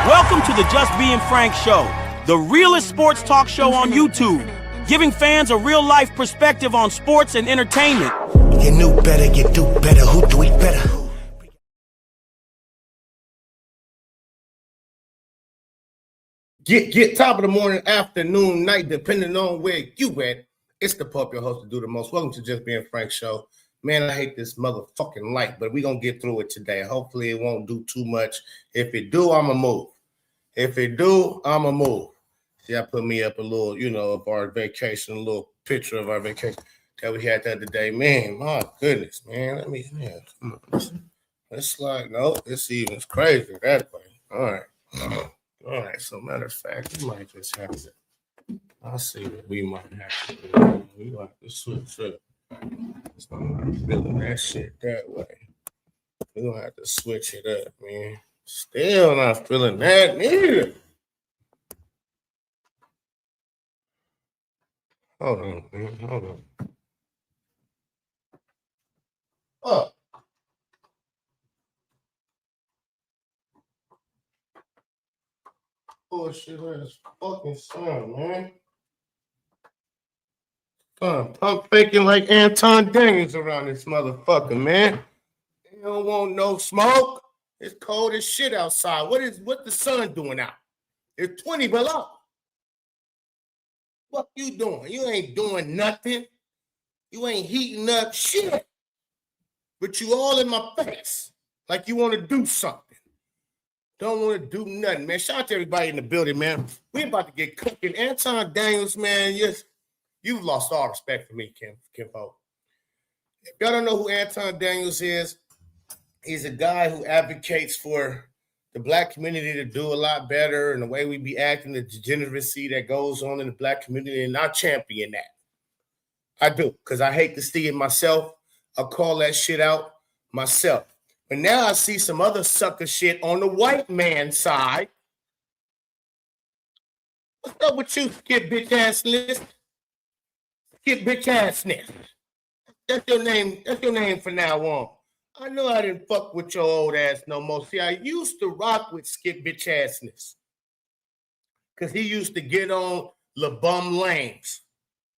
Welcome to the Just Being Frank Show, the realest sports talk show on YouTube, giving fans a real-life perspective on sports and entertainment. You knew better, you do better. Who do it better? Get top of the morning, afternoon, night, depending on where you at. It's the pup, your host to do the most. Welcome to Just Being Frank Show. Man, I hate this motherfucking light, but we're going to get through it today. Hopefully it won't do too much. If it do, I'm going to move. If it do, I'm going to move. See, I put me up a little, of our vacation, a little picture of our vacation that we had the other day. Man, my goodness, man. Come on. Let's slide. No, it's even crazy that way. All right. All right, so matter of fact, we might just have to, I'll see what we might have to do. We might have to switch up. So I'm not feeling that shit that way. We're going to have to switch it up, man. Still not feeling that neither. Hold on, man. Hold on. Oh. Bullshit ass fucking son, man. Pump faking like Anton around this motherfucker, man. You don't want no smoke. It's cold as shit outside. What the sun doing out? It's 20 below. What you doing? You ain't doing nothing. You ain't heating up shit. But you all in my face like you want to do something. Don't want to do nothing, man. Shout out to everybody in the building, man. We about to get cooking. Anton Daniels, man, you've lost all respect for me, Kimpo. If y'all don't know who Anton Daniels is, he's a guy who advocates for the black community to do a lot better and the way we be acting, the degeneracy that goes on in the black community, and I champion that. I do, because I hate to see it myself. I'll call that shit out myself. But now I see some other sucker shit on the white man side. What's up with you, skip bitch assness? Skip bitch assness. That's your name. That's your name from now on. I know I didn't fuck with your old ass no more. See, I used to rock with skip bitch assness. Because he used to get on LeBum Lames.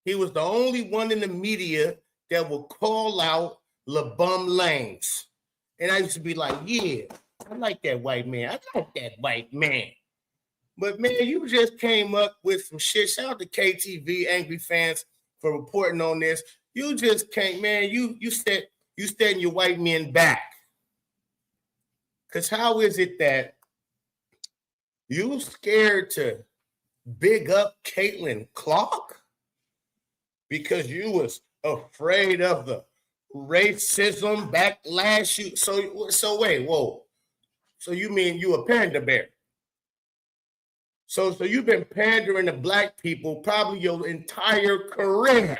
He was the only one in the media that would call out LeBum Lames. And I used to be like, yeah, I like that white man. I like that white man. But, man, you just came up with some shit. Shout out to KTV, Angry Fans, for reporting on this. You just can't, man, you setting your white men back. Because how is it that you scared to big up Caitlin Clark? Because you was afraid of the racism, backlash. So wait, whoa. So you mean you a panda bear? So you've been pandering to black people probably your entire career.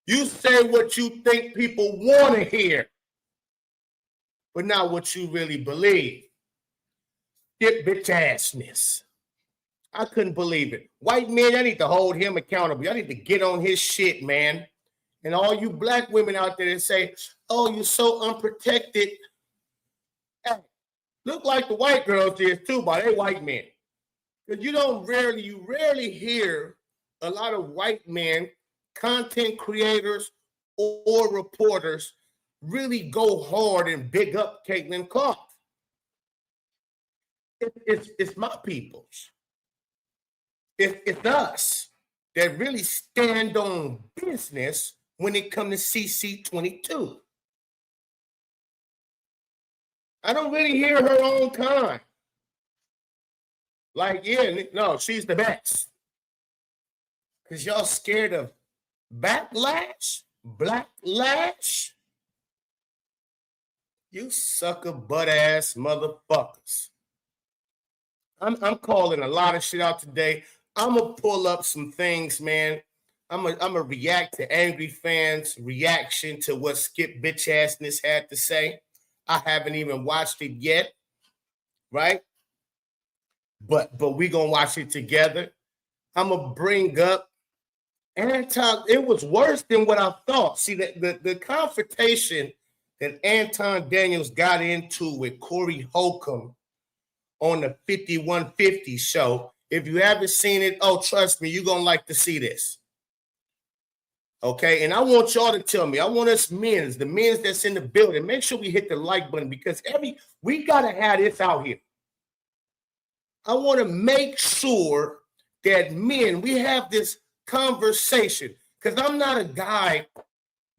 You say what you think people want to hear, but not what you really believe. Skip bitch assness. I couldn't believe it. White men, I need to hold him accountable. I need to get on his shit, man. And all you black women out there that say, oh, you're so unprotected. Hey, look like the white girls is too, by they white men. Because you rarely hear a lot of white men, content creators or reporters really go hard and big up Caitlin Clark. It's my peoples. It's us that really stand on business when it comes to CC22. I don't really hear her on time. Like, yeah, no, she's the best. Because y'all scared of backlash, blacklash. You sucker butt ass motherfuckers. I'm calling a lot of shit out today. I'm going to pull up some things, man. I'm gonna react to Angry Fans' reaction to what Skip bitch assness had to say. I haven't even watched it yet, right? But we gonna watch it together. I'm gonna bring up Anton. It was worse than what I thought. See, the confrontation that Anton Daniels got into with Corey Holcomb on the 5150 show. If you haven't seen it, oh, trust me, you're going to like to see this. Okay, and I want y'all to tell me, I want us men, the men that's in the building, make sure we hit the like button because we got to have this out here. I want to make sure that men, we have this conversation because I'm not a guy,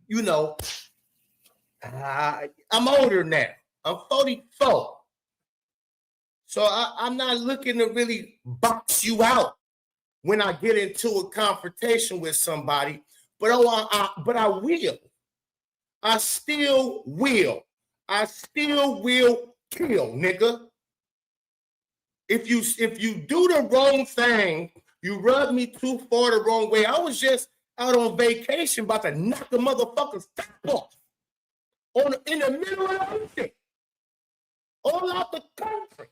you know, I'm older now. I'm 44. So I'm not looking to really box you out when I get into a confrontation with somebody, but I will. I still will. I still will kill, nigga. If you do the wrong thing, you rub me too far the wrong way. I was just out on vacation about to knock a motherfucker's top off in the middle of the ocean, all out the country.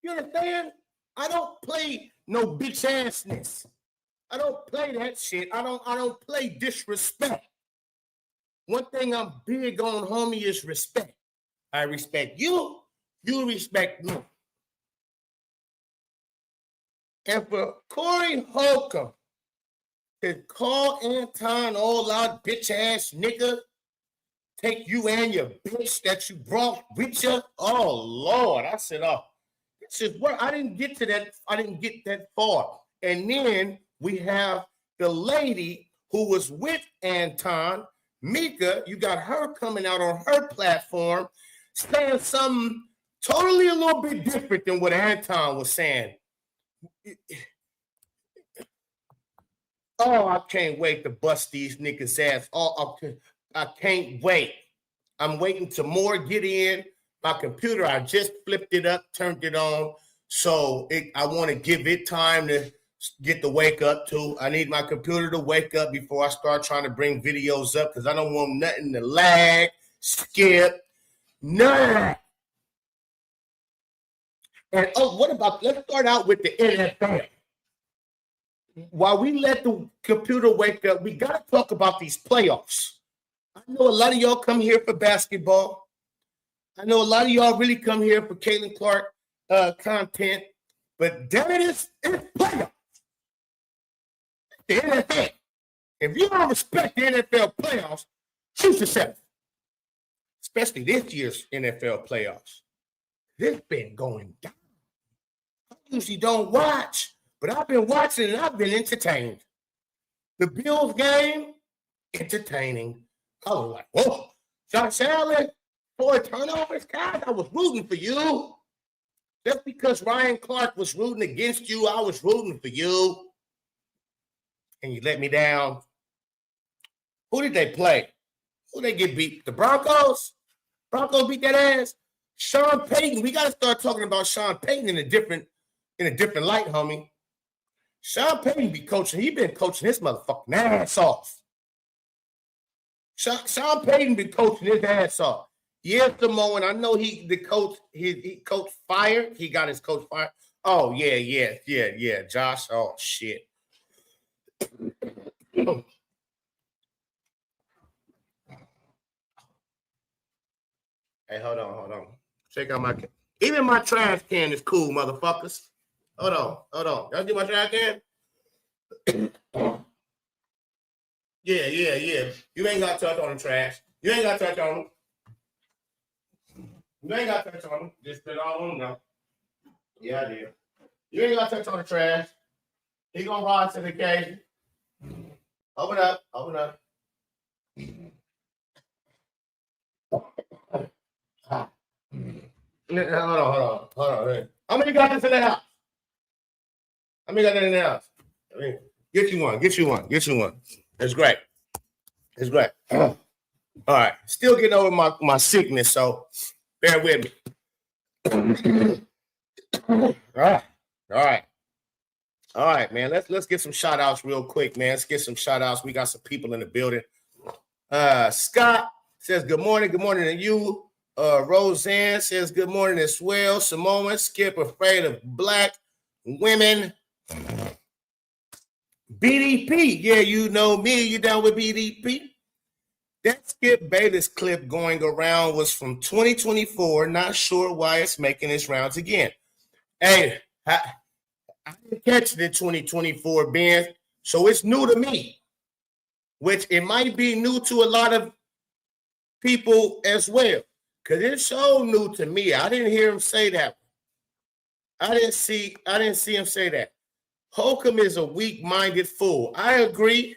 You understand? I don't play no bitch assness. I don't play that shit. I don't play disrespect. One thing I'm big on, homie, is respect. I respect you. You respect me. And for Corey Holcomb to call Anton all out bitch ass nigga, take you and your bitch that you brought with you. Oh Lord, I said, oh, this is what I didn't get to that. I didn't get that far. And then we have the lady who was with Anton, Mika. You got her coming out on her platform saying something totally a little bit different than what Anton was saying. Oh, I can't wait to bust these niggas' ass. Oh, I can't wait. I'm waiting to more get in. My computer, I just flipped it up, turned it on. So I want to give it time to get the wake up too. I need my computer to wake up before I start trying to bring videos up because I don't want nothing to lag, skip, none. And what about, let's start out with the NFL. While we let the computer wake up, we got to talk about these playoffs. I know a lot of y'all come here for basketball. I know a lot of y'all really come here for Caitlin Clark content, but damn it, it's playoffs. The NFL. If you don't respect the NFL playoffs, shoot yourself. Especially this year's NFL playoffs. This been going down. I usually don't watch, but I've been watching and I've been entertained. The Bills game, entertaining. I was like, whoa, Josh Allen, 4 turnovers, guys, I was rooting for you. Just because Ryan Clark was rooting against you, I was rooting for you. And you let me down. Who did they play? Who did they get beat? The Broncos? Broncos beat that ass? Sean Payton. We got to start talking about Sean Payton in a different light, homie. Sean Payton be coaching. He been coaching his motherfucking ass off. Sean Payton been coaching his ass off. Yes, Samoan. I know he coach fired. He got his coach fired. Oh, yeah. Josh. Oh, shit. Hey, hold on. Check out even my trash can is cool, motherfuckers. Hold on. Y'all get my trash can? Yeah. You ain't got to touch on the trash. You ain't got to touch on them. You ain't got to touch on them. Just spit all on them now. Yeah, I did. You ain't got to touch on the trash. He gonna rise to the occasion. Open up. Hold on. How many got this in the house? How many got that in the house? Get you one. It's great. All right. Still getting over my sickness, so bear with me. All right, man. Let's get some shout outs real quick, man. Let's get some shout outs. We got some people in the building. Scott says good morning to you. Roseanne says good morning as well. Samoan Skip afraid of black women. BDP, yeah, you know me. You down with BDP? That Skip Bayless clip going around was from 2024. Not sure why it's making its rounds again. Hey, I didn't catch it in 2024, Ben. So it's new to me, which it might be new to a lot of people as well. Because it's so new to me. I didn't hear him say that. I didn't see him say that. Holcomb is a weak-minded fool. I agree.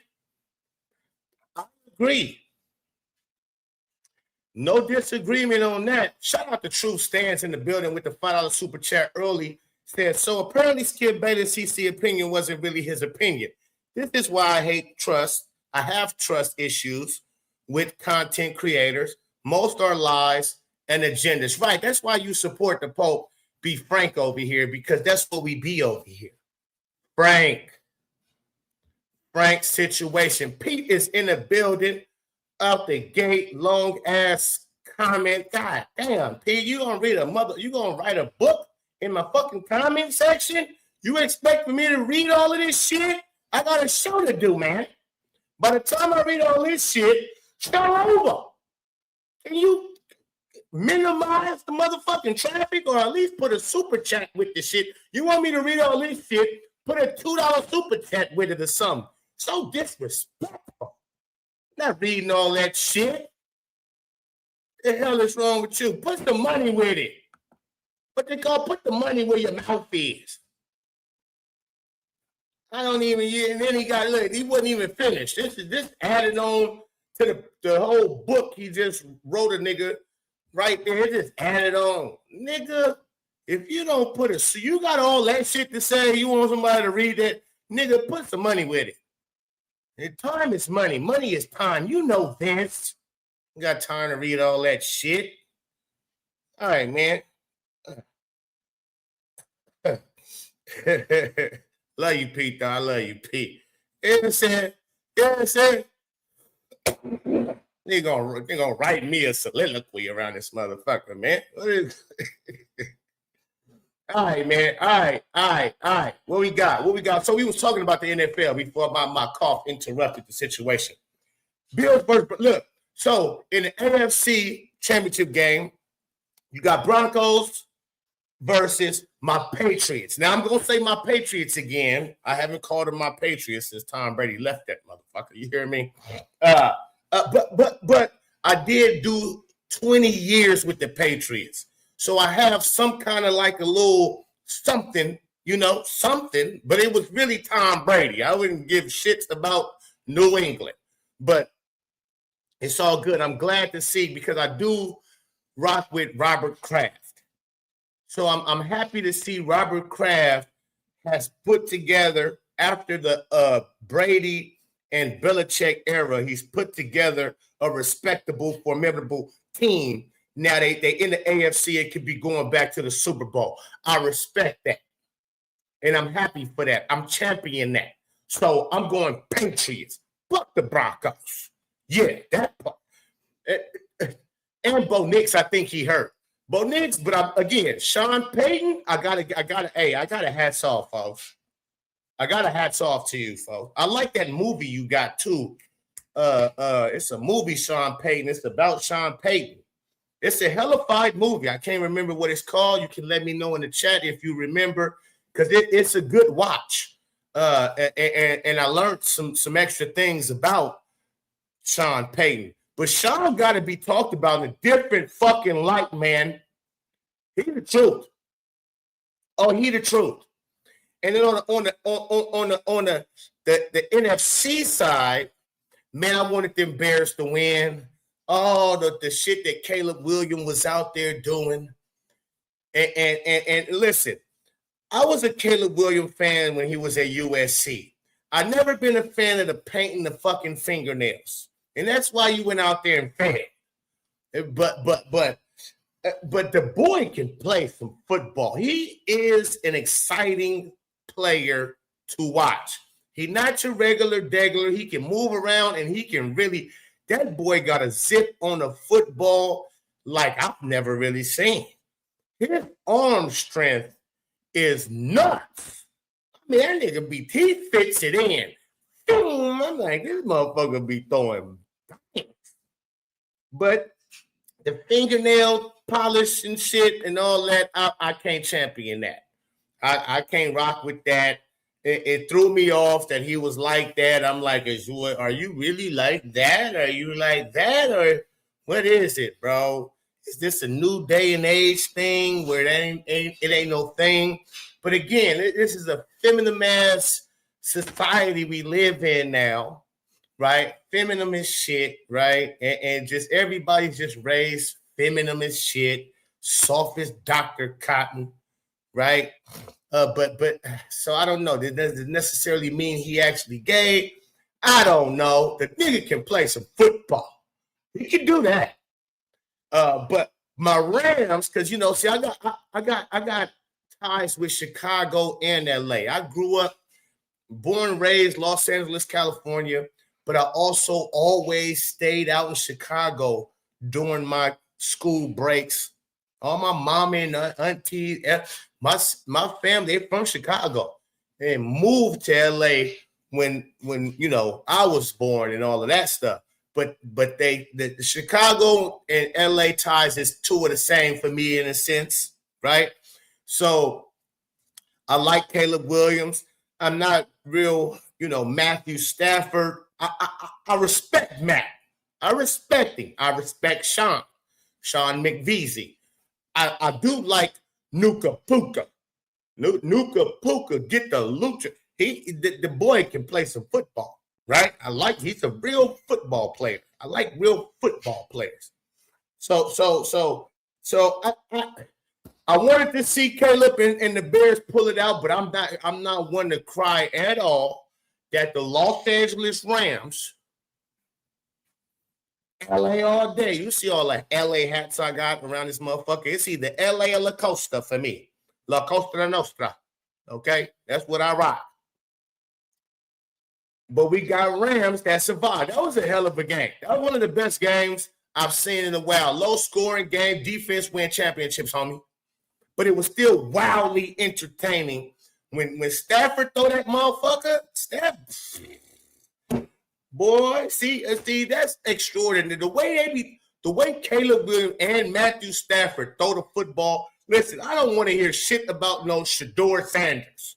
No disagreement on that. Shout out to True Stands in the building with the $5 super chat early. Said, so apparently Skip Bayless' CC opinion wasn't really his opinion. This is why I hate trust. I have trust issues with content creators. Most are lies and agendas. Right, that's why you support the Pope. Be frank over here, because that's what we be over here. Frank situation. Pete is in the building. Out the gate, long ass comment. God damn, Pete, you gonna write a book in my fucking comment section? You expect for me to read all of this shit? I got a show to do, man. By the time I read all this shit, it's over. Can you minimize the motherfucking traffic, or at least put a super chat with the shit? You want me to read all this shit? Put a $2 super chat with it or something. So disrespectful. Not reading all that shit. The hell is wrong with you? Put the money with it. What they call put the money where your mouth is. I don't even, and then he wasn't even finished. This added on to the whole book he just wrote a nigga right there. It just added on. Nigga, if you don't so you got all that shit to say, you want somebody to read that, nigga, put some money with it. And time is money. Money is time. You know this. You got time to read all that shit. All right, man. Love you, Pete, though. I love you, Pete. You know what I'm saying? They gonna write me a soliloquy around this motherfucker, man. All right, man. All right. What we got? So we was talking about the NFL before my cough interrupted the situation. Bills first, but look. So in the AFC Championship game, you got Broncos versus my Patriots. Now I'm gonna say my Patriots again. I haven't called them my Patriots since Tom Brady left that motherfucker. You hear me? But I did do 20 years with the Patriots. So I have some kind of like a little something, something, but it was really Tom Brady. I wouldn't give shits about New England, but it's all good. I'm glad to see, because I do rock with Robert Kraft. So I'm happy to see Robert Kraft has put together, after the Brady and Belichick era, he's put together a respectable, formidable team. Now they in the AFC, it could be going back to the Super Bowl. I respect that. And I'm happy for that. I'm championing that. So I'm going Patriots. Fuck the Broncos. Yeah, that part. And Bo Nix, I think he hurt. Bo Nix, but again, Sean Payton, I gotta hats off, folks. I gotta hats off to you, folks. I like that movie you got too. It's a movie, Sean Payton. It's about Sean Payton. It's a hellified movie. I can't remember what it's called. You can let me know in the chat if you remember, because it's a good watch. And I learned some extra things about Sean Payton. But Sean got to be talked about in a different fucking light, man. He the truth. Oh, he the truth. And then on the NFC side, man, I wanted them Bears to win. Oh, the shit that Caleb Williams was out there doing. And listen, I was a Caleb Williams fan when he was at USC. I've never been a fan of the painting the fucking fingernails. And that's why you went out there and fed. But the boy can play some football. He is an exciting player to watch. He's not your regular degular. He can move around, and he can really. That boy got a zip on the football like I've never really seen. His arm strength is nuts. I mean, that nigga he fits it in. I'm like, this motherfucker be throwing. But the fingernail polish and shit and all that, I can't champion that. I can't rock with that. It threw me off that he was like that. I'm like, are you really like that? Are you like that? Or what is it, bro? Is this a new day and age thing where it ain't no thing? But again, this is a feminine ass society we live in now, right? Feminine as shit, right? And just everybody's just raised feminine as shit, soft as Dr. Cotton, right? But so I don't know. Does it necessarily mean he actually gay? I don't know. The nigga can play some football. He can do that. But my Rams, because see, I got ties with Chicago and LA. I grew up, born and raised Los Angeles, California, but I also always stayed out in Chicago during my school breaks. All my mom and auntie, my family, they're from Chicago and moved to LA when I was born and all of that stuff. But the Chicago and LA ties is two of the same for me in a sense, right? So I like Caleb Williams. I'm not real, Matthew Stafford. I respect Matt. I respect him. I respect Sean McVeasy. I do like Nuka Puka. Nuka Puka get the lucha. The boy can play some football, right? He's a real football player. I like real football players. So I wanted to see Caleb and the Bears pull it out, but I'm not one to cry at all that the Los Angeles Rams, LA all day. You see all the LA hats I got around this motherfucker. It's either LA or La Costa for me. La Costa Nostra. Okay? That's what I rock. But we got Rams that survived. That was a hell of a game. That was one of the best games I've seen in a while. Low scoring game. Defense win championships, homie. But it was still wildly entertaining. When Stafford throw that motherfucker, boy, see, that's extraordinary. The way Caleb Williams and Matthew Stafford throw the football. Listen, I don't want to hear shit about no Shador Sanders.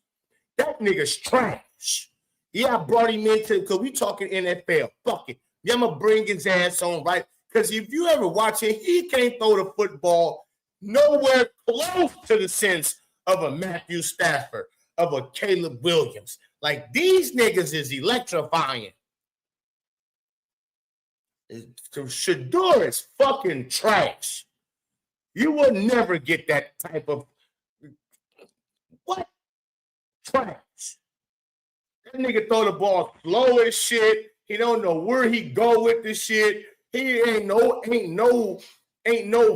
That nigga's trash. Yeah, I brought him into because we talking NFL. Fuck it. Yeah, I'm gonna bring his ass on, right? Because if you ever watch it, he can't throw the football nowhere close to the sense of a Matthew Stafford, of a Caleb Williams. Like, these niggas is electrifying. Shador is fucking trash. You will never get that type of what? Trash. That nigga throw the ball slow as shit. He don't know where he go with the shit. He ain't no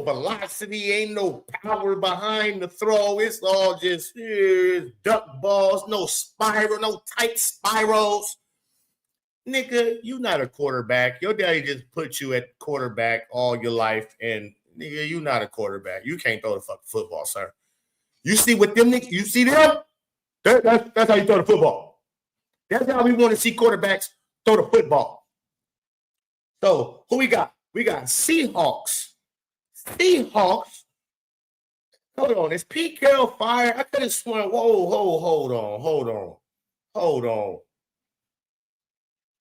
velocity, ain't no power behind the throw. It's all just duck balls, no spiral, no tight spirals. Nigga, you not a quarterback. Your daddy just put you at quarterback all your life, and nigga, you not a quarterback. You can't throw the fucking football, sir. You see what them niggas, you see them? That's how you throw the football. That's how we want to see quarterbacks throw the football. So, who we got? We got Seahawks. Seahawks. Hold on. Is Pete Carroll fired? I could have sworn. Hold on.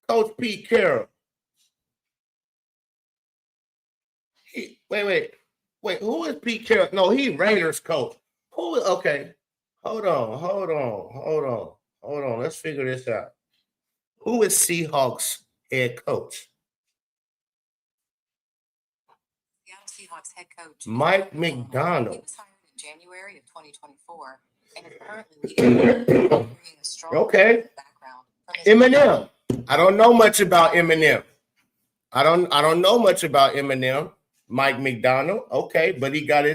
Coach Pete Carroll. Wait. Who is Pete Carroll? No, he Raiders coach. Okay. Hold on. Let's figure this out. Who is Seahawks head coach? Seahawks head coach Mike McDonald. He was hired in January of 2024 and is currently bringing a strong background. Eminem. I don't know much about Eminem. I don't know much about Eminem. Mike McDonald. Okay, but he got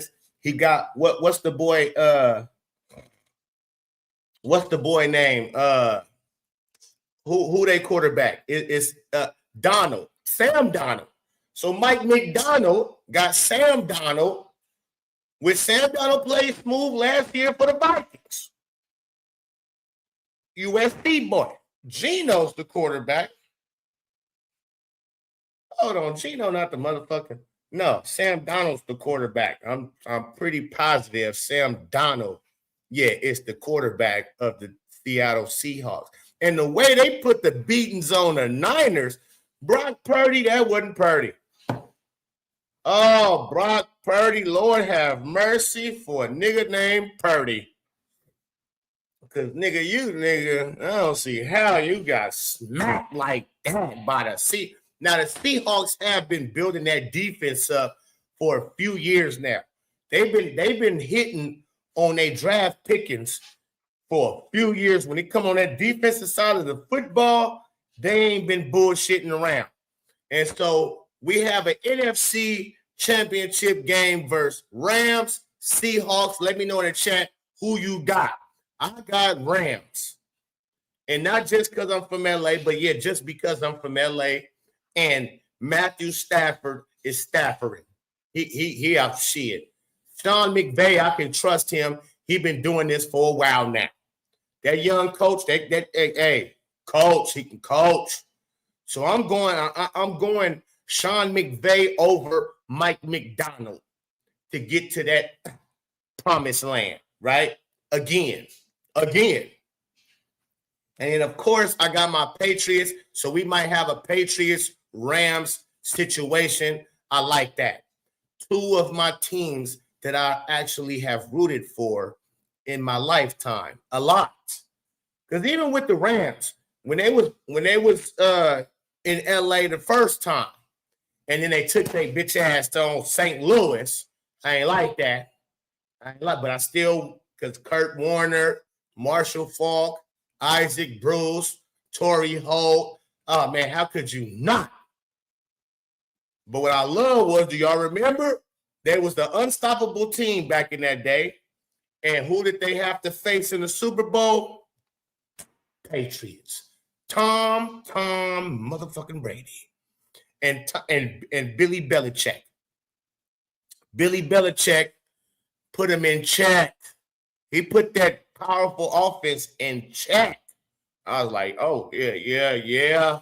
what's the boy name? Who they quarterback? It's Donald. Sam Donald. So Mike McDonald got Sam Donald, which Sam Donald played smooth last year for the Vikings. USC boy. Geno's the quarterback. Hold on, Geno not the motherfucker. No, Sam Donald's the quarterback. I'm pretty positive Sam Donald. Yeah, it's the quarterback of the Seattle Seahawks. And the way they put the beatings on the Niners, Brock Purdy, that wasn't Purdy. Oh, Brock Purdy, Lord have mercy for a nigga named Purdy. Because, nigga, I don't see how you got smacked like that by the Seahawks. Now, the Seahawks have been building that defense up for a few years now. They've been hitting on their draft pickings for a few years. When they come on that defensive side of the football, they ain't been bullshitting around. And so we have an NFC championship game versus Rams, Seahawks. Let me know in the chat who you got. I got Rams. And not just because I'm from LA, but yeah, just because I'm from LA and Matthew Stafford is Staffording. He out shit. Sean McVay, I can trust him. He been doing this for a while now. That young coach, hey, coach, he can coach. So I'm going Sean McVay over Mike McDonald to get to that promised land, right? Again. And then, of course, I got my Patriots, so we might have a Patriots-Rams situation. I like that. Two of my teams that I actually have rooted for in my lifetime, a lot. Because even with the Rams, when they was in LA the first time, and then they took their bitch ass to St. Louis, I ain't like that. But I still, because Kurt Warner, Marshall Faulk, Isaac Bruce, Torrey Holt, oh man, how could you not? But what I love was, do y'all remember? There was the unstoppable team back in that day. And who did they have to face in the Super Bowl? Patriots. Tom motherfucking Brady. And Billy Belichick. Billy Belichick put him in check. He put that powerful offense in check. I was like, oh, yeah.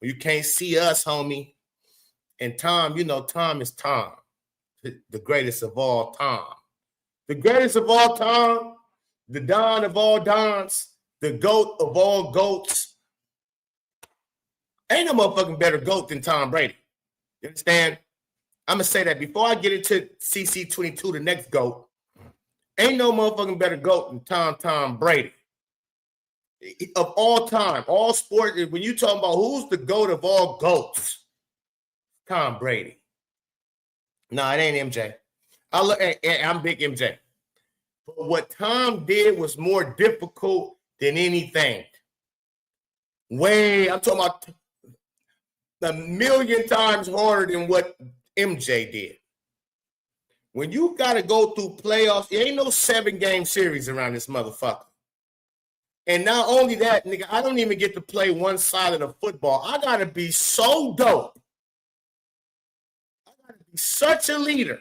You can't see us, homie. And Tom, Tom is Tom. The greatest of all time. The greatest of all time, the Don of all Dons, the GOAT of all GOATs. Ain't no motherfucking better GOAT than Tom Brady. You understand? I'm going to say that before I get into CC22, the next GOAT. Ain't no motherfucking better GOAT than Tom Brady. Of all time, all sports, when you talking about who's the GOAT of all GOATs, Tom Brady. No, it ain't MJ. I'm big MJ. But what Tom did was more difficult than anything. I'm talking about a million times harder than what MJ did. When you got to go through playoffs, there ain't no 7-game series around this motherfucker. And not only that, nigga, I don't even get to play one side of the football. I got to be so dope. I got to be such a leader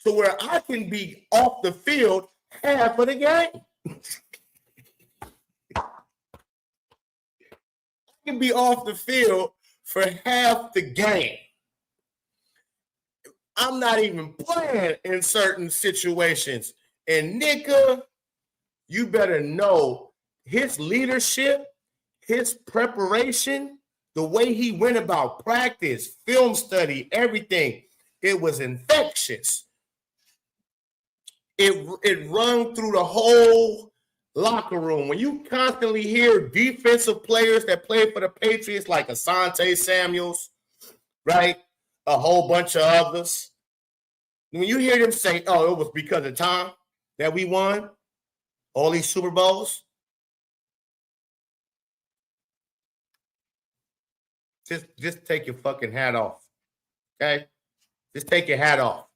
to where I can be off the field half of the game. I can be off the field for half the game. I'm not even playing in certain situations. And nigga, you better know his leadership, his preparation, the way he went about practice, film study, everything, it was infectious. It rung through the whole locker room. When you constantly hear defensive players that play for the Patriots like Asante Samuels, right? A whole bunch of others. When you hear them say, oh, it was because of Tom that we won all these Super Bowls, just take your fucking hat off, okay? Just take your hat off.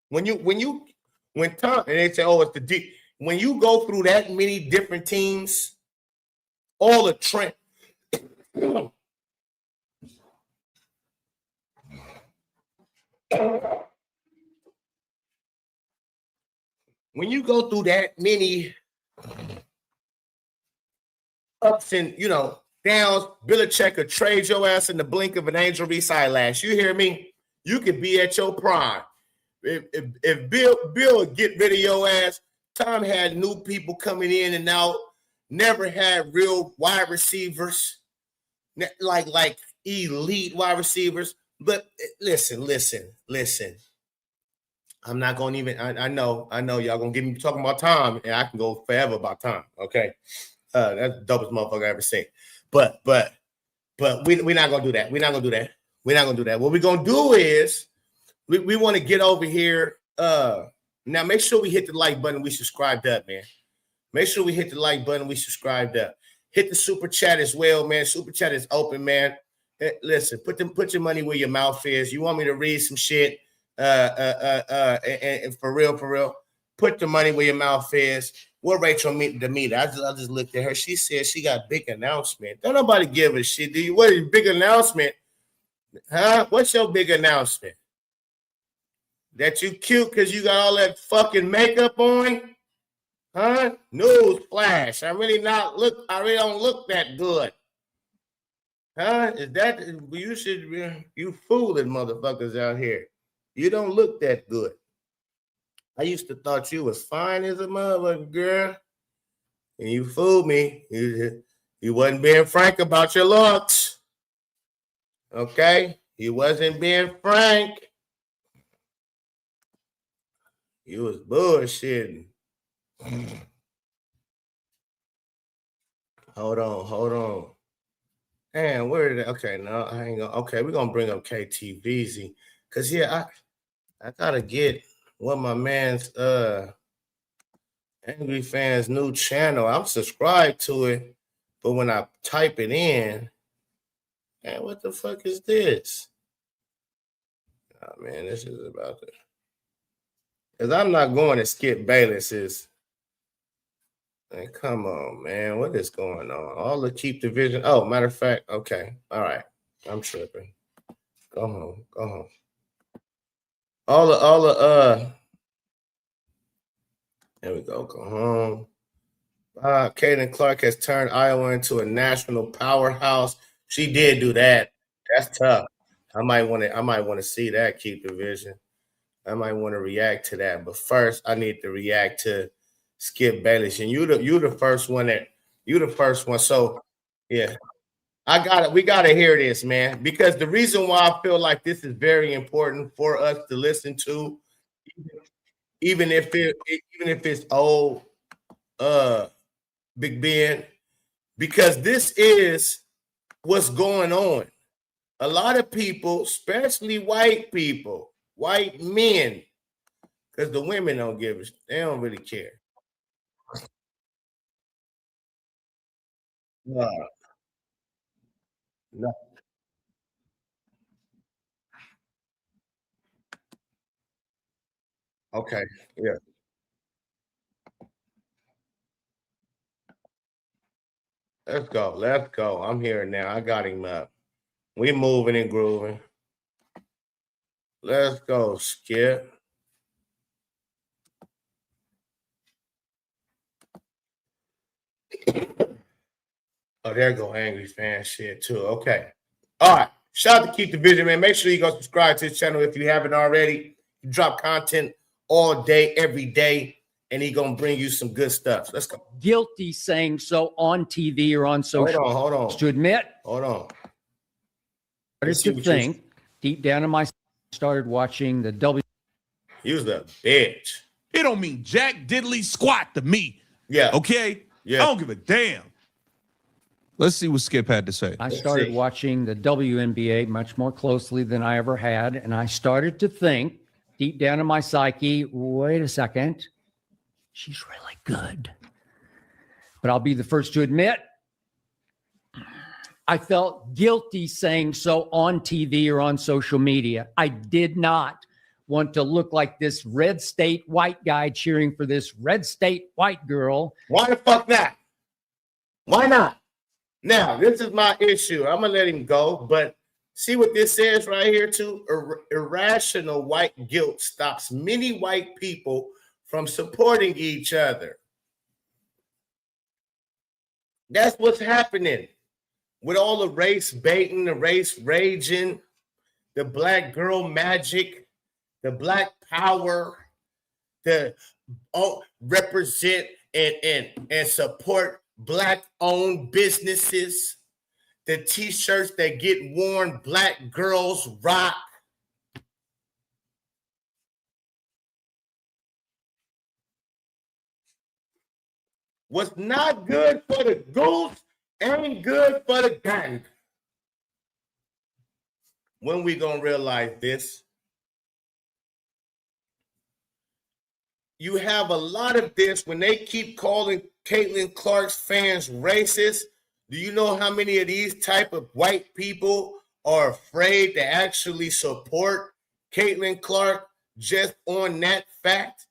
When Tom, and they say, oh, it's the deep. When you go through that many different teams, all the trend. When you go through that many ups and, downs, Belichick could trade your ass in the blink of an angel eyelash. You hear me? You could be at your prime. If Bill would get rid of your ass, Tom had new people coming in and out, never had real wide receivers, like elite wide receivers. But listen. I'm not gonna even. I know y'all gonna get me talking about Tom, and I can go forever about Tom. Okay, that's the dopest motherfucker I ever seen. But we're not gonna do that. We're not gonna do that. What we're gonna do is we want to get over here. Now make sure we hit the like button. We subscribed up, man. Make sure we hit the like button. We subscribed up. Hit the super chat as well, man. Super chat is open, man. Listen, put your money where your mouth is. You want me to read some shit? And for real, put the money where your mouth is. What Rachel the meter? I just looked at her. She said she got big announcement. Don't nobody give a shit. Do you? What is big announcement? Huh? What's your big announcement? That you cute because you got all that fucking makeup on? Huh? News flash. I really don't look that good. Huh? Is that you fooling motherfuckers out here? You don't look that good. I used to thought you was fine as a motherfucker, girl. And you fooled me. You wasn't being frank about your looks. Okay? You wasn't being frank. You was bullshitting. Hold on. Man, where did okay, no, I ain't gonna okay, we're gonna bring up KTVZ. Cause yeah, I gotta get one of my man's Angry Fans new channel. I'm subscribed to it, but when I type it in, man, what the fuck is this? Oh man, this is about to. Because I'm not going to skip Bayless's. Man, come on, man. What is going on? All the keep division. Oh, matter of fact, okay. All right. I'm tripping. Go home. All the there we go. Go home. Kaden Clark has turned Iowa into a national powerhouse. She did do that. That's tough. I might want to see that keep division. I might want to react to that, but first I need to react to Skip Bayless. And you the first one. So yeah, I got it. We got to hear this, man, because the reason why I feel like this is very important for us to listen to, even if it's old, Big Ben, because this is what's going on. A lot of people, especially white people. White men, because the women don't give a they don't really care. No. Okay. Yeah. Let's go. I'm here now. I got him up. We moving and grooving. Let's go, Skip. Oh, there go Angry Fan shit too. Okay. All right. Shout out to Keep the Vision, man. Make sure you go subscribe to his channel if you haven't already. He drop content all day, every day, and he gonna bring you some good stuff. Let's go. Guilty saying so on TV or on social. Hold on. To admit. Hold on. To think deep down in my started watching the W. He was a bitch. It don't mean jack diddly squat to me. Yeah. Okay? Yeah. I don't give a damn. Let's see what Skip had to say. I started watching the WNBA much more closely than I ever had. And I started to think deep down in my psyche, wait a second, she's really good. But I'll be the first to admit, I felt guilty saying so on TV or on social media. I did not want to look like this red state white guy cheering for this red state white girl. Why the fuck not? Why not? Now, this is my issue. I'm going to let him go, but see what this says right here too? Irrational white guilt stops many white people from supporting each other. That's what's happening with all the race baiting, the race raging, the black girl magic, the black power. to represent and support Black-owned businesses, the T-shirts that get worn, Black Girls Rock. What's not good for the goose ain't good for the gander. When we gonna realize this? You have a lot of this when they keep calling Caitlin Clark's fans racist. Do you know how many of these type of white people are afraid to actually support Caitlin Clark just on that fact?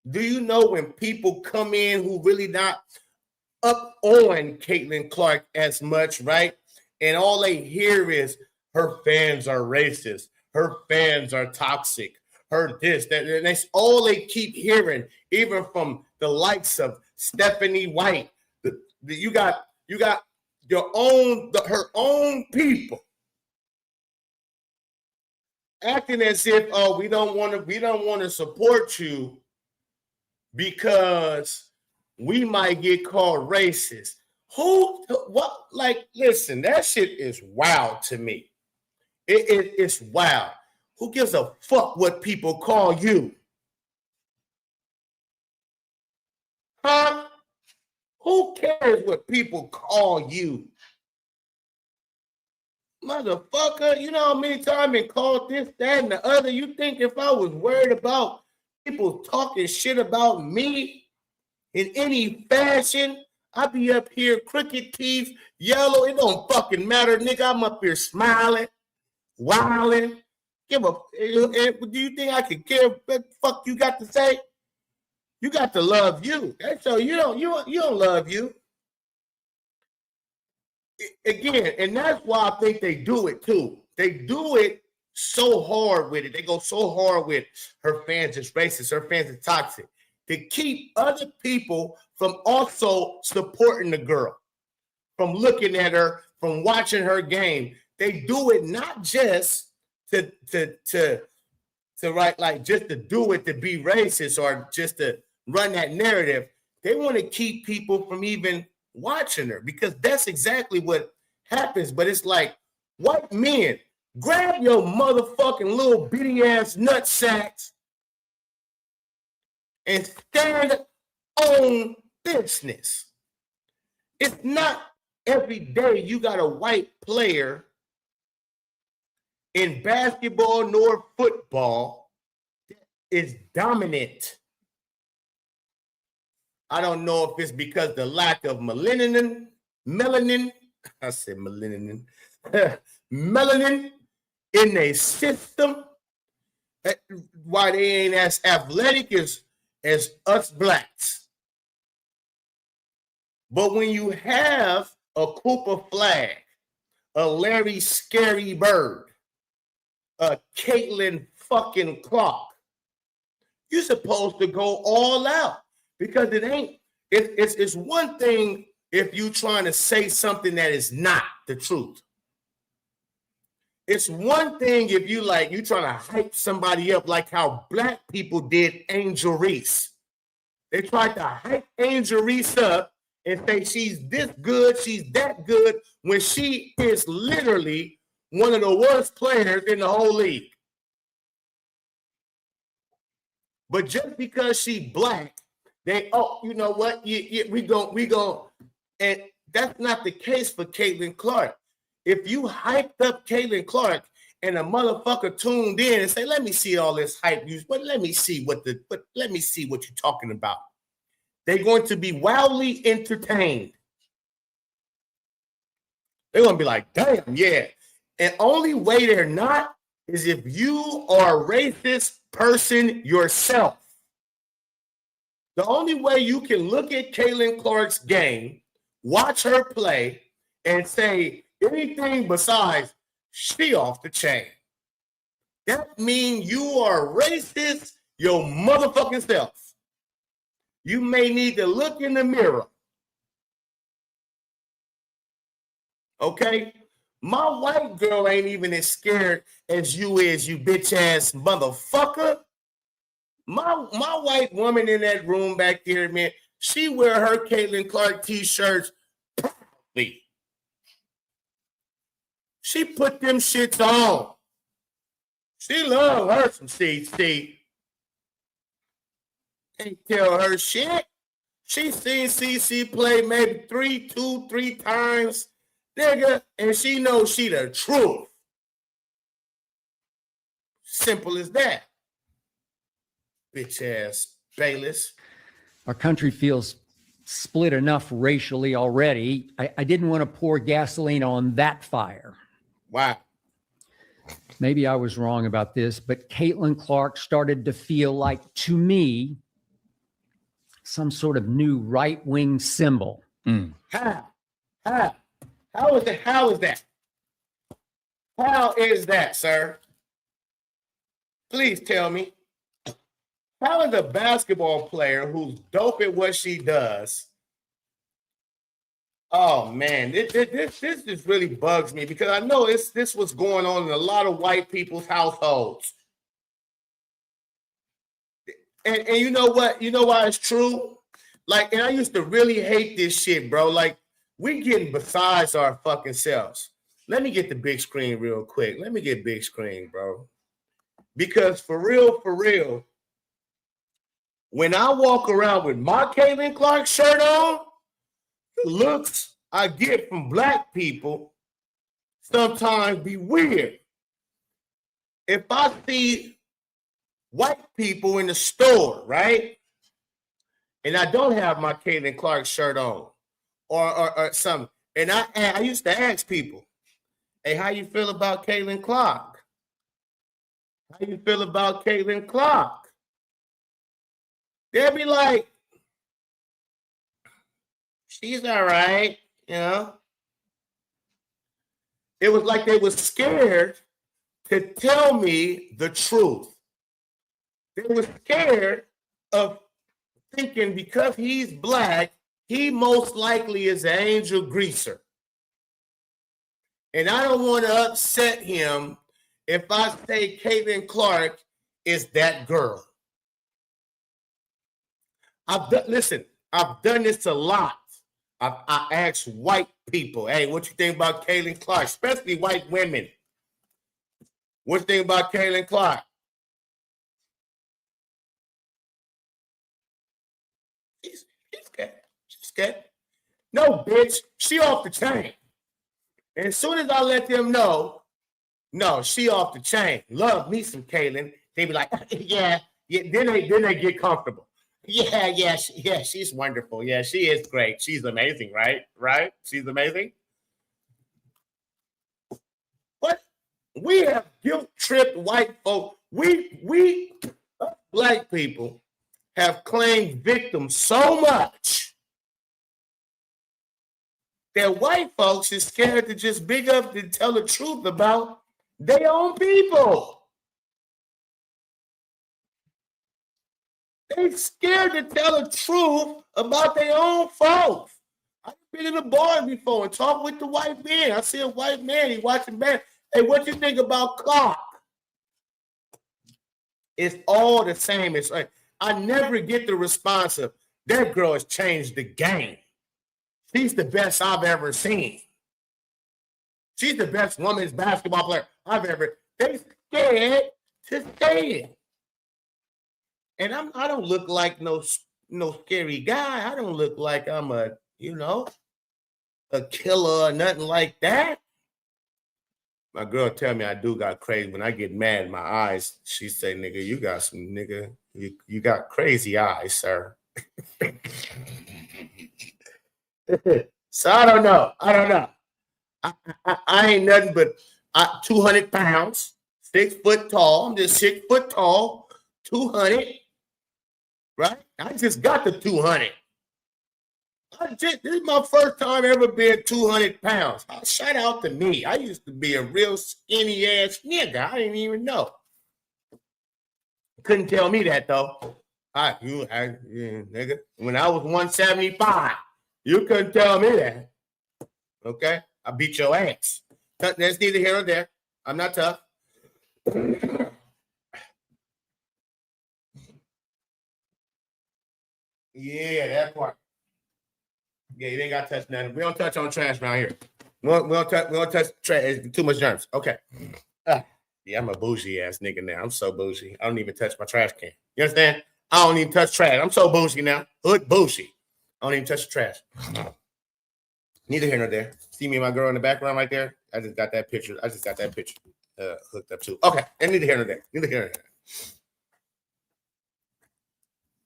Do you know when people come in who really not up on Caitlin Clark as much, right? And all they hear is her fans are racist, her fans are toxic, her this, that, and that's all they keep hearing, even from the likes of Stephanie White. You got your own, her own people acting as if, oh, we don't want to support you because we might get called racist. What? Like, listen, that shit is wild to me. It's wild. Who gives a fuck what people call you? Huh? Who cares what people call you? Motherfucker, you know how many times I've been called this, that, and the other? You think if I was worried about people talking shit about me in any fashion, I'd be up here, crooked teeth, yellow. It don't fucking matter, nigga. I'm up here smiling, wilding. Do you think I could care what the fuck you got to say? You got to love you. So you don't love you. Again, and that's why I think they do it too. They do it so hard with it. They go so hard with her fans is racist, her fans is toxic, to keep other people from also supporting the girl, from looking at her, from watching her game. They do it not just to write, like, just to do it to be racist or just to run that narrative. They want to keep people from even watching her, because that's exactly what happens. But it's like, white men, grab your motherfucking little bitty ass nutsacks and stand on business. It's not every day you got a white player in basketball nor football that is dominant. I don't know if it's because the lack of melanin, I said melanin, melanin in their system, why they ain't as athletic as us blacks. But when you have a Cooper Flag, a Larry Scary Bird, a Caitlin fucking Clark, you're supposed to go all out. Because it's one thing if you trying to say something that is not the truth. It's one thing if you trying to hype somebody up, like how black people did Angel Reese. They tried to hype Angel Reese up and say she's this good, she's that good, when she is literally one of the worst players in the whole league. But just because she black, you know what? We go, and that's not the case for Caitlin Clark. If you hyped up Caitlin Clark and a motherfucker tuned in and say, "Let me see all this hype use, but let me see what you're talking about," they're going to be wildly entertained. They're going to be like, "Damn, yeah." And only way they're not is if you are a racist person yourself. The only way you can look at Caitlin Clark's game, watch her play, and say anything besides she off the chain, that means you are racist your motherfucking self. You may need to look in the mirror. Okay? My white girl ain't even as scared as you is, you bitch ass motherfucker. My white woman in that room back there, man, she wear her Caitlin Clark t-shirts proudly. She put them shits on. She love her some CC. Can't tell her shit. She seen CC play maybe two, three times, nigga, and she knows she the truth. Simple as that. Bitch ass Bayless. Our country feels split enough racially already. I didn't want to pour gasoline on that fire. Wow. Maybe I was wrong about this, but Caitlin Clark started to feel like, to me, some sort of new right-wing symbol. How is that? How is that? How is that, sir? Please tell me. How is a basketball player who's dope at what she does? Oh man, this just really bugs me because I know this was going on in a lot of white people's households. And you know what? You know why it's true? Like, and I used to really hate this shit, bro. Like, we're getting besides our fucking selves. Let me get the big screen real quick. Let me get big screen, bro. Because for real, when I walk around with my Caitlin Clark shirt on, the looks I get from black people sometimes be weird. If I see white people in the store, right, and I don't have my Caitlin Clark shirt on or something, and I used to ask people, hey, how you feel about Caitlin Clark? How you feel about Caitlin Clark? They'll be like, she's all right, you know. It was like they were scared to tell me the truth. They were scared of thinking because he's black, he most likely is an angel greaser. And I don't want to upset him if I say Caitlin Clark is that girl. I've done this a lot. I asked white people, hey, what you think about Caitlin Clark? Especially white women. What you think about Caitlin Clark? She's good. She's good. No, bitch, she off the chain. And as soon as I let them know, no, she off the chain. Love me some Caitlin. They be like, yeah. Then they get comfortable. Yeah, she's wonderful. Yeah, she is great. She's amazing, right? Right? She's amazing. But we have guilt-tripped white folk. We black people have claimed victims so much that white folks is scared to just big up and tell the truth about their own people. They scared to tell the truth about their own folks. I've been in a bar before and talked with the white man. I see a white man, he watching man. Hey, what you think about Clark? It's all the same. It's like I never get the response of that girl has changed the game. She's the best I've ever seen. She's the best women's basketball player I've ever. They scared to say it. And I don't look like no scary guy. I don't look like I'm a killer or nothing like that. My girl tell me I do got crazy. When I get mad in my eyes, she say, nigga, you got some nigga. You got crazy eyes, sir. So I don't know. I ain't nothing but 200 pounds, 6 foot tall. I'm just 6 foot tall, 200. Right? I just got the 200. This is my first time ever being 200 pounds. Shout out to me. I used to be a real skinny ass nigga. I didn't even know. Couldn't tell me that though. Nigga. When I was 175, you couldn't tell me that. Okay? I beat your ass. That's neither here nor there. I'm not tough. Yeah, that part. Yeah, you ain't got to touch nothing. We don't touch on trash around here. We don't touch trash. It's too much germs. Okay. Yeah, I'm a bougie ass nigga now. I'm so bougie. I don't even touch my trash can. You understand? I don't even touch trash. I'm so bougie now. Hood bougie. I don't even touch the trash. Neither here nor there. See me and my girl in the background right there? I just got that picture. Hooked up too. Okay. And neither here nor there. Neither here nor there.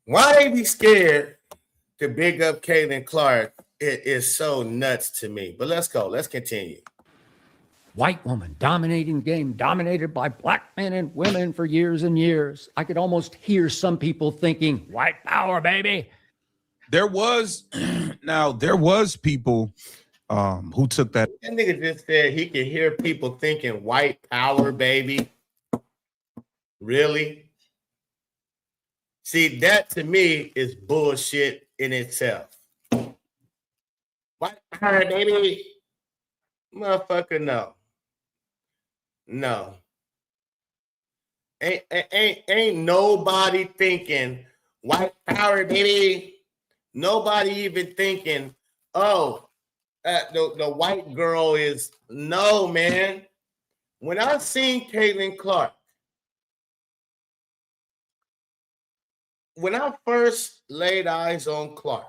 Why they be scared to big up Caitlin Clark? It is so nuts to me. But let's go. Let's continue. White woman dominating the game, dominated by black men and women for years and years. I could almost hear some people thinking, white power, baby. There was people who took that. That nigga just said he could hear people thinking white power, baby. Really? See, that to me is bullshit in itself. White power, baby. Motherfucker, no. No. Ain't nobody thinking white power, baby. Nobody even thinking, oh, the white girl is no, man. When I seen Caitlin Clark, when I first laid eyes on Clark,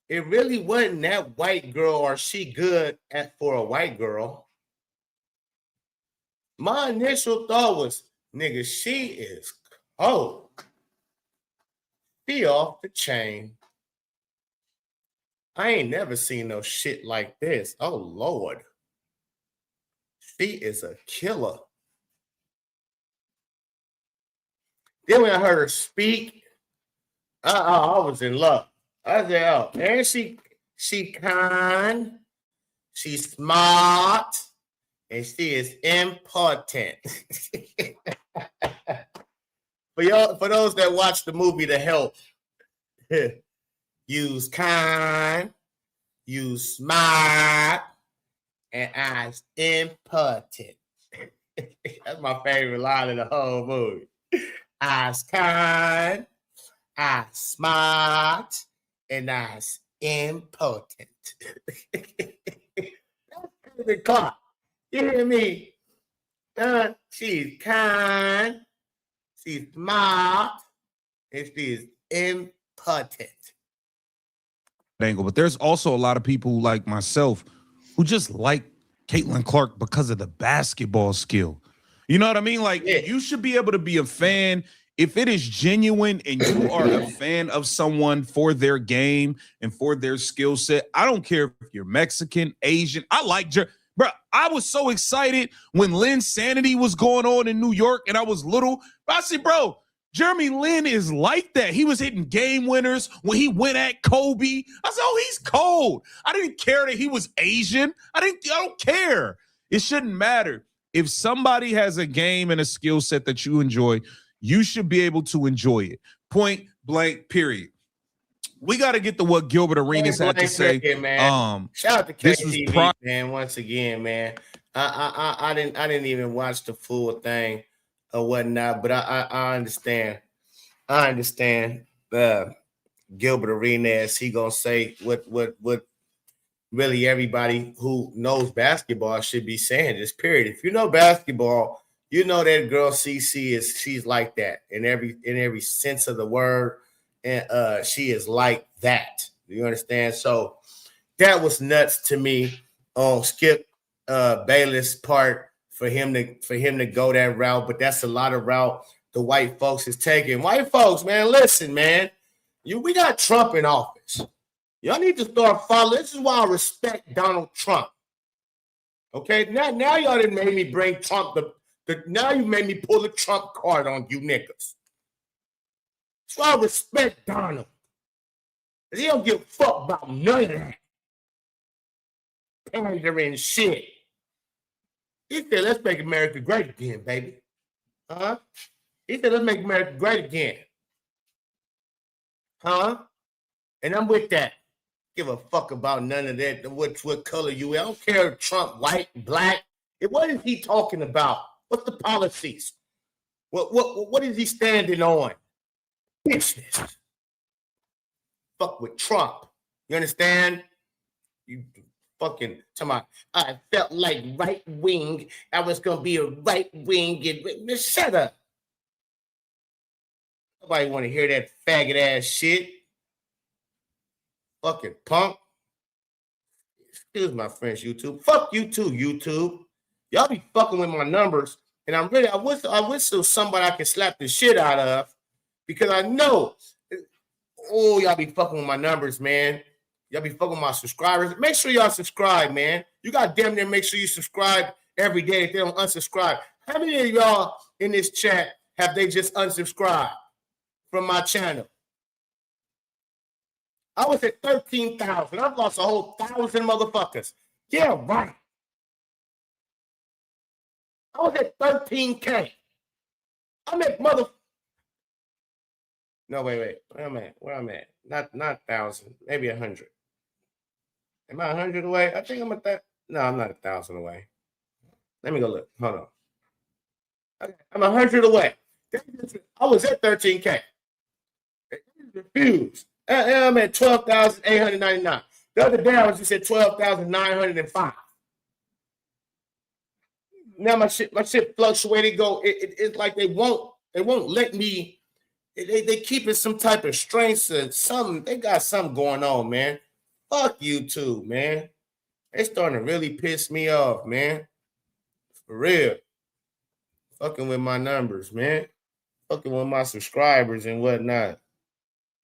it really wasn't that white girl or she good for a white girl. My initial thought was, nigga, she is cold. She off the chain. I ain't never seen no shit like this. Oh, Lord. She is a killer. Then when I heard her speak, I was in love. I said, oh, and she kind, she's smart, and she is important. For those that watch the movie The Help, use kind, use smart, and I's important. That's my favorite line of the whole movie. I's kind, I's smart, and I's important. That's the clock. You hear me? She's kind, she's smart, and she's important. Angle, but there's also a lot of people like myself who just like Caitlin Clark because of the basketball skill. You know what I mean? Like, you should be able to be a fan if it is genuine and you are a fan of someone for their game and for their skill set. I don't care if you're Mexican, Asian. I like bro. I was so excited when Lynn Sanity was going on in New York and I was little. But I said, bro, Jeremy Lin is like that. He was hitting game winners when he went at Kobe. I said, oh, he's cold. I didn't care that he was Asian. I don't care. It shouldn't matter. If somebody has a game and a skill set that you enjoy, you should be able to enjoy it. Point blank, period. We got to get to what Gilbert Arenas had to say. Man. Shout out to KTV, man. Once again, man. I didn't even watch the full thing or whatnot, but I understand. I understand. Gilbert Arenas, he gonna say what really everybody who knows basketball should be saying. This period. If you know basketball, you know that girl CC she's like that in every sense of the word, and she is like that. You understand? So that was nuts to me on Skip Bayless' part for him to go that route. But that's a lot of route the white folks is taking. White folks, man, listen, man. We got Trump in office. Y'all need to start following. This is why I respect Donald Trump. Okay, now y'all didn't make me bring Trump. Now you made me pull the Trump card on you niggas. So I respect Donald. He don't give a fuck about none of that pandering shit. He said, let's make America great again, baby. Huh? He said, let's make America great again. Huh? And I'm with that. Give a fuck about none of that. What color you are. I don't care if Trump, white, black. What is he talking about? What's the policies? What is he standing on? Business. fuck with Trump. You understand? You fucking talking about, I felt like right wing. I was gonna be a right wing. Just shut up. Nobody want to hear that faggot ass shit. Fucking punk. Excuse my French, YouTube. Fuck you too, YouTube. Y'all be fucking with my numbers, and I wish there was somebody I can slap the shit out of, because I know. Oh, y'all be fucking with my numbers, man. Y'all be fucking with my subscribers. Make sure y'all subscribe, man. You got damn near make sure you subscribe every day if they don't unsubscribe. How many of y'all in this chat have they just unsubscribed from my channel? I was at 13,000. I've lost a whole 1,000 motherfuckers. Yeah, right. I was at 13K. I'm at mother. No, wait. Where I'm at? Not 1,000. Maybe 100. Am I 100 away? I think I'm at that. No, I'm not 1,000 away. Let me go look. Hold on. Okay, I'm 100 away. I was at 13K. Refused. I'm at 12,899. The other day I was just at 12,905. Now my shit fluctuated. It's like they won't let me. They keep it some type of strength. Something they got something going on, man. Fuck YouTube, man. They starting to really piss me off, man. For real. Fucking with my numbers, man. Fucking with my subscribers and whatnot.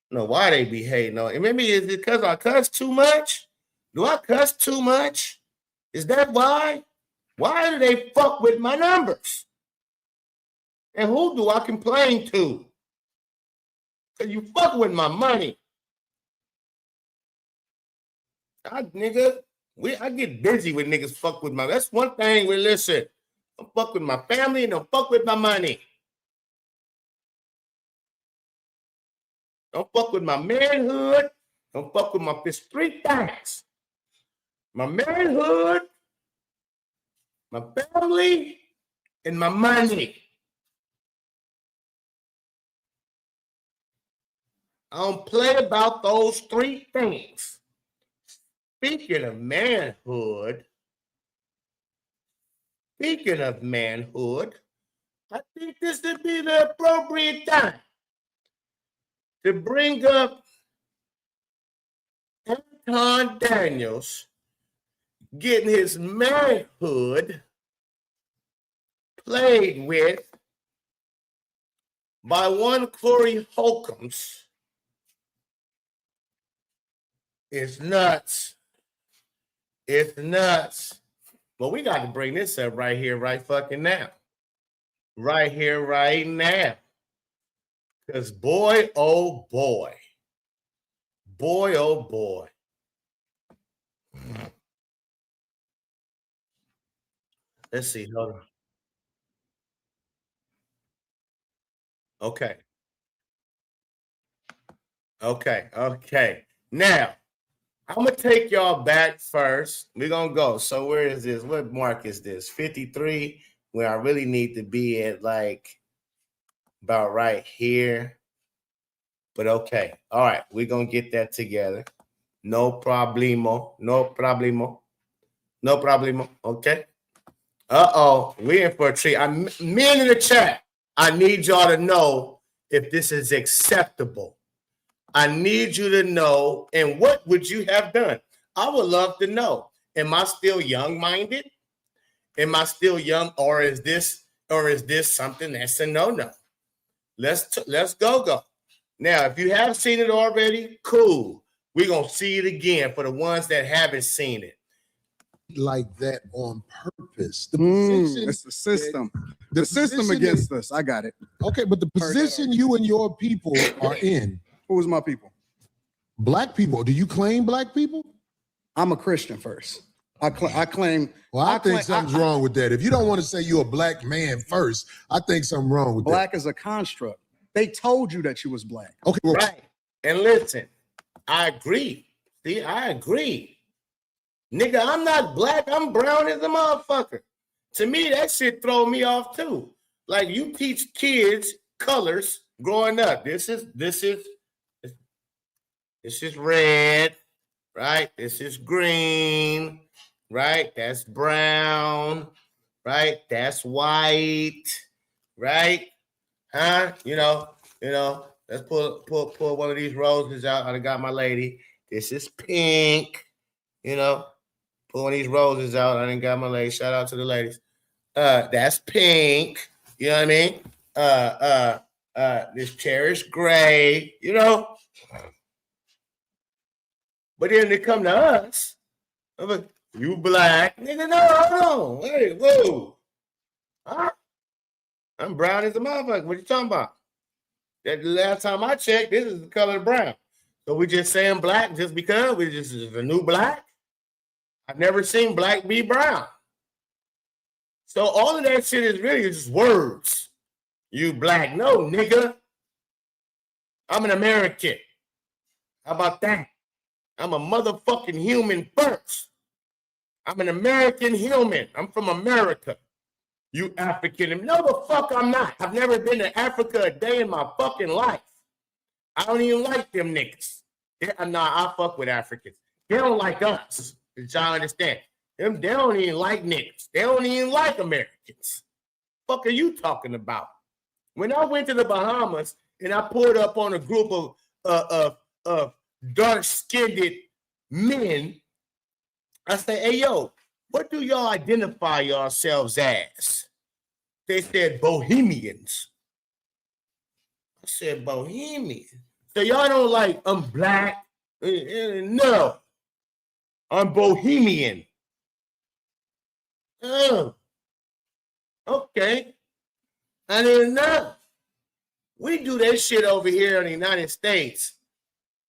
I don't know why they be hating on it. Maybe is it because I cuss too much? Do I cuss too much? Is that why? Why do they fuck with my numbers? And who do I complain to? Because you fuck with my money. I get busy with niggas fuck with my. That's one thing. Listen, don't fuck with my family and don't fuck with my money. Don't fuck with my manhood. Don't fuck with my three things. My manhood, my family, and my money. I don't play about those three things. Speaking of manhood, I think this would be the appropriate time to bring up Anton Daniels getting his manhood played with by one Corey Holcombs. It's nuts. It's nuts. But we got to bring this up right here, right fucking now. Right here, right now. Because boy, oh boy. Boy, oh boy. Let's see. Hold on. Okay. Now, I'm going to take y'all back first. We're going to go. So where is this? What mark is this? 53, where I really need to be at, like, about right here. But okay. All right. We're going to get that together. No problemo. Okay. Uh-oh. We're in for a treat. Men in the chat, I need y'all to know if this is acceptable. I need you to know, and what would you have done? I would love to know. Am I still young-minded? Am I still young, or is this something that's a no-no? Let's go. Now, if you have seen it already, cool. We're gonna see it again for the ones that haven't seen it. Like that on purpose. It's the system. The system against us. I got it. Okay, but the position you and your people are in. Who was my people? Black people. Do you claim black people? I'm a Christian first. I claim. Well, I think something's wrong with that. If you don't want to say you're a black man first, I think something wrong with black is a construct. They told you that you was black. Okay, well, right. And listen, I agree. See, I agree. Nigga, I'm not black. I'm brown as a motherfucker. To me, that shit throw me off too. Like, you teach kids colors growing up. This This is red, right? This is green, right? That's brown, right? That's white, right? Huh? Let's pull one of these roses out. I got my lady. This is pink. Pull one of these roses out. I didn't got my lady. Shout out to the ladies. That's pink. You know what I mean? This chair is gray. But then they come to us. I'm like, you black. Nigga, no, hold on. Hey, whoa. Huh? I'm brown as a motherfucker. What you talking about? That the last time I checked, this is the color of brown. So we just saying black just because we just is a new black? I've never seen black be brown. So all of that shit is really just words. You black. No, nigga. I'm an American. How about that? I'm a motherfucking human first. I'm an American human. I'm from America. You African. No, the fuck I'm not. I've never been to Africa a day in my fucking life. I don't even like them niggas. I fuck with Africans. They don't like us. Did y'all understand? They don't even like niggas. They don't even like Americans. Fuck are you talking about? When I went to the Bahamas and I pulled up on a group of dark-skinned men, I said, hey, yo, what do y'all identify yourselves as? They said Bohemians. I said, Bohemian. So y'all don't like, I'm black. No. I'm Bohemian. Oh. Okay. I didn't know. We do that shit over here in the United States.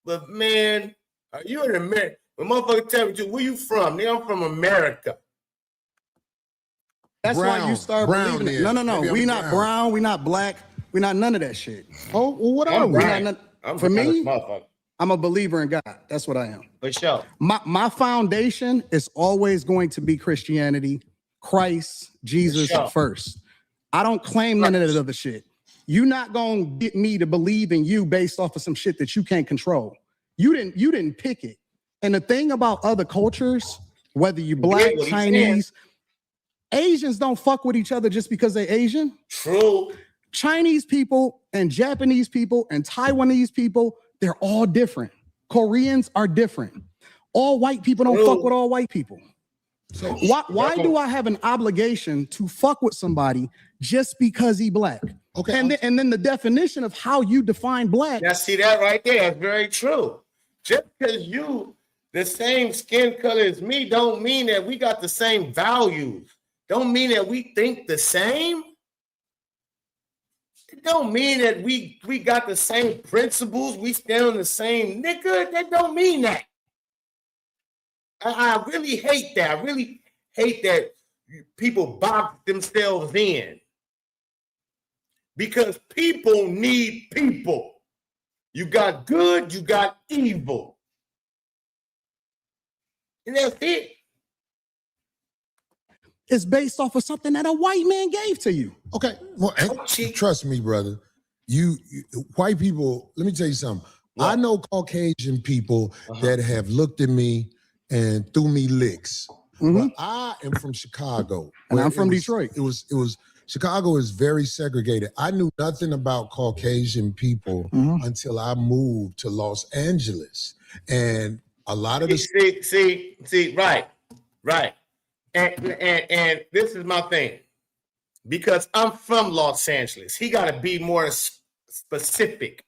But man, are you an American? When motherfucker tell me, where you from? Nigga, I'm from America. That's why you start believing it. No. We not brown. We not black. We not none of that shit. Oh, well, what are we? For me, I'm a believer in God. That's what I am. For sure. My foundation is always going to be Christianity, Christ, Jesus first. I don't claim none of that other shit. You're not gonna get me to believe in you based off of some shit that you can't control. You didn't pick it. And the thing about other cultures, whether you black, Chinese, Asians don't fuck with each other just because they're Asian. True. Chinese people and Japanese people and Taiwanese people, they're all different. Koreans are different. All white people don't fuck with all white people. So why do I have an obligation to fuck with somebody just because he black? Okay. And then the definition of how you define black. Now see that right there. That's very true. Just because you the same skin color as me don't mean that we got the same values. Don't mean that we think the same. It don't mean that we got the same principles. We stand on the same nigga. That don't mean that. I really hate that. I really hate that people box themselves in. Because people need people. You got good, you got evil. And that's it. It's based off of something that a white man gave to you. Okay. Well, trust me, brother. You white people, let me tell you something. What? I know Caucasian people that have looked at me and threw me licks. But I am from Chicago. And I'm from Detroit. It was Chicago is very segregated. I knew nothing about Caucasian people until I moved to Los Angeles. And a lot of the see, right. And this is my thing. Because I'm from Los Angeles. He got to be more specific.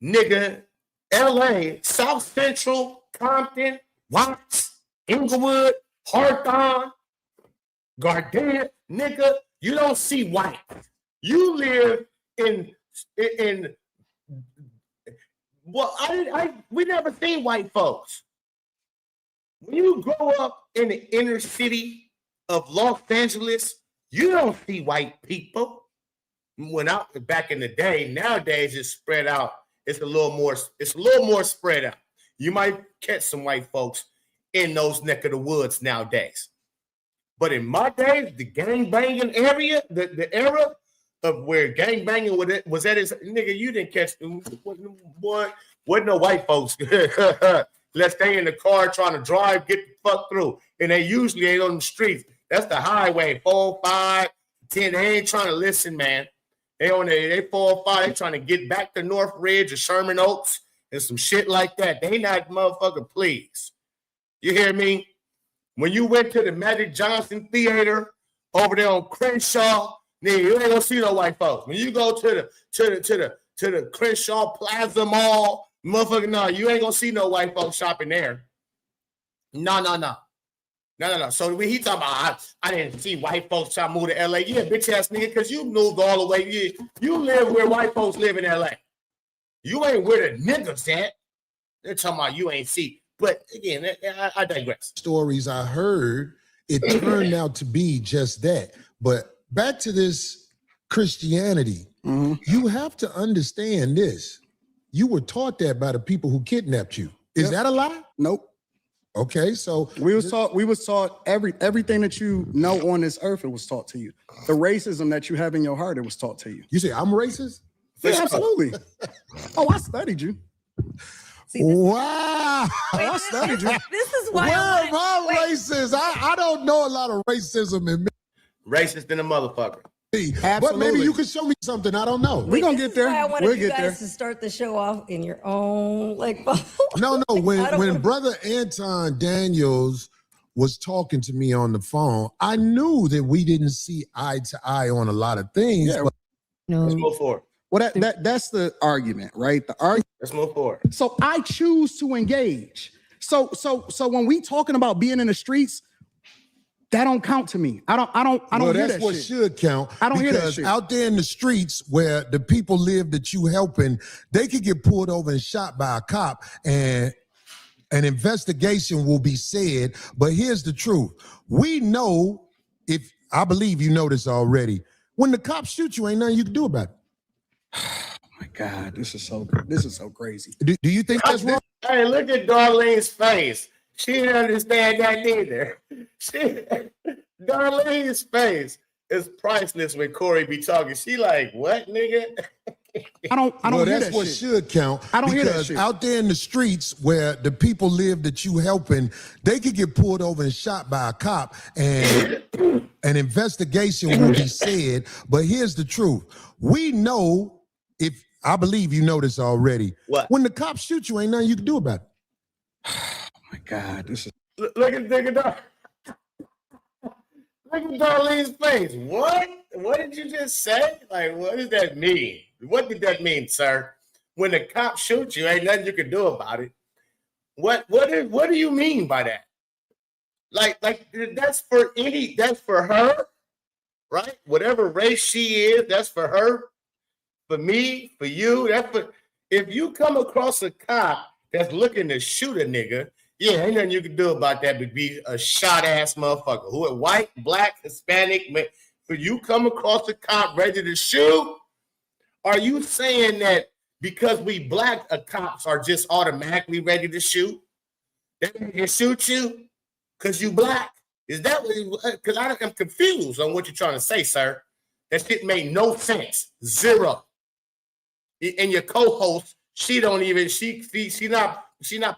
Nigga, LA, South Central, Compton, Watts, Inglewood, Hawthorne, Gardena, nigga, you don't see white. You live in well, we never seen white folks. When you grow up in the inner city of Los Angeles, you don't see white people. When I back in the day, nowadays it's spread out. It's a little more spread out. You might catch some white folks in those neck of the woods nowadays. But in my days, the gang banging area, the era, of where gangbanging was at his nigga. You didn't catch them, boy. Wasn't no white folks. Let's stay in the car trying to drive, get the fuck through. And they usually ain't on the streets. That's the highway, 4, 5, 10. They ain't trying to listen, man. They 4 or 5, they trying to get back to North Ridge or Sherman Oaks and some shit like that. They not motherfucking pleased. You hear me? When you went to the Magic Johnson Theater over there on Crenshaw, nigga, you ain't gonna see no white folks. When you go to the Crenshaw Plaza Mall, motherfucker, no, you ain't gonna see no white folks shopping there. No. So when he talking about I didn't see white folks try to move to LA, yeah, bitch ass nigga, because you moved all the way. You live where white folks live in LA. You ain't where the niggas at. They're talking about you ain't see. But again, I digress. Stories I heard, it turned out to be just that. But back to this Christianity, you have to understand this. You were taught that by the people who kidnapped you. Is that a lie? Nope. Okay, so we was taught everything that you know on this earth, it was taught to you. The racism that you have in your heart, it was taught to you. You say I'm racist? Yeah, absolutely. Oh, I studied you. See, wow. I studied you. This is why Where am I racist? I don't know a lot of racism in me. Racist than a motherfucker. But maybe you can show me something I don't know. We're gonna get there. I wanted We'll you get guys there. to start the show off in your own No. When brother Anton Daniels was talking to me on the phone, I knew that we didn't see eye to eye on a lot of things. Yeah. But Let's move forward. Well, that's the argument, right? The argument. Let's move forward. So I choose to engage. So when we talking about being in the streets, that don't count to me. I don't well, hear that's that what shit. should count. I don't hear that because shit. out there in the streets where the people live that you helping, they could get pulled over and shot by a cop, and an investigation will be said. But here's the truth: we know, if I believe you know this already, when the cops shoot you, ain't nothing you can do about it. Oh my God, this is so crazy. Do you think that's wrong? Hey, look at Darlene's face. She didn't understand that neither. Darlene's face is priceless when Corey be talking. She like, what, nigga? I don't Well, hear that's that what shit. should count. I don't hear that because shit. out there in the streets where the people live that you helping, they could get pulled over and shot by a cop, and an investigation will be said. But here's the truth: we know, if I believe you know this already, What? when the cops shoot you, ain't nothing you can do about it. Oh my God, this is. Look at Darlene's face. What? What did you just say? Like, what does that mean? What did that mean, sir? When the cop shoots you, ain't nothing you can do about it. What do you mean by that? Like that's for her, right? Whatever race she is, that's for her. For me, for you, that's for. If you come across a cop that's looking to shoot a nigga, yeah, ain't nothing you can do about that but be a shot ass motherfucker. Who white, black, Hispanic, man. If you come across a cop ready to shoot, are you saying that because we black cops are just automatically ready to shoot? They can shoot you because you black? Is that what? Because I'm confused on what you're trying to say, sir. That shit made no sense. Zero. And your co-host, she not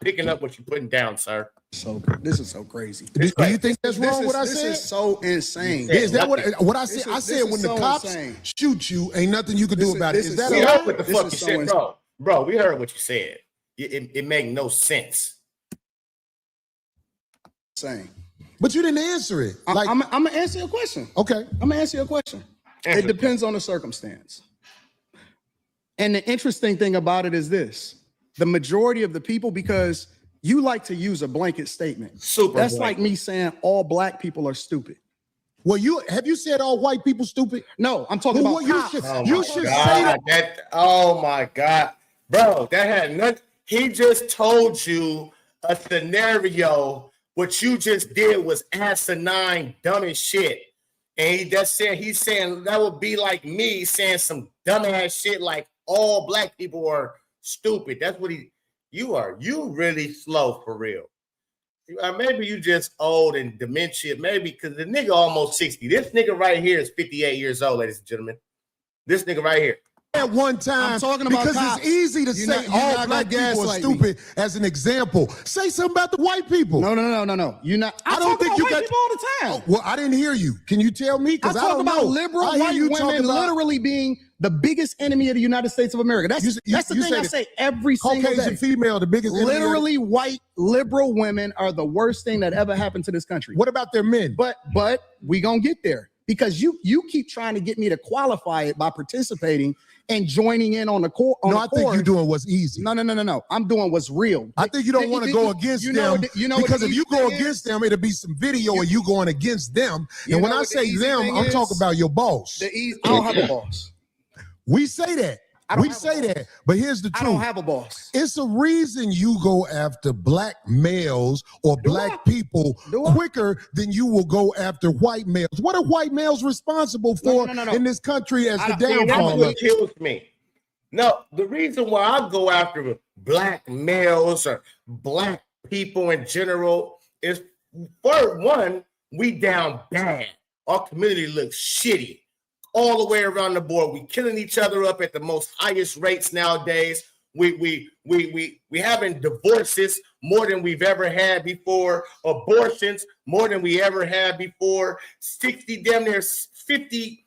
picking up what you're putting down, sir. So this is so crazy. Do you think that's wrong? What I said? This is so insane. Is that what I said? I said is when the so cops insane. shoot you, ain't nothing you can do about it. Is that We a heard lie? what the This fuck is you so said, insane. bro. We heard what you said. It made no sense. Insane. But you didn't answer it. Like, I'm gonna answer your question. okay. I'm gonna answer your question. Answer It depends on the circumstance. And the interesting thing about it is this: the majority of the people, because you like to use a blanket statement. Super That's blanket. like me saying all black people are stupid. Well, have you said all white people stupid? No, I'm talking Well, about you cops. should- Oh You my should God, say that. Oh my God, bro, that had nothing. He just told you a scenario. What you just did was asinine, dumb as shit. And he's saying that would be like me saying some dumbass shit like all black people are stupid. That's what you are. You really slow for real. Maybe you just old and dementia. Maybe because the nigga almost 60. This nigga right here is 58 years old, ladies and gentlemen. This nigga right here. At one time, I'm talking about because cops. it's easy to You're say not all gonna black people are gaslight me. stupid as an example. Say something about the white people. No. You're not. I don't think you got people all the time. Oh, well, I didn't hear you. Can you tell me? I Because I talk don't about know. liberal I hear white you women talking about literally being the biggest enemy of the United States of America. That's the thing I say every single Caucasian day. female, the biggest enemy. Literally, white liberal women are the worst thing that ever happened to this country. What about their men? But we gonna get there because you keep trying to get me to qualify it by participating and joining in on the core. I think you're doing what's easy. No. I'm doing what's real. I think you don't want to go against them because if you go against them, it'll be some video of you going against them. And when I say them, I'm talking about your boss. I don't have a boss. We say that. We say that. But here's the truth. I don't have a boss. It's a reason you go after black males or black people quicker than you will go after white males. What are white males responsible for in this country as the downfall? That's what kills me. No, the reason why I go after black males or black people in general is, for one, we down bad. Our community looks shitty all the way around the board. We killing each other up at the most highest rates nowadays. We having divorces more than we've ever had before. Abortions more than we ever had before. 60, damn near 50%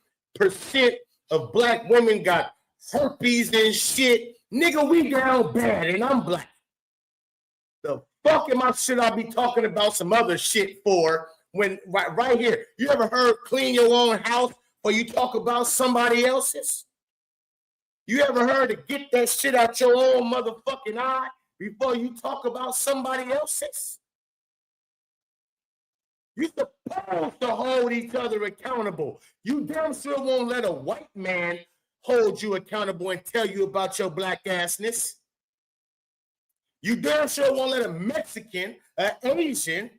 of black women got herpes and shit. Nigga, we down bad, and I'm black. The fuck am I should I be talking about some other shit for when right here? You ever heard clean your own house or you talk about somebody else's? You ever heard to get that shit out your own motherfucking eye before you talk about somebody else's? You're supposed to hold each other accountable. You damn sure won't let a white man hold you accountable and tell you about your black assness. You damn sure won't let a Mexican, an Asian,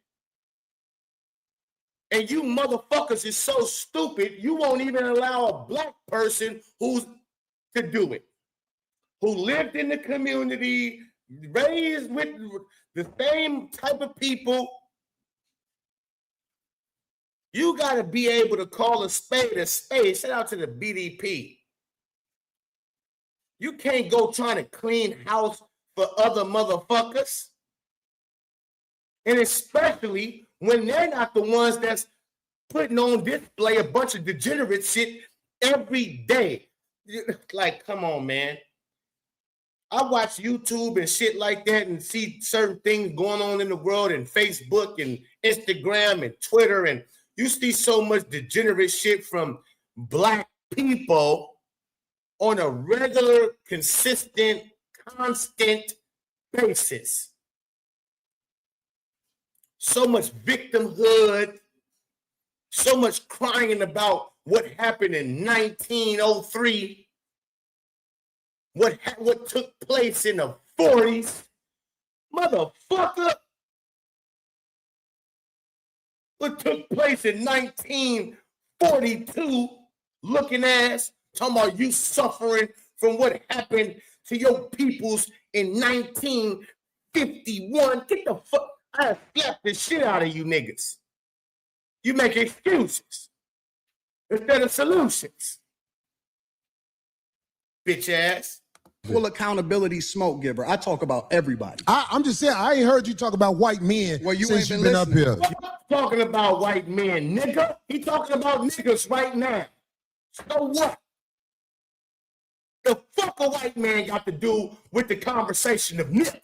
and you motherfuckers is so stupid, you won't even allow a black person who's to do it, who lived in the community, raised with the same type of people. You got to be able to call a spade a spade. Shout out to the BDP. You can't go trying to clean house for other motherfuckers. And especially when they're not the ones that's putting on display a bunch of degenerate shit every day. Like, come on, man. I watch YouTube and shit like that and see certain things going on in the world and Facebook and Instagram and Twitter, and you see so much degenerate shit from black people on a regular, consistent, constant basis. So much victimhood, so much crying about what happened in 1903, what took place in the 40s. Motherfucker. What took place in 1942, looking ass, talking about you suffering from what happened to your peoples in 1951. Get the fuck, I slapped the shit out of you niggas. You make excuses instead of solutions. Bitch ass. Full accountability smoke giver. I talk about everybody. I'm just saying, I ain't heard you talk about white men since you've been up here. I'm talking about white men, nigga. He talking about niggas right now. So what? The fuck a white man got to do with the conversation of niggas?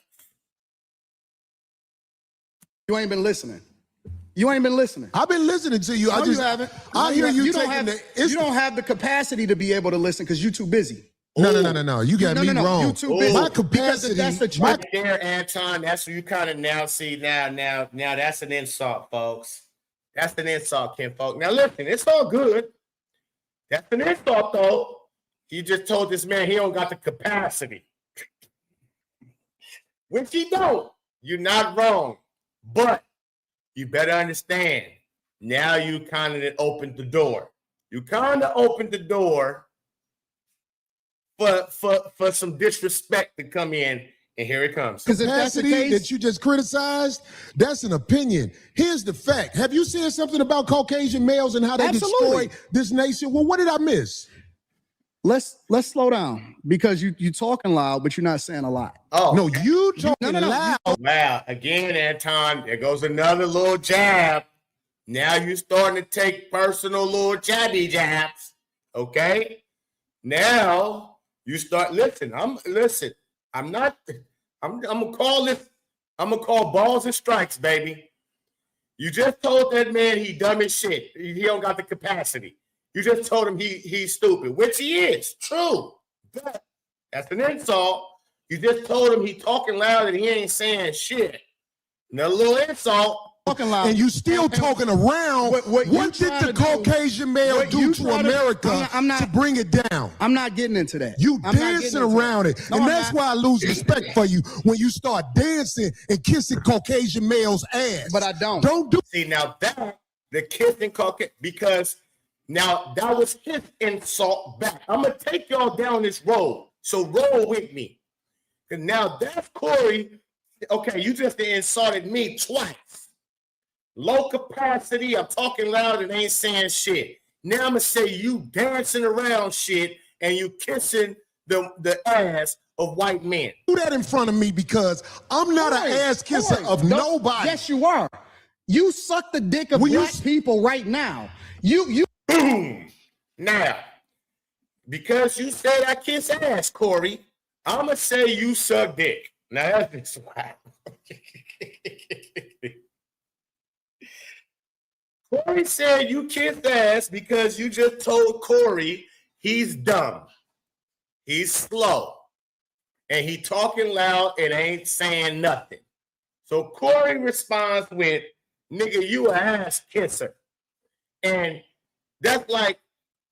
You ain't been listening. You ain't been listening. I've been listening to you. No, you haven't. I hear you taking you don't have the capacity to be able to listen because you're too busy. No. You got me wrong. You too busy. My capacity. That's the truth. Right there, Anton. That's what you kind of now see. Now, that's an insult, folks. That's an insult, kinfolk. Now, listen, it's all good. That's an insult, though. You just told this man he don't got the capacity. Which he don't. You're not wrong. But you better understand, now you kind of opened the door. You kind of opened the door for some disrespect to come in, and here it comes. Because capacity that you just criticized, that's an opinion. Here's the fact. Have you seen something about Caucasian males and how they destroy this nation? Well, what did I miss? let's slow down because you talking loud, but you're not saying a lot. Oh No, you talking loud. wow! Again, Anton, there goes another little jab. Now you starting to take personal little jabby jabs. Okay. Now you start. Listen. I'm not. I'm gonna call this. I'm gonna call balls and strikes, baby. You just told that man he dumb as shit. He don't got the capacity. You just told him he's stupid, which he is. True. But that's an insult. You just told him he talking loud and he ain't saying shit. Another little insult. Talking loud. And you still talking around. What did the Caucasian male do to America to bring it down? I'm not getting into that. You dancing around it. No, and I'm that's not. why I lose respect for you when you start dancing and kissing Caucasian males' ass. But I don't. Don't do. See, now that, the kissing Caucasian, because now that was his insult back. I'm going to take y'all down this road. So roll with me. And now that's Corey. Okay, you just insulted me twice. Low capacity, I'm talking loud and ain't saying shit. Now I'm gonna say you dancing around shit and you kissing the ass of white men. Do that in front of me because I'm not an ass kisser of nobody. Yes, you are. You suck the dick of black people right now. You boom. Now, because you said I kiss ass, Corey, I'm gonna say you suck dick. Now that's just wow. Corey said you kissed ass because you just told Corey he's dumb, he's slow, and he talking loud and ain't saying nothing. So Corey responds with, nigga, you a ass kisser. And that's like,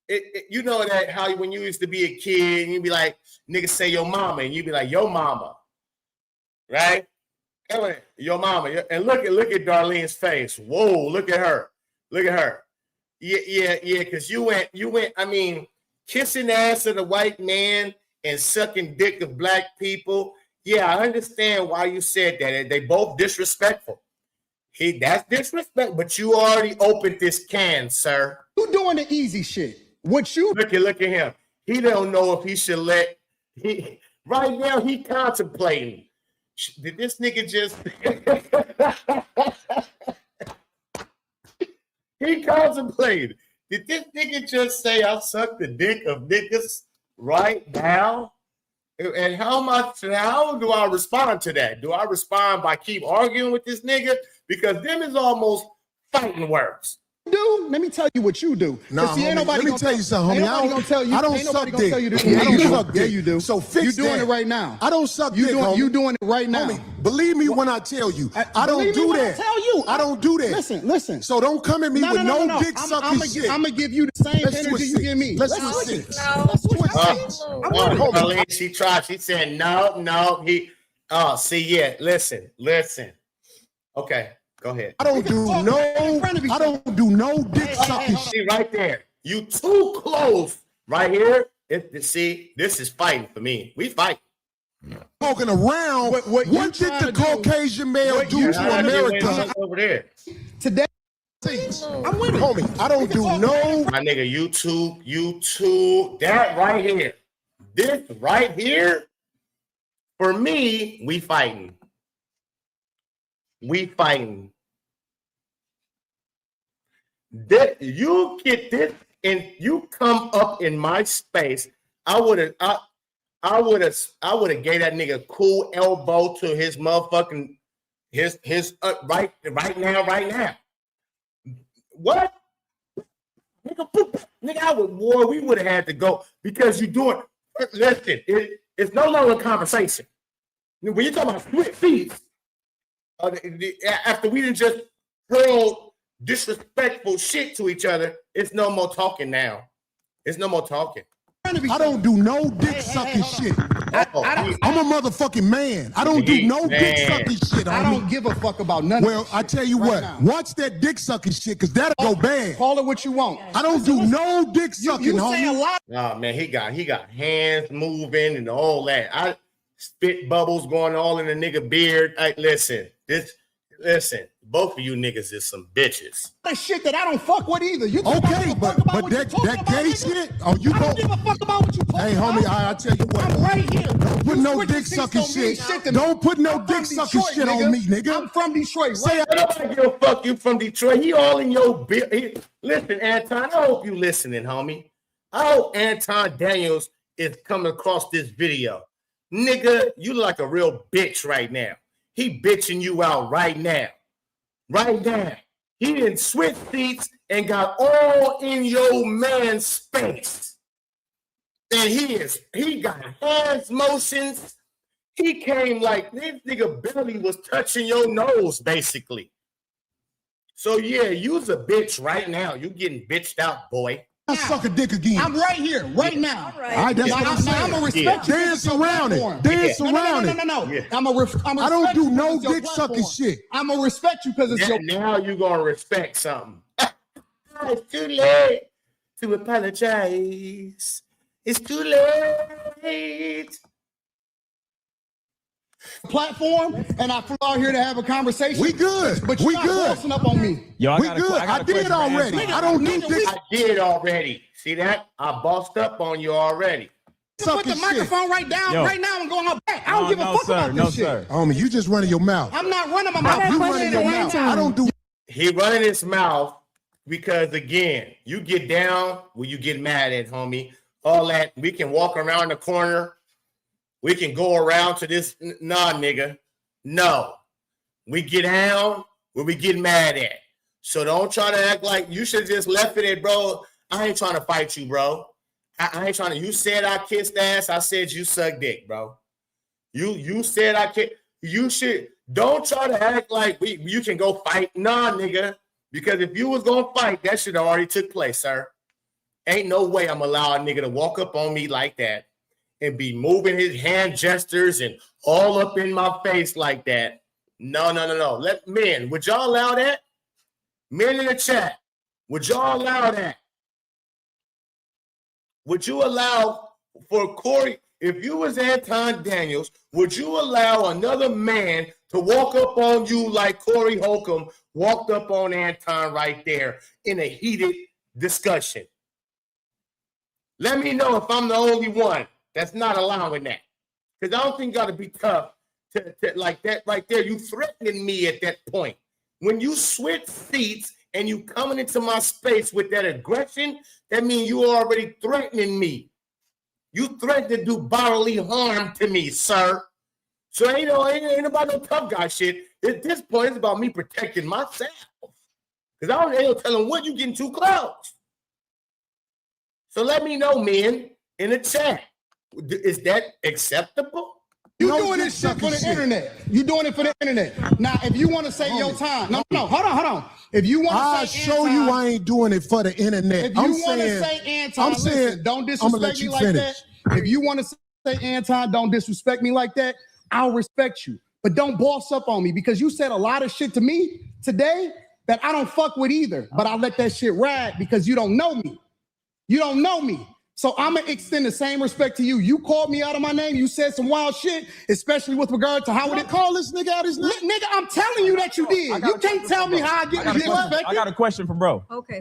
you know that how when you used to be a kid and you'd be like, nigga say your mama, and you'd be like, yo mama, right? Your mama. And look at Darlene's face. Whoa, look at her. Look at her. Yeah, because you went, I mean, kissing ass of the white man and sucking dick of black people. Yeah, I understand why you said that. They both disrespectful. That's disrespect, but you already opened this can, sir. You doing the easy shit. What you look at him. He don't know if he should right now he contemplating. Did this nigga just he contemplated. Did this nigga just say I suck the dick of niggas right now? And how do I respond to that? Do I respond by keep arguing with this nigga? Because them is almost fighting words. Do let me tell you what you do. No, see, let me tell you something, homie. I don't suck dick. Yeah, you do. So fix you doing that. it right now. I don't suck dick, homie. You doing it right now. Homie, believe me when I tell you. I don't do that. I tell you. I don't do that. Listen. So don't come at me with no dick sucking shit. I'm gonna give you the same energy you give me. Let's switch it. Darlene, she tried. She said no. Listen. Okay. Go ahead. I don't do no dick sucking shit. See right there. You too close right here. See, this is fighting for me. We fight. Talking around. What did the Caucasian male do to America over there? Today, I'm with it, homie. I don't do no. My nigga, YouTube. That right here. This right here. For me, we fighting. That you get this and you come up in my space, I would have gave that nigga a cool elbow to his motherfucking his right now. What? Nigga, we would have had to go because you doing. Listen, it's no longer a conversation. When you're talking about split feet, after we didn't just hurl disrespectful shit to each other, it's no more talking now. It's no more talking. I don't do no dick sucking shit. I'm a motherfucking man. I don't do no dick sucking shit. I don't give a fuck about none of I tell you what, watch that dick sucking shit, because that'll go bad. Call it what you want. I don't do no dick sucking, you say a lot. Oh man, he got hands moving and all that. Spit bubbles going all in the nigga beard. Listen, this Listen, both of you niggas is some bitches. That shit that I don't fuck with either. You Okay, but that gay shit. Oh, you I go. don't give a fuck about what you talking Hey, about. homie, I tell you what. I'm right here. Don't put You no switching dick seats sucking on me, shit. to Don't put no I'm dick from sucking Detroit, shit on me, nigga. I'm from Detroit. Say, Right? I don't give a fuck you from Detroit. He all in your listen, Anton, I hope you listening, homie. I hope Anton Daniels is coming across this video. Nigga, you like a real bitch right now. He bitching you out right now. Right now. He didn't switch seats and got all in your man's space. And he got hands motions. He came like this nigga belly was touching your nose, basically. So yeah, you's a bitch right now. You getting bitched out, boy. I suck a dick again. I'm right here, right now. All right. All right, that's what I'm saying. I'm gonna respect you. Dance around it. Dance around it. No. Yeah. I don't do no dick sucking shit. I'm gonna respect you because it's your. Now you gonna respect something. It's too late to apologize. It's too late. Platform, and I flew out here to have a conversation. We good. But We you're not good. closing up on me. Yo, We good. I did already. I don't do dick I did already. See that? I bossed up on you already. Put the sucking shit. microphone right down, Yo. right now, and go on her back. I don't give a fuck about this shit. Homie, you just running your mouth. I'm not running my mouth. You You running your mouth. I don't do. He running his mouth because again, you get down when you get mad at homie. All that we can walk around the corner. We can go around to this. Nah, nigga. No. We get down when we get mad at. So don't try to act like you should just left it at, bro. I ain't trying to fight you, bro. I ain't trying to. You said I kissed ass. I said you suck dick, bro. You said I can't. You should. Don't try to act like you can go fight. Nah, nigga. Because if you was gonna fight, that shit already took place, sir. Ain't no way I'm allowing a nigga to walk up on me like that and be moving his hand gestures and all up in my face like that. No. Let men, would y'all allow that? Men in the chat, would y'all allow that? Would you allow for Corey, if you was Anton Daniels, would you allow another man to walk up on you like Corey Holcomb walked up on Anton right there in a heated discussion? Let me know if I'm the only one that's not allowing that. Because I don't think you got to be tough to like that right there. You threatening me at that point. When you switch seats and you coming into my space with that aggression, that means you are already threatening me. You threatened to do bodily harm to me, sir. So ain't about no tough guy shit. At this point, it's about me protecting myself. Because I ain't no telling when you getting too close. So let me know, men, in the chat. Is that acceptable? You doing this shit for the internet. You doing it for the internet. Now, if you want to say your time, no, hold on. If you want to I'll say show Anton, you I ain't doing it for the internet. if you want to say Anton, listen, don't disrespect me like that. If you want to say Anton, don't disrespect me like that, I'll respect you. But don't boss up on me because you said a lot of shit to me today that I don't fuck with either. But I let that shit ride because you don't know me. You don't know me. So I'm going to extend the same respect to you. You called me out of my name. You said some wild shit, especially with regard to how would it call this nigga out his name? Nigga, I'm telling you that you did. You can't tell me how I get disrespected. I got a question for bro. Okay.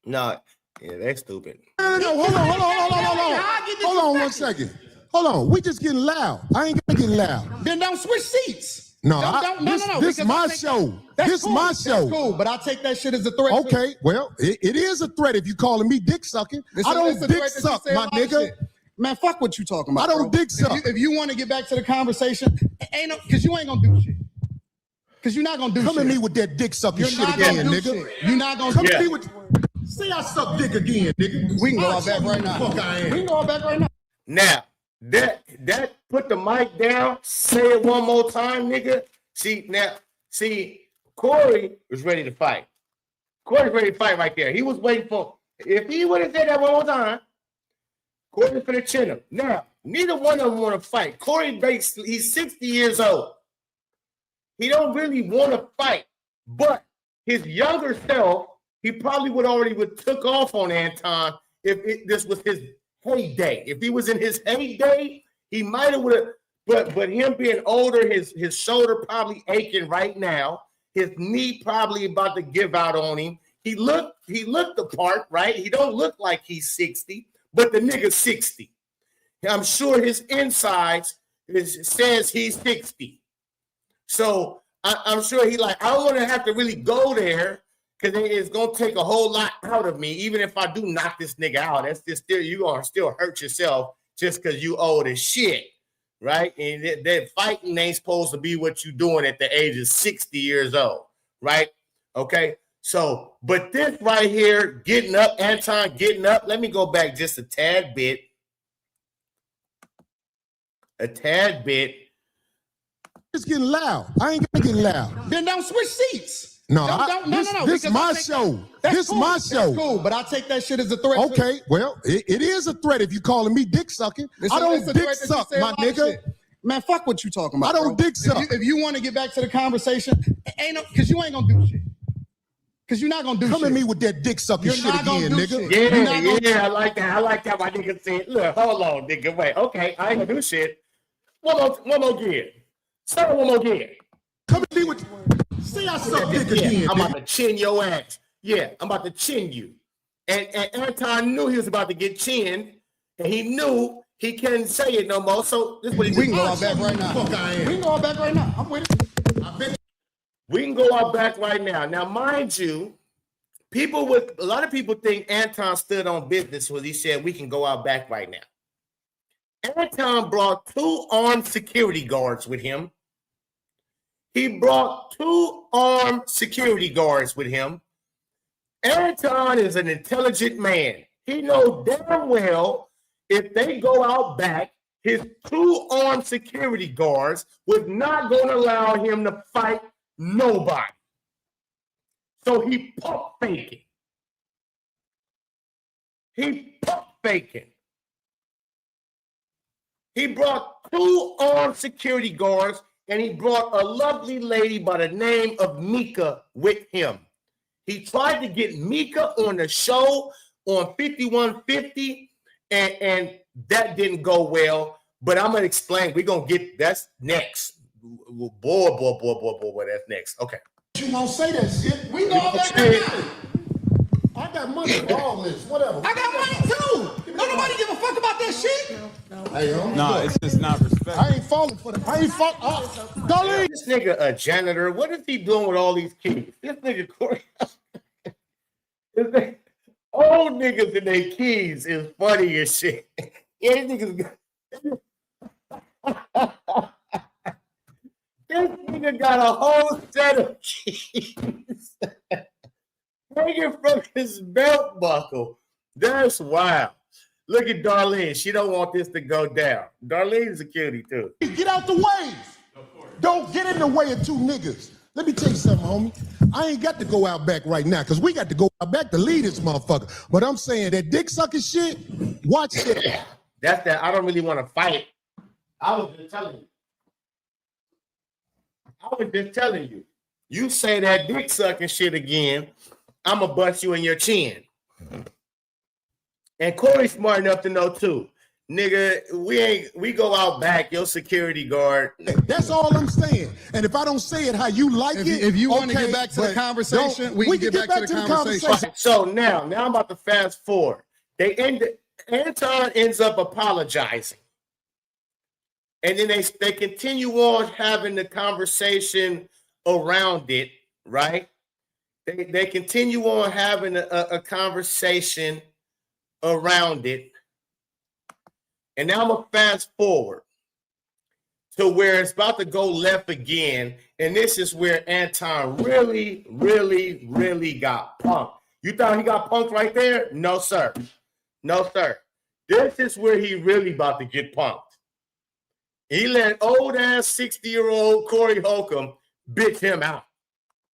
No, yeah, that's stupid. No, hold on 1 second. Hold on, we just getting loud. I ain't gonna get loud. Then don't switch seats. No, This this my show. This cool. my show. That's cool, but I take that shit as a threat. Okay, well, it is a threat if you calling me dick sucking. I don't dick suck, my nigga. Man, fuck what you talking about. I don't dick suck. If you want to get back to the conversation, because you ain't gonna do shit. Because you're not gonna do shit. Come at me with that dick sucking shit not again, gonna do nigga. shit. You're not gonna Come do at me shit. with. Say I suck dick again, nigga. We can go I'll out back show you right who the now. fuck I am. We can go out back right now. Now, that put the mic down, say it one more time, nigga. See, Corey was ready to fight. Corey's ready to fight right there. He was waiting for, if he would have said that one more time, Corey was finna chin him. Now, neither one of them want to fight. Corey, he's 60 years old. He don't really want to fight, but his younger self, he probably would took off on Anton if this was his heyday. If he was in his heyday, he might have would have. But him being older, his shoulder probably aching right now. His knee probably about to give out on him. He looked the part, right? He don't look like he's 60, but the nigga's 60. I'm sure his insides says he's 60. So I'm sure he like, I don't want to have to really go there because it's gonna take a whole lot out of me. Even if I do knock this nigga out, that's just still you gonna still hurt yourself just because you old as shit, right? And that fighting ain't supposed to be what you doing at the age of 60 years old, right? Okay. So, but this right here, getting up, Anton getting up. Let me go back just a tad bit. It's getting loud. I ain't gonna get loud. Then don't switch seats. No, No. This is my show. This is my show. That's cool, but I take that shit as a threat. Okay, well, it is a threat if you calling me dick sucking. I don't dick suck, my nigga. Man, fuck what you talking about. I don't dick suck. If you want to get back to the conversation, ain't no, because you ain't gonna do shit. Because you're not gonna do shit. Come at me with that dick sucking shit again, nigga. Yeah, I like that. I like that. My nigga said, look, hold on, nigga. Wait, okay, I ain't gonna do shit. One more again. Say one more again. Come at me with. See, I suck dick again. I'm about to chin your ass. Yeah, I'm about to chin you. And Anton knew he was about to get chinned, and he knew he couldn't say it no more. So this is what he We can go out back right now. Fuck I am. We can go out back right now. I'm with it. I bet. We can go out back right now. Now, mind you, a lot of people think Anton stood on business when he said we can go out back right now. Anton brought 2 armed security guards with him. He brought 2 armed security guards with him. Anton is an intelligent man. He knows damn well if they go out back, his 2 armed security guards was not going to allow him to fight nobody. So he pump faking. He brought 2 armed security guards, and he brought a lovely lady by the name of Mika with him. He tried to get Mika on the show on 5150, and that didn't go well. But I'm gonna explain. We're gonna get that's next. Boy, that's next. Okay. You won't say that shit. We go back right now. I got money for all this. Whatever. I got money too. Don't nobody give a fuck about that shit. Hey, no, it's just not respect. I ain't falling for that. I ain't falling. Darlene. This nigga a janitor. What is he doing with all these keys? This nigga Corey. Old niggas in their keys is funny as shit. Yeah, niggas. This nigga got a whole set of keys hanging from his belt buckle. That's wild. Look at Darlene. She don't want this to go down. Darlene's a cutie too. Get out the way. Don't get in the way of 2 niggas. Let me tell you something, homie. I ain't got to go out back right now because we got to go out back to lead this motherfucker. But I'm saying that dick sucking shit, watch that. That's that. I don't really want to fight. I was just telling you. You say that dick sucking shit again, I'm going to bust you in your chin. And Corey's smart enough to know too. Nigga, we go out back, your security guard. That's all I'm saying. And if I don't say it how you like it, if you want to get back to the conversation, we can get back to the conversation. So now I'm about to fast forward. Anton ends up apologizing. And then they continue on having the conversation around it, right? They continue on having a conversation around it. And now I'm going to fast forward to where it's about to go left again. And this is where Anton really, really, really got punked. You thought he got punked right there? No, sir. No, sir. This is where he really about to get punked. He let old-ass 60-year-old Corey Holcomb bitch him out.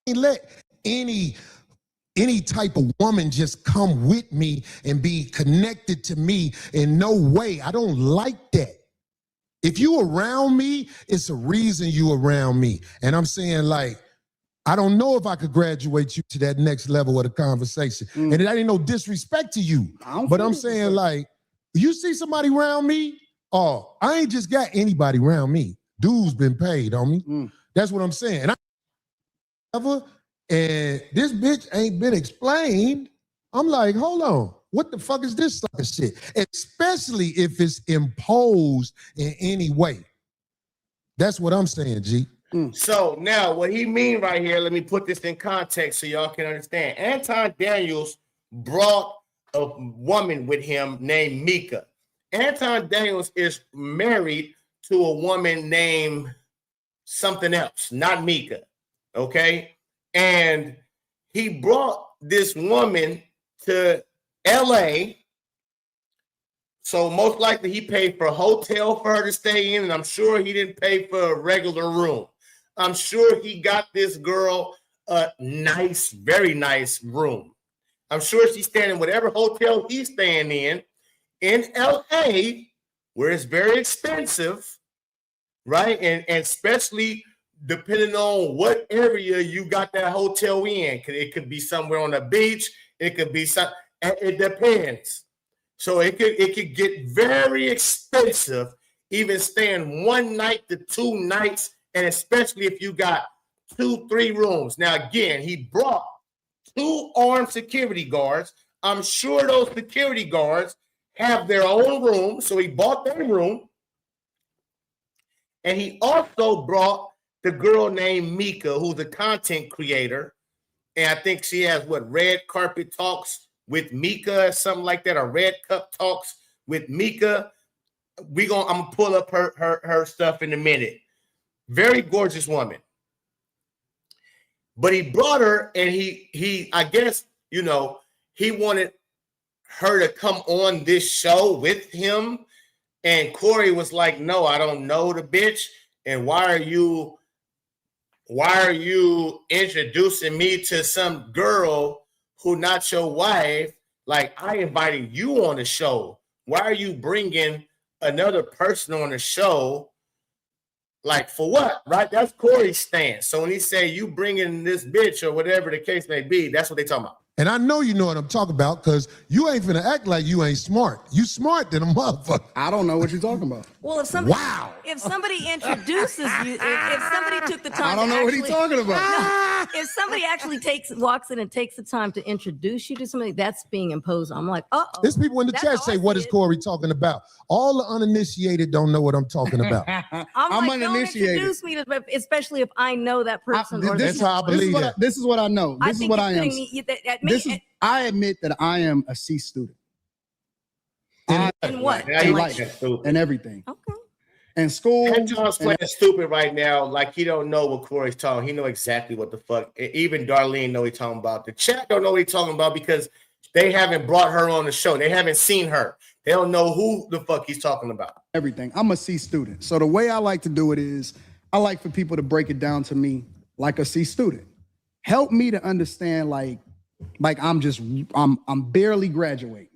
He let any type of woman just come with me and be connected to me in no way. I don't like that. If you around me, it's a reason you around me. And I'm saying, like, I don't know if I could graduate you to that next level of the conversation. And it ain't no disrespect to you. But I'm saying, like, you see somebody around me, Oh, I ain't just got anybody around me. Dues been paid, homie. That's what I'm saying. And this bitch ain't been explained. I'm like, hold on. What the fuck is this sucker shit? Especially if it's imposed in any way. That's what I'm saying, G. So now what he mean right here, let me put this in context so y'all can understand. Anton Daniels brought a woman with him named Mika. Anton Daniels is married to a woman named something else, not Mika. Okay. And he brought this woman to LA. So most likely he paid for a hotel for her to stay in, and I'm sure he didn't pay for a regular room. I'm sure he got this girl a nice, very nice room. I'm sure she's staying in whatever hotel he's staying in LA, where it's very expensive, right? And especially depending on what area you got that hotel in. It could be somewhere on the beach. It could be some. It depends. So it could get very expensive, even staying 1 night to 2 nights, and especially if you got 2-3 rooms. Now, again, he brought 2 armed security guards. I'm sure those security guards have their own room, so he bought their room. And he also brought the girl named Mika, who's a content creator. And I think she has red carpet talks with Mika, something like that, or red cup talks with Mika. I'm gonna pull up her stuff in a minute. Very gorgeous woman. But he brought her, and he I guess, he wanted her to come on this show with him. And Corey was like, no, I don't know the bitch. And why are you introducing me to some girl who not your wife? Like, I invited you on the show. Why are you bringing another person on the show? Like, for what? Right? That's Corey's stance. So when he say you bringing this bitch or whatever the case may be, that's what they talking about. And I know you know what I'm talking about, because you ain't finna act like you ain't smart. You smart than a motherfucker. I don't know what you're talking about. Well, if somebody introduces you, if somebody took the time, I don't know what he's talking about. If somebody actually walks in and takes the time to introduce you to somebody, that's being imposed. I'm like, uh-oh. There's people in the chat say, what is Corey talking about? All the uninitiated don't know what I'm talking about. I'm like, uninitiated. Don't introduce me to, especially if I know that person. That's how I believe that. This is what I know. This is what I am. I admit that I am a C student. In what? In life. And everything. Okay. And school. Anton's playing stupid right now, like he don't know what Corey's talking. He know exactly what the fuck. Even Darlene know what he's talking about. The chat don't know what he's talking about because they haven't brought her on the show. They haven't seen her. They don't know who the fuck he's talking about. Everything. I'm a C student. So the way I like to do it is I like for people to break it down to me like a C student. Help me to understand like I'm barely graduating.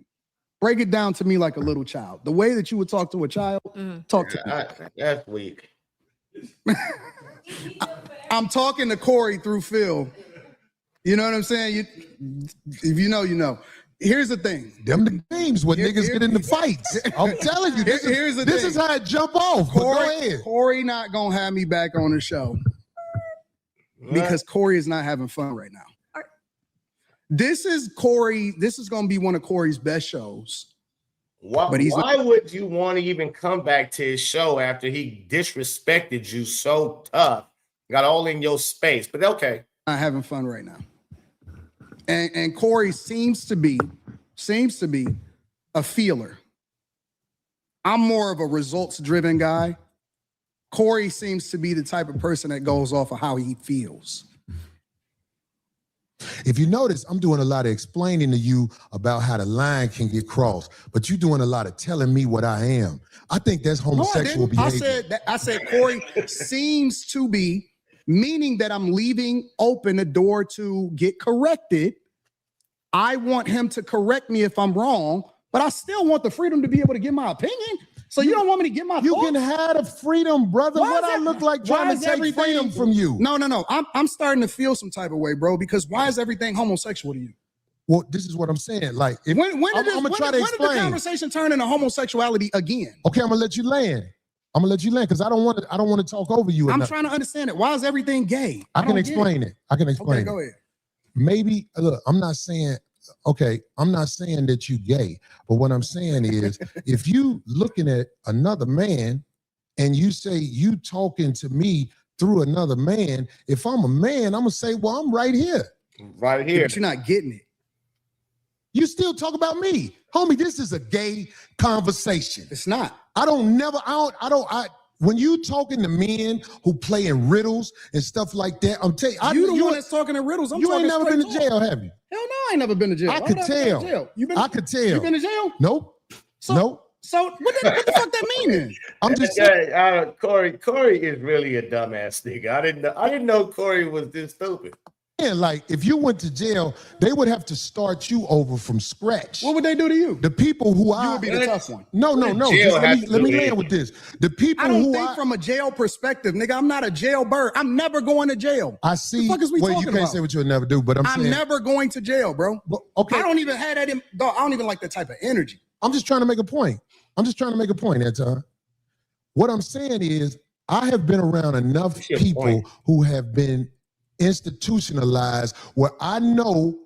Break it down to me like a little child. The way that you would talk to a child, talk to me. That's weak. I'm talking to Corey through Phil. You know what I'm saying? If you know, you know. Here's the thing. Them the games where niggas get into fights. I'm telling you, this is how it jump off. Corey not gonna have me back on the show because Corey is not having fun right now. This is Corey. This is going to be one of Corey's best shows. Why would you want to even come back to his show after he disrespected you so tough? Got all in your space, but okay. Not having fun right now. And Corey seems to be a feeler. I'm more of a results-driven guy. Corey seems to be the type of person that goes off of how he feels. If you notice, I'm doing a lot of explaining to you about how the line can get crossed, but you're doing a lot of telling me what I am. I think that's homosexual behavior. I said Corey seems to be, meaning that I'm leaving open the door to get corrected. I want him to correct me if I'm wrong, but I still want the freedom to be able to give my opinion. So you don't want me to get my You thoughts? can have the freedom, brother. What I look like trying to take freedom from you? No. I'm starting to feel some type of way, bro, because why is everything homosexual to you? Well, this is what I'm saying. Like, if, When did I'm gonna try to when did explain. the conversation turn into homosexuality again? Okay, I'm gonna let you land. Because I don't want to talk over you. I'm trying to understand it. Why is everything gay? I can explain it. I can explain Okay, go it. ahead. Maybe look, I'm not saying that you gay, but what I'm saying is if you looking at another man and you say you talking to me through another man, if I'm a man, I'm gonna say, well, I'm right here. Right here. But you're not getting it. You still talk about me. Homie, this is a gay conversation. It's not. When you talking to men who play in riddles and stuff like that, I'm telling you, You the one that's talking in riddles. you ain't never been to jail, have you? Hell no, I ain't never been to jail. I could tell. I could tell. You been to jail? Nope. Nope. So what the fuck that mean then? I'm just saying. Corey is really a dumbass nigga. I didn't know Corey was this stupid. Like, if you went to jail, they would have to start you over from scratch. What would they do to you? The people who You would be the tough one. No. Jail Let me land with this. The people I don't who think from a jail perspective, nigga. I'm not a jailbird. I'm never going to jail. I see. What the fuck is we well, you talking can't about? say what you'll never do, but I'm saying never going to jail, bro. okay. I don't even have that in, dog. I don't even like that type of energy. I'm just trying to make a point. Anton. What I'm saying is, I have been around enough people who have been institutionalized where I know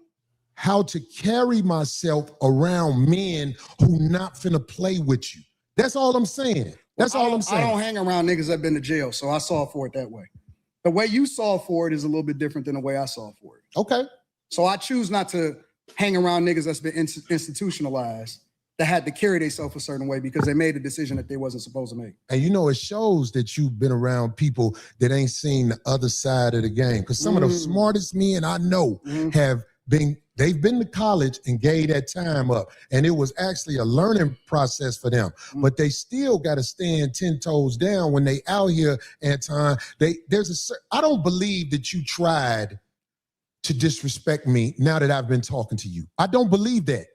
how to carry myself around men who not finna play with you. That's all I'm saying. I don't hang around niggas that been to jail, so I saw for it that way. The way you saw for it is a little bit different than the way I saw for it. Okay. So I choose not to hang around niggas that's been institutionalized that had to carry themselves a certain way because they made a decision that they wasn't supposed to make. And it shows that you've been around people that ain't seen the other side of the game. Because some of the smartest men I know they've been to college and gave that time up. And it was actually a learning process for them. But they still got to stand 10 toes down when they out here, Anton. I don't believe that you tried to disrespect me now that I've been talking to you. I don't believe that.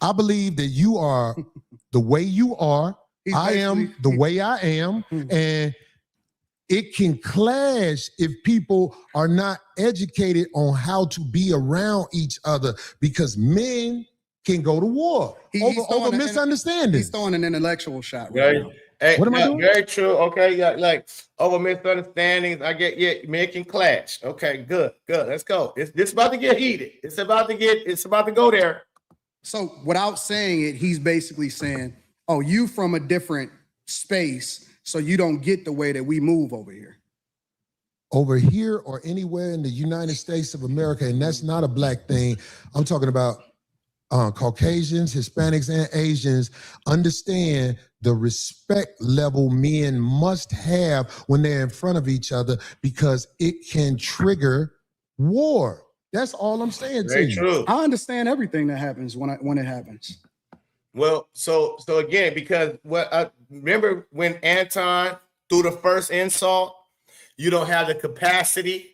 I believe that you are the way you are. I am the way I am. And it can clash if people are not educated on how to be around each other because men can go to war over misunderstanding. He's throwing an intellectual shot right now. Hey, what am I doing? Very true. Okay, yeah, like over misunderstandings. I get men can clash. Okay, good. Let's go. It's about to get heated. It's about to go there. So without saying it, he's basically saying, oh, you from a different space, so you don't get the way that we move over here. Over here or anywhere in the United States of America, and that's not a black thing. I'm talking about Caucasians, Hispanics, and Asians understand the respect level men must have when they're in front of each other because it can trigger war. That's all I'm saying to you. True. I understand everything that happens when it happens. Well, so again, because remember when Anton threw the first insult, you don't have the capacity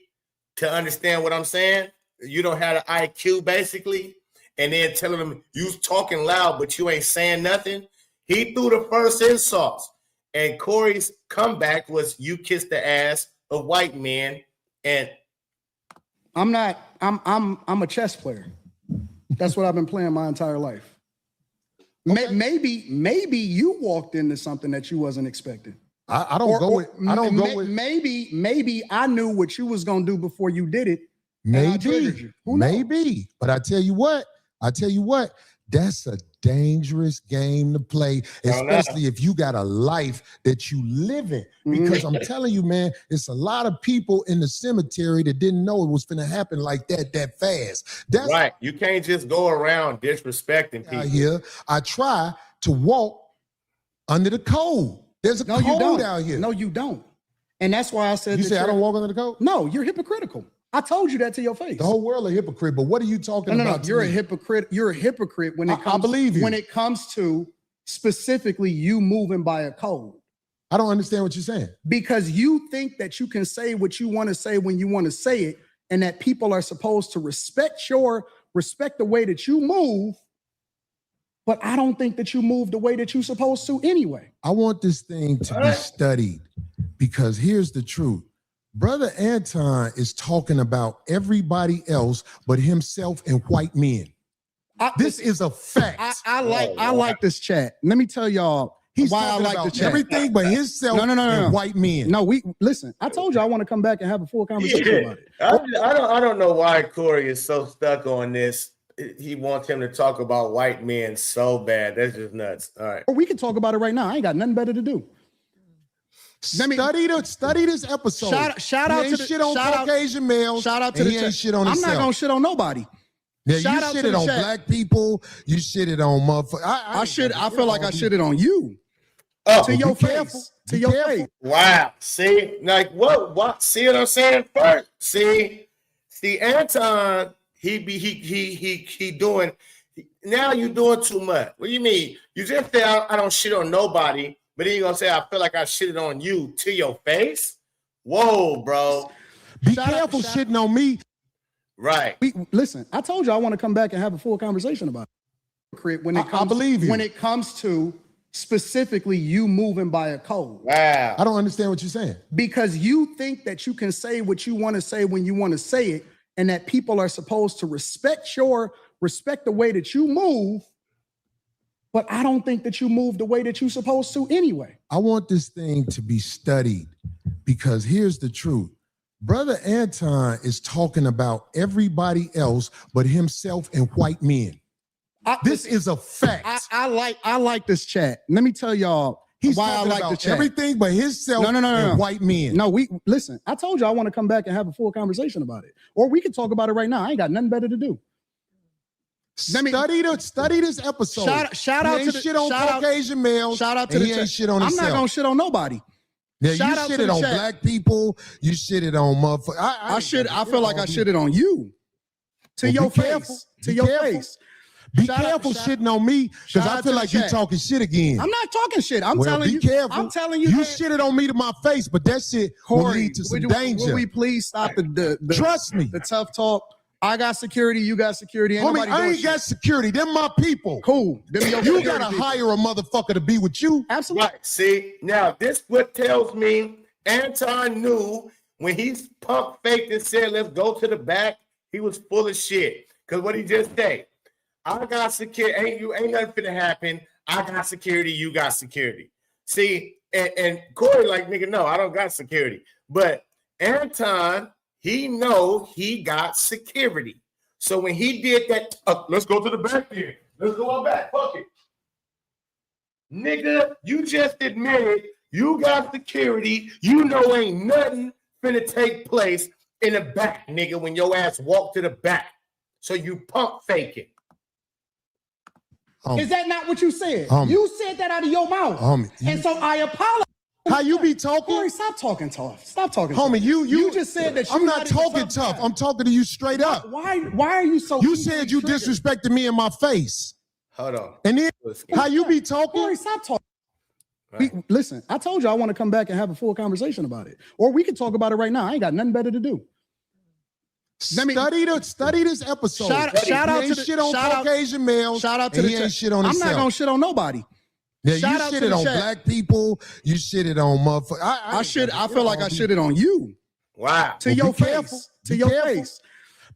to understand what I'm saying. You don't have the IQ basically, and then telling him you talking loud, but you ain't saying nothing. He threw the first insults, and Corey's comeback was you kissed the ass of white men, and I'm a chess player. That's what I've been playing my entire life. Okay. Maybe you walked into something that you wasn't expecting. Maybe I knew what you was gonna do before you did it. Maybe. But I tell you what, that's a dangerous game to play, especially if you got a life that you live in. Because I'm telling you, man, it's a lot of people in the cemetery that didn't know it was going to happen like that fast. That's right. You can't just go around disrespecting people. Here, I try to walk under the code. There's a code out here. No, you don't. And that's why I said you say I don't walk under the code. No, you're hypocritical. I told you that to your face. The whole world a hypocrite, but what are you talking about? No, you're a hypocrite. You're a hypocrite when it comes. I believe you. When it comes to specifically you moving by a code. I don't understand what you're saying. Because you think that you can say what you want to say when you want to say it, and that people are supposed to respect the way that you move. But I don't think that you move the way that you're supposed to anyway. I want this thing to be studied because here's the truth. Brother Anton is talking about everybody else but himself and white men. This is a fact. I like this chat. Let me tell y'all He's why I talking like about the chat. everything but himself and white men. No, listen. I told you I want to come back and have a full conversation about it. I don't know why Corey is so stuck on this. He wants him to talk about white men so bad. That's just nuts. All right. Or we can talk about it right now. I ain't got nothing better to do. Study this episode. Shout out to the shit on Caucasian males. Shout out to the chat. Shit on I'm himself. not gonna shit on nobody. Yeah, Shout you out to shitted the on chat. black people. You shitted on motherfuckers. I feel like I shitted on you. Oh, To your face. careful. To Be your careful. face. wow. See, like what? See what I'm saying first? See, Anton, he doing. Now you doing too much. What do you mean? You just say I don't shit on nobody, but then you gonna say I feel like I shitted on you to your face? Whoa, bro. Be careful shitting on me. Right. Listen, I told you I want to come back and have a full conversation about it. When it comes, I believe you. When it comes to specifically you moving by a code. Wow. I don't understand what you're saying. Because you think that you can say what you want to say when you want to say it, and that people are supposed to respect the way that you move, but I don't think that you move the way that you're supposed to anyway. I want this thing to be studied because here's the truth. Brother Anton is talking about everybody else but himself and white men. This is a fact. I like this chat. Let me tell y'all He's why I talking like about the chat. everything but himself and white men. No, listen. I told you I want to come back and have a full conversation about it, or we can talk about it right now. I ain't got nothing better to do. Study this episode. Shout out to the shit on Caucasian males. Shout out to the chat. Shit on I'm himself. not gonna shit on nobody. Yeah, Shout you out to shitted the on chat. black people. You shitted on motherfuckers. I feel like I shitted on you. To your face. To your face. Be careful shitting on me because I feel like you're talking shit again. I'm not talking shit. I'm Well, telling be you. careful. I'm telling you. You that- shitted on me to my face, but that shit will lead to some danger. Will we please stop the Trust me. the tough talk? I got security. You got security. Ain't Homie, nobody I doing ain't shit. got security. Them my people. Cool. Them your You security gotta people. hire a motherfucker to be with you. Absolutely. Right. See, now this what tells me Anton knew when he pump faked and said, let's go to the back, he was full of shit. Because what he just said, I got security, ain't nothing finna happen. I got security, you got security. See, and Corey like, nigga, no, I don't got security. But Anton, he know he got security. So when he did that, let's go to the back here. Let's go on back. Fuck it. Nigga, you just admitted you got security. You know ain't nothing finna take place in the back, nigga, when your ass walk to the back. So you pump fake it. Is that not what you said? Homie. You said that out of your mouth. Homie, And so I apologize. How you be talking? Corey, stop talking tough. Stop talking Homie, tough. you just said that I'm you're not even talking tough. guy. I'm talking to you straight up. Why are you so You easily said you triggered? disrespected me in my face. Hold on. And then how you be talking? Corey, stop talking. Right. Listen, I told you I want to come back and have a full conversation about it. Or we can talk about it right now. I ain't got nothing better to do. Study this episode. Shout out He to ain't the shit on shout out- Caucasian males. Shout out to and the he ain't chat. shit on I'm himself. not gonna shit on nobody. Yeah, you shout out to shitted the on chat. black people. You shitted on motherfuckers. I feel like I shitted on you. Wow. To your be careful. face. To Be your careful. face.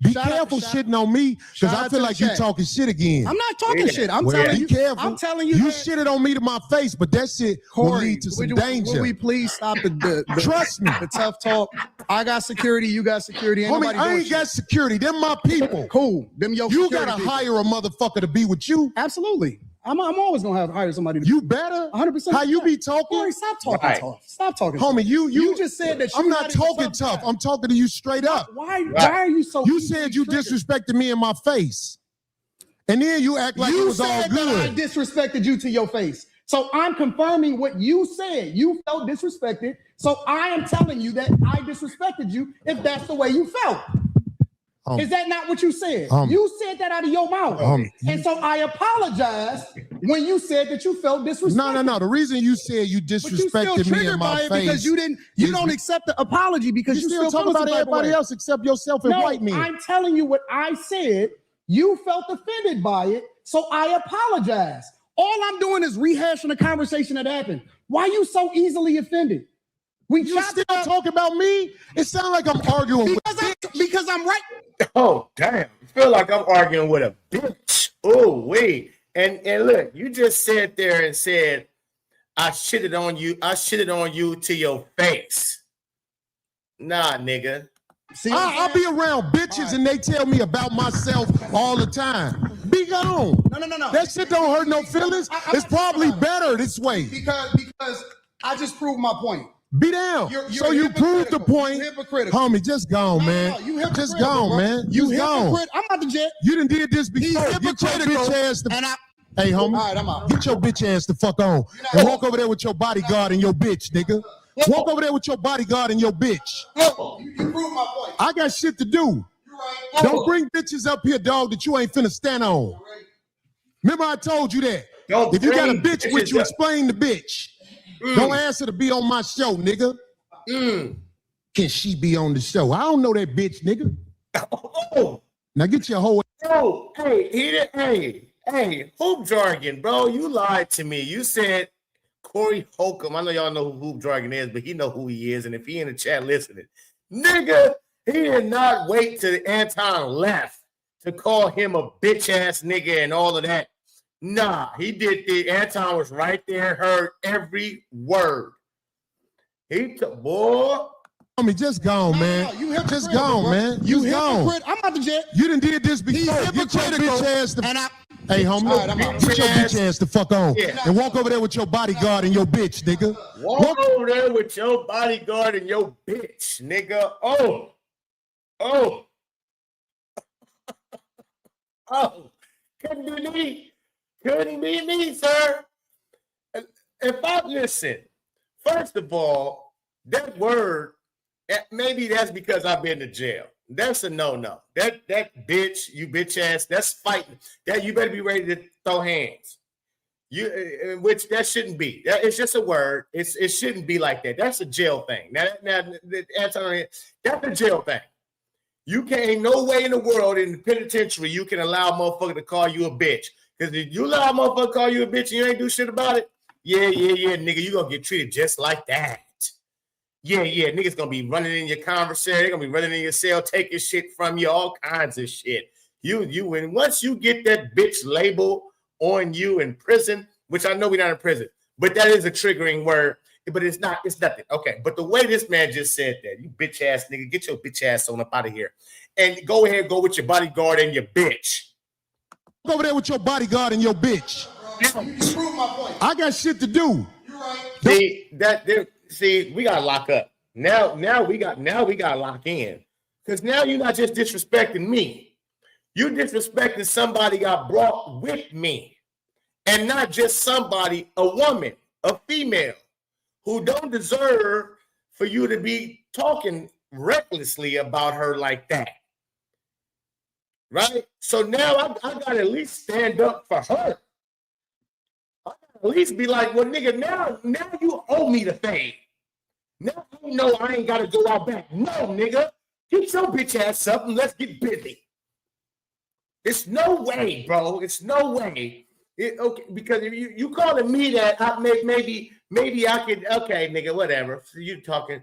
Be Shout out- careful shout- shitting on me because shout I out feel to like the you chat. talking shit again. I'm not talking Yeah. shit. I'm Well, telling be you. careful. I'm telling you. You that- shitted on me to my face, but that shit will Corey, lead to some will danger. we please stop the Trust me. the tough talk? I got security. You got security. Ain't Homie, nobody I doing ain't shit. got security. Them my people. Cool. Them your You security gotta people. hire a motherfucker to be with you. Absolutely. I'm always gonna hire somebody. You better. 100%. How you be talking? Corey, stop talking Right. tough. Stop talking. Homie, tough. you just said that. I'm you're not even talking tough. guy. I'm talking to you straight up. Why are you so? You easily said you triggered? disrespected me in my face. And then you act like it You was all said that I good. disrespected you to your face. So I'm confirming what you said. You felt disrespected. So I am telling you that I disrespected you if that's the way you felt. Is that not what you said? You said that out of your mouth. And so I apologize when you said that you felt disrespected. No. The reason you said you But you still disrespected me in triggered my by it face. because you don't accept the apology because you you still talk feel about some type of everybody way. else except yourself and No, white men. I'm telling you what I said. You felt offended by it, so I apologize. All I'm doing is rehashing a conversation that happened. Why you so easily offended? You still talking about me? It sounds like I'm arguing with because I'm right. Oh, damn. I feel like I'm arguing with a bitch. Oh, wait. And look, you just sat there and said, I shitted on you. I shitted on you to your face. Nah, nigga. See, I'll be around bitches and they tell me about myself all the time. Be gone. No. That shit don't hurt no feelings. It's probably better this way. Because I just proved my point. Be down. So you proved the point. You're hypocritical. Homie, just gone, man. You Just gone, bro. man. You gone. hypocrite. I'm out the jet. You done did this before. He's Get your hypocritical. bitch ass the And I, Hey, homie. all right, I'm out. Get your bitch ass the fuck on. And walk over there with your bodyguard and your bitch, nigga. Walk over there with your bodyguard and your bitch. You proved my point. I got shit to do. You're right. Don't bring bitches up here, dog, that you ain't finna stand on. Remember I told you that. If you got a bitch with you, explain the bitch. Don't ask her to be on my show, nigga. Can she be on the show? I don't know that bitch, nigga. Now get your whole. Oh, hey, hoop jargon, bro. You lied to me. You said Corey Holcomb. I know y'all know who hoop jargon is, but he know who he is. And if he in the chat listening, nigga, he did not wait till Anton left to call him a bitch ass nigga and all of that. Nah, he did the Anton was right there, heard every word. He took boy. Homie, just gone, man. You just gone, man. You gone. hypocrite. I'm out the jet. You done did this before. He's Get your hypocritical. bitch ass the. And I, Hey, homie, all right, I'm out. get your bitch ass the fuck on. Yeah. And walk over there with your bodyguard and your bitch, nigga. Walk over there with your bodyguard and your bitch, nigga. Oh. Couldn't be me. Couldn't be me, sir. If I listen, first of all, that word, maybe that's because I've been to jail. That's a no-no. That bitch, you bitch ass, that's fighting. That you better be ready to throw hands. Which that shouldn't be. It's just a word. It shouldn't be like that. That's a jail thing. Now that's a jail thing. You can't, no way in the world in the penitentiary you can allow a motherfucker to call you a bitch. Because if you allow a motherfucker to call you a bitch and you ain't do shit about it, yeah, nigga, you gonna get treated just like that. Yeah, niggas gonna be running in your commissary, they're gonna be running in your cell, taking shit from you, all kinds of shit. And once you get that bitch label on you in prison, which I know we're not in prison, but that is a triggering word, but it's nothing. Okay, but the way this man just said that, you bitch ass nigga, get your bitch ass on up out of here. And go ahead, go with your bodyguard and your bitch. Go over there with your bodyguard and your bitch. you proved my point. I got shit to do. You're right. See, we gotta lock up. Now we gotta lock in. Because now you're not just disrespecting me. You're disrespecting somebody I brought with me. And not just somebody, a woman, a female, who don't deserve for you to be talking recklessly about her like that. Right? So now I gotta at least stand up for her. I gotta at least be like, well, nigga, now you owe me the fame. Now you know I ain't gotta go out back. No, nigga. Get your bitch ass up and let's get busy. It's no way, bro. It's no way. Okay, because if you calling me that, maybe I could, okay, nigga, whatever. So you talking.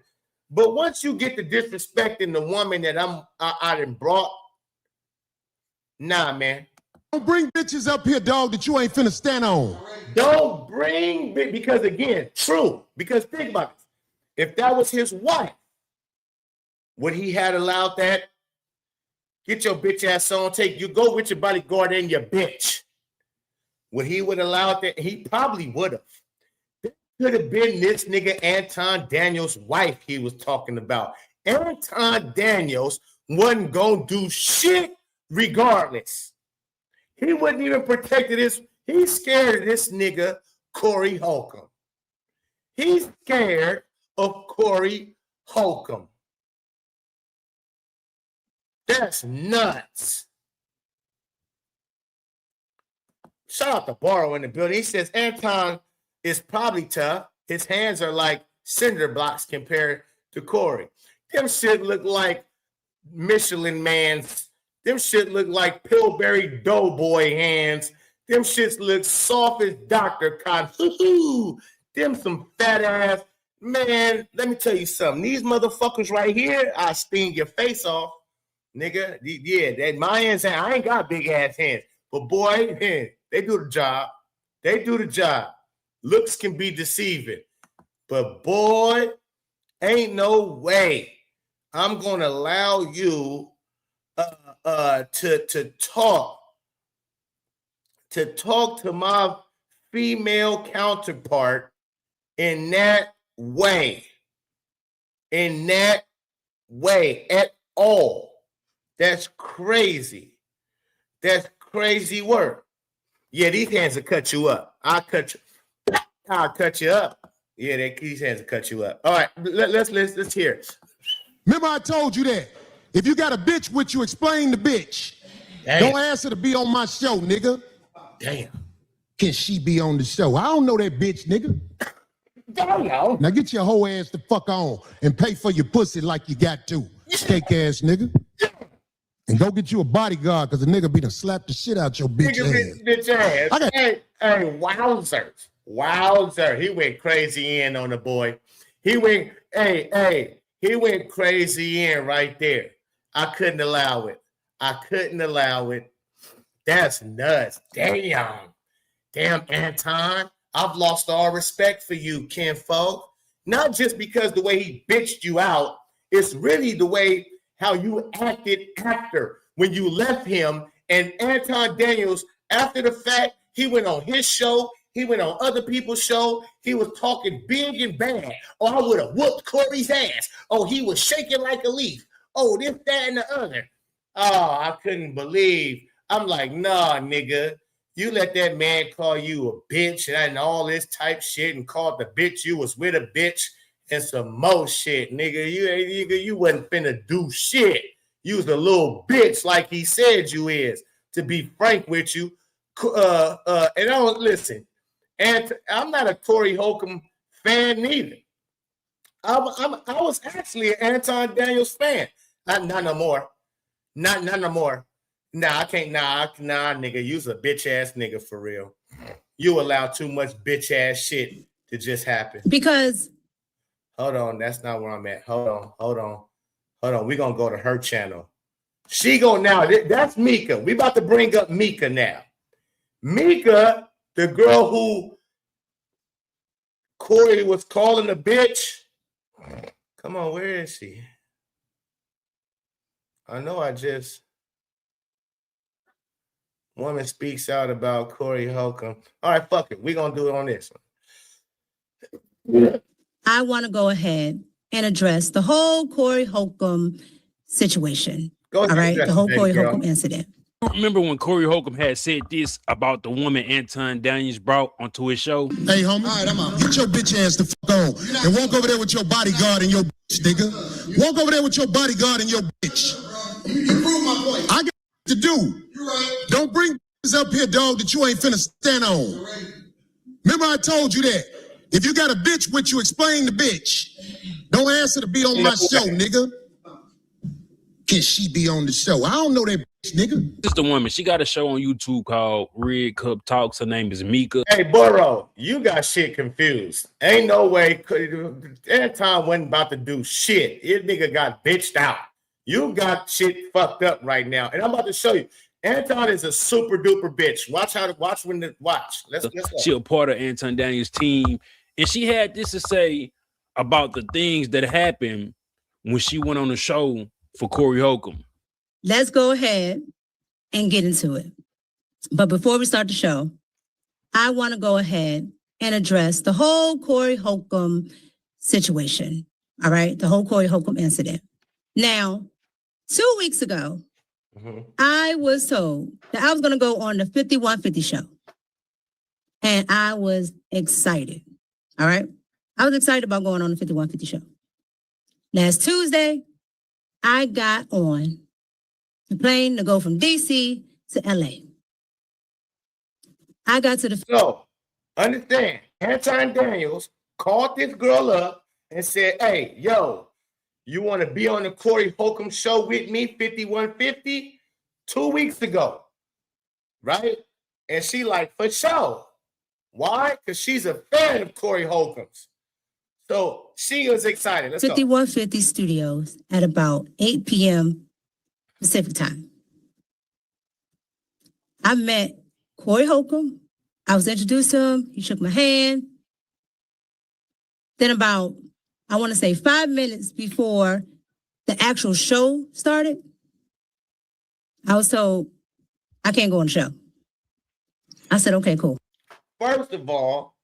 But once you get to disrespecting the woman that I done brought, nah, man. Don't bring bitches up here, dog, that you ain't finna stand on. Don't bring, because again, true. Because think about it. If that was his wife, would he have allowed that? Get your bitch ass on, you go with your bodyguard and your bitch. Would he would allow that? He probably would have. That could have been this nigga Anton Daniels' wife he was talking about. Anton Daniels wasn't gonna do shit regardless. He wasn't even protected his. He's scared of this nigga Corey Holcomb. He's scared of Corey Holcomb. That's nuts. Shout out to Borrow in the building. He says Anton is probably tough. His hands are like cinder blocks compared to Corey. Them shit look like Michelin Man's. Them shit look like Pillsbury Doughboy hands. Them shits look soft as Dr. Cotton. Them some fat ass. Man, let me tell you something. These motherfuckers right here, I sting your face off. Nigga, yeah, that my hands, I ain't got big ass hands. But boy, man, they do the job. They do the job. Looks can be deceiving. But boy, ain't no way I'm gonna allow you to talk to my female counterpart in that way. In that way at all. That's crazy. That's crazy work. Yeah, these hands will cut you up. I'll cut you up. Yeah, these hands will cut you up. All right, let's hear it. Remember I told you that. If you got a bitch with you, explain the bitch. Damn. Don't ask her to be on my show, nigga. Damn. Can she be on the show? I don't know that bitch, nigga. Damn. Now get your whole ass the fuck on and pay for your pussy like you got to. Steak ass nigga. And go get you a bodyguard because the nigga be done slap the shit out your bitch ass. Bitch ass. Hey, wowzer. He went crazy in on the boy. He went crazy in right there. I couldn't allow it. That's nuts. Damn, Anton. I've lost all respect for you, kinfolk. Not just because the way he bitched you out, it's really the way how you acted after when you left him. And Anton Daniels, after the fact, he went on his show. He went on other people's show. He was talking big and bad. Oh, I would have whooped Corey's ass. Oh, he was shaking like a leaf. Oh, this, that, and the other. Oh, I couldn't believe. I'm like, nah, nigga. You let that man call you a bitch and all this type shit and called the bitch you was with a bitch and some more shit, nigga. You wasn't finna do shit. You was a little bitch like he said you is, to be frank with you. And I don't listen. And I'm not a Corey Holcomb fan neither. I was actually an Anton Daniels fan. Not no more. Not no more. Nah, I can't. Nah, nigga. You's a bitch ass nigga for real. You allow too much bitch ass shit to just happen. Because hold on, that's not where I'm at. Hold on. We're gonna go to her channel. She go now. That's Mika. We about to bring up Mika now. Mika, the girl who Corey was calling a bitch. Come on, where is she? I know woman speaks out about Corey Holcomb. All right, fuck it. We're going to do it on this one. I want to go ahead and address the whole Corey Holcomb situation. Go ahead. All right, the whole Corey Holcomb incident. I remember when Corey Holcomb had said this about the woman Anton Daniels brought onto his show. Hey, homie. All right, I'm out. Get your bitch ass the fuck on and walk over there with your bodyguard and your bitch, nigga. Walk over there with your bodyguard and your bitch. You prove my point. I got to do. You're right. Don't bring up here, dog, that you ain't finna stand on. Right. Remember I told you that. If you got a bitch with you, explain the bitch. Don't ask her to be on my show, nigga. Can she be on the show? I don't know that bitch, nigga. This is the woman. She got a show on YouTube called Red Cup Talks. Her name is Mika. Hey, Burrow, you got shit confused. Ain't no way. Anton wasn't about to do shit. This nigga got bitched out. You got shit fucked up right now. And I'm about to show you. Anton is a super duper bitch. Watch. Let's go. She a part of Anton Daniels' team. And she had this to say about the things that happened when she went on the show for Corey Holcomb. Let's go ahead and get into it. But before we start the show, I want to go ahead and address the whole Corey Holcomb situation. All right, the whole Corey Holcomb incident. Now, 2 weeks ago, I was told that I was going to go on the 5150 show. And I was excited. All right. I was excited about going on the 5150 show. Last Tuesday, I got on the plane to go from DC to LA. I got to the... So, understand, Anton Daniels called this girl up and said, hey, yo, you want to be on the Corey Holcomb show with me, 5150, 2 weeks ago, right? And she like, for sure. Why? Because she's a fan of Corey Holcomb's. So she was excited. Let's 5150 Studios at about 8 p.m. Pacific time. I met Corey Holcomb. I was introduced to him. He shook my hand. Then about, I want to say 5 minutes before the actual show started, I was told I can't go on the show. I said, okay, cool. First of all,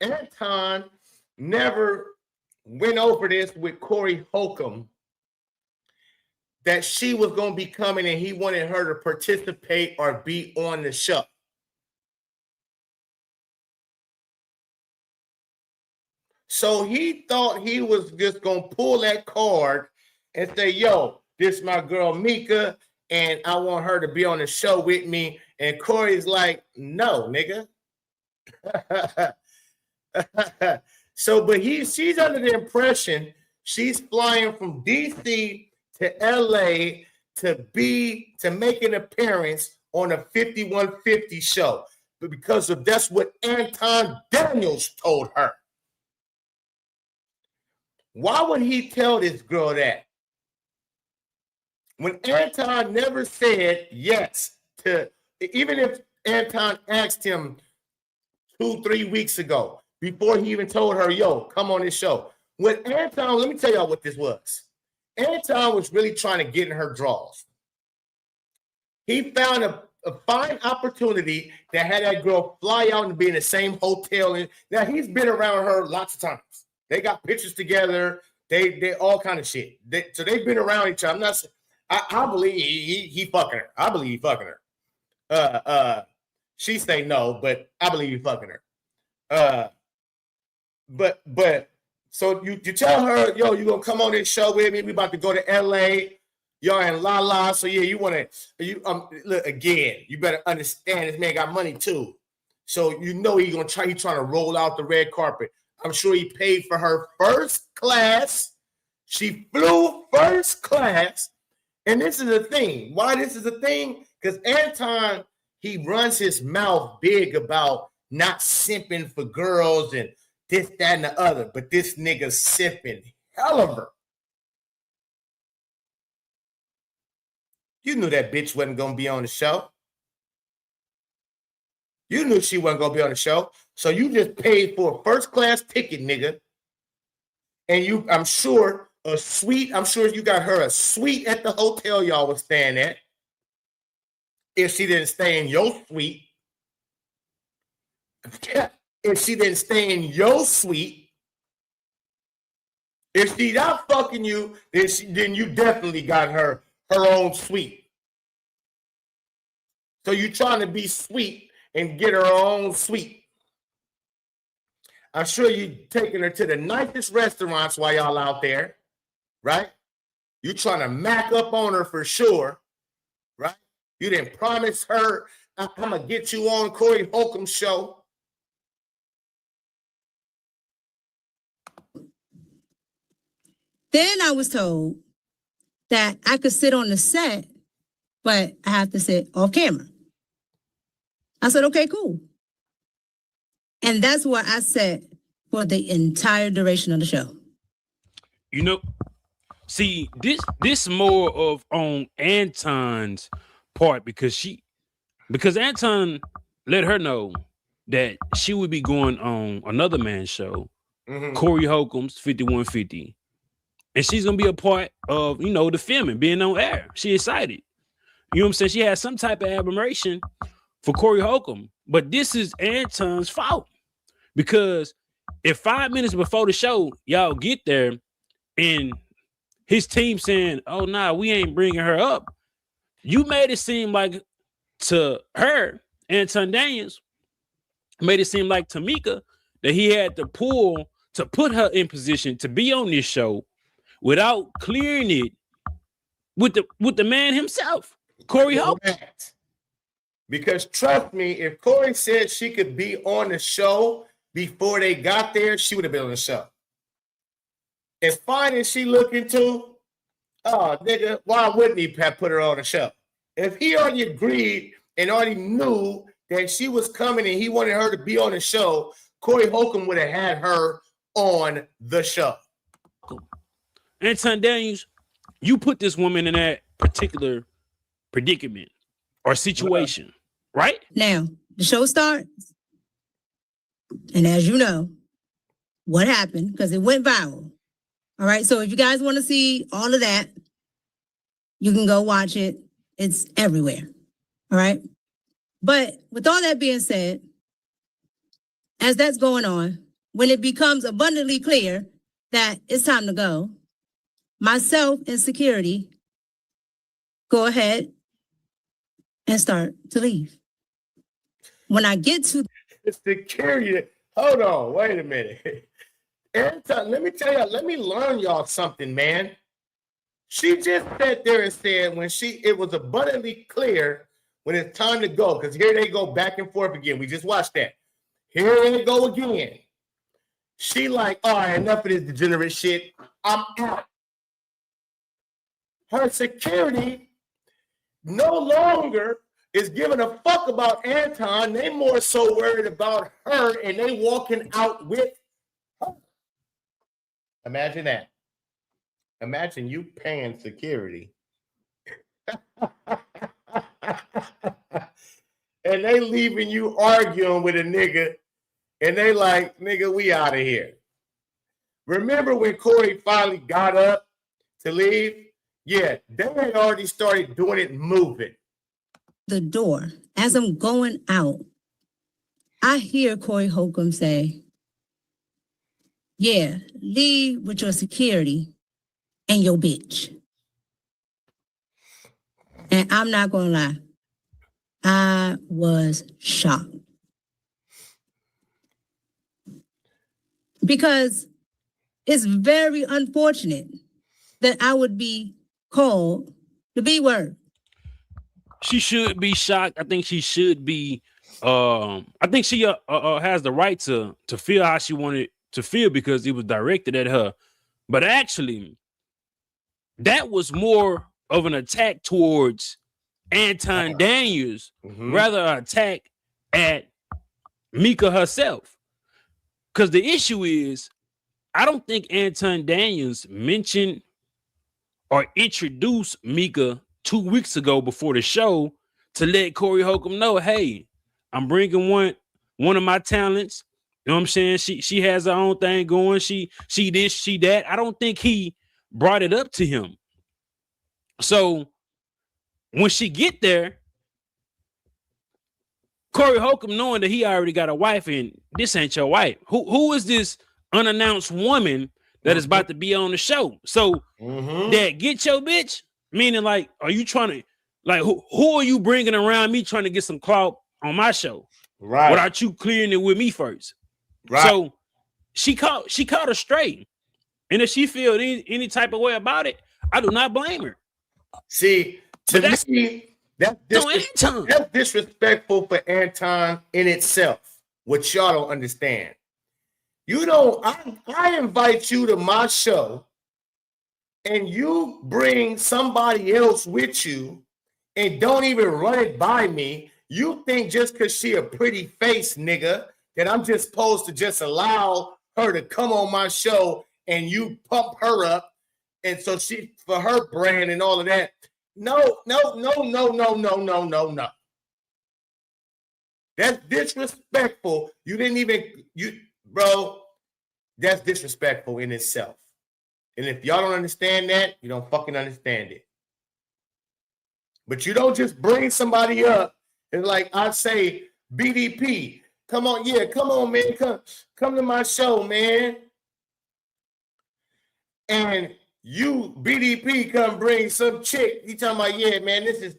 Anton never went over this with Corey Holcomb that she was going to be coming and he wanted her to participate or be on the show. So he thought he was just going to pull that card and say, yo, this is my girl Mika, and I want her to be on the show with me. And Corey's like, no, nigga. So, but she's under the impression she's flying from DC to LA to make an appearance on a 5150 show. But because of that's what Anton Daniels told her. Why would he tell this girl that? When Anton never said yes to, even if Anton asked him 2-3 weeks ago, before he even told her, yo, come on this show. When Anton, let me tell y'all what this was. Anton was really trying to get in her draws. He found a fine opportunity that had that girl fly out and be in the same hotel. And now he's been around her lots of times. They got pictures together. They all kind of shit. So they've been around each other. I'm not. I believe he fucking her. I believe he fucking her. She say no, but I believe he fucking her. But so you tell her, yo, you gonna come on this show with me? We about to go to LA. Y'all in La La. So yeah, you wanna look again. You better understand this man got money too. So you know he trying to roll out the red carpet. I'm sure he paid for her first class. She flew first class. And this is the thing. Why this is a thing? Because Anton, he runs his mouth big about not simping for girls and this, that, and the other. But this nigga simping hell of her. You knew that bitch wasn't going to be on the show. You knew she wasn't going to be on the show. So you just paid for a first-class ticket, nigga. And I'm sure a suite. I'm sure you got her a suite at the hotel y'all was staying at. If she didn't stay in your suite. If she didn't stay in your suite. If she not fucking you, then you definitely got her own suite. So you trying to be sweet and get her own suite. I'm sure you taking her to the nicest restaurants while y'all out there, right? You trying to mac up on her for sure, right? You didn't promise her, I'm going to get you on Corey Holcomb's show. Then I was told that I could sit on the set, but I have to sit off camera. I said, okay, cool. And that's where I sat for the entire duration of the show. You know, see, this more of on Anton's part because Anton let her know that she would be going on another man's show, Corey Holcomb's 5150. And she's gonna be a part of, the filming, being on air. She excited. You know what I'm saying? She has some type of admiration for Corey Holcomb. But this is Anton's fault. Because if 5 minutes before the show, y'all get there and his team saying, oh, nah, we ain't bringing her up. You made it seem like to her, Anton Daniels, made it seem like to Mika that he had to pull to put her in position to be on this show without clearing it with the man himself, Corey Holcomb. Because trust me, if Corey said she could be on the show before they got there, she would have been on the show. As fine as she looking too, oh, nigga, why wouldn't he have put her on the show? If he already agreed and already knew that she was coming and he wanted her to be on the show, Corey Holcomb would have had her on the show. Anton Daniels, you put this woman in that particular predicament or situation. Right? Now, the show starts. And as you know, what happened, because it went viral. All right. So if you guys want to see all of that, you can go watch it. It's everywhere. All right. But with all that being said, as that's going on, when it becomes abundantly clear that it's time to go, myself and security go ahead and start to leave. When I get to security, hold on, wait a minute. Anton, let me tell y'all, let me learn y'all something, man. She just sat there and said it was abundantly clear when it's time to go, because here they go back and forth again. We just watched that. Here they go again. She like, all right, enough of this degenerate shit. I'm out. Her security no longer is giving a fuck about Anton. They more so worried about her, and they walking out with her. Imagine that. Imagine you paying security. And they leaving you arguing with a nigga, and they like, nigga, we out of here. Remember when Corey finally got up to leave? Yeah, they had already started doing it, moving. the door, as I'm going out, I hear Corey Holcomb say, yeah, leave with your security and your bitch. And I'm not going to lie, I was shocked. Because it's very unfortunate that I would be called the B word. She should be shocked. I think she should be. I think she has the right to feel how she wanted to feel because it was directed at her. But actually, that was more of an attack towards Anton Daniels, rather an attack at Mika herself. Because the issue is, I don't think Anton Daniels mentioned or introduced Mika 2 weeks ago before the show to let Corey Holcomb know, hey, I'm bringing one of my talents. You know what I'm saying? She has her own thing going. She this, she that. I don't think he brought it up to him. So when she get there, Corey Holcomb, knowing that he already got a wife and this ain't your wife. Who is this unannounced woman that is about to be on the show? So that get your bitch, meaning like, are you trying to, like, who are you bringing around me trying to get some clout on my show? Right. Without you clearing it with me first. Right. So she caught her straight. And if she feel any type of way about it, I do not blame her. See, to me, that's disrespectful for Anton in itself, what y'all don't understand. You don't, I invite you to my show and you bring somebody else with you and don't even run it by me. You think just because she a pretty face, nigga, that I'm just supposed to just allow her to come on my show and you pump her up. And so she, for her brand and all of that. No. That's disrespectful. You didn't even, bro, that's disrespectful in itself. And if y'all don't understand that, you don't fucking understand it. But you don't just bring somebody up and like I say, BDP, come on, yeah, come on, man, come to my show, man. And you, BDP, come bring some chick. You talking about, yeah, man, this is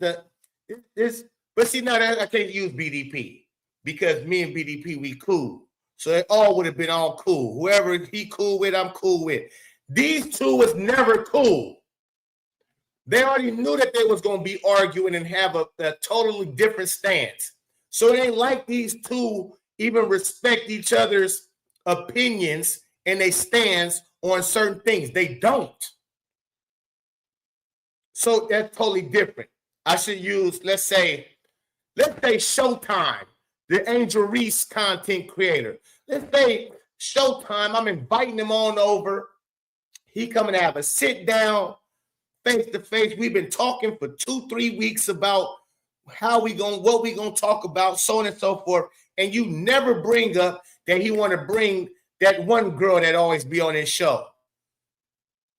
this. But see, now I can't use BDP because me and BDP, we cool. So it all would have been all cool. Whoever he cool with, I'm cool with. These two was never cool. They already knew that they was going to be arguing and have a totally different stance. So it ain't like these two even respect each other's opinions and they stands on certain things. They don't. So that's totally different. I should use, let's say Showtime, the Angel Reese content creator. Let's say Showtime, I'm inviting him on over. He coming to have a sit down, face to face. We've been talking for 2-3 weeks about what we gonna talk about, so on and so forth. And you never bring up that he want to bring that one girl that always be on his show.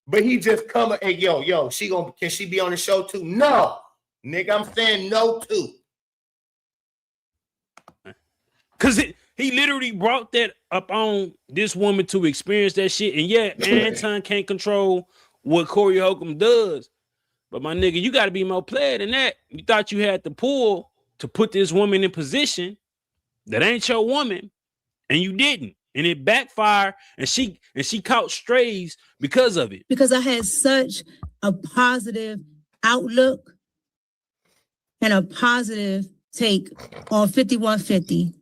But he just come, hey, yo, can she be on the show too? No, nigga, I'm saying no too. Cause he literally brought that up on this woman to experience that shit. And yeah, Anton can't control what Corey Holcomb does. But my nigga, you got to be more player than that. You thought you had the pull to put this woman in position that ain't your woman, and you didn't. And it backfired, and she caught strays because of it. Because I had such a positive outlook and a positive take on 5150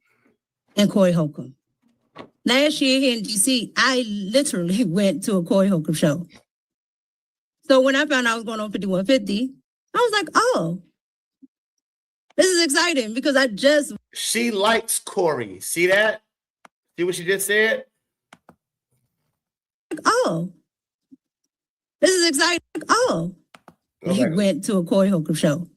and Corey Holcomb. Last year here in DC, I literally went to a Corey Holcomb show. So when I found out I was going on 5150, I was like, oh, this is exciting because She likes Corey. See that? See what she just said? Oh, this is exciting. Oh, he went to a Corey Holcomb show.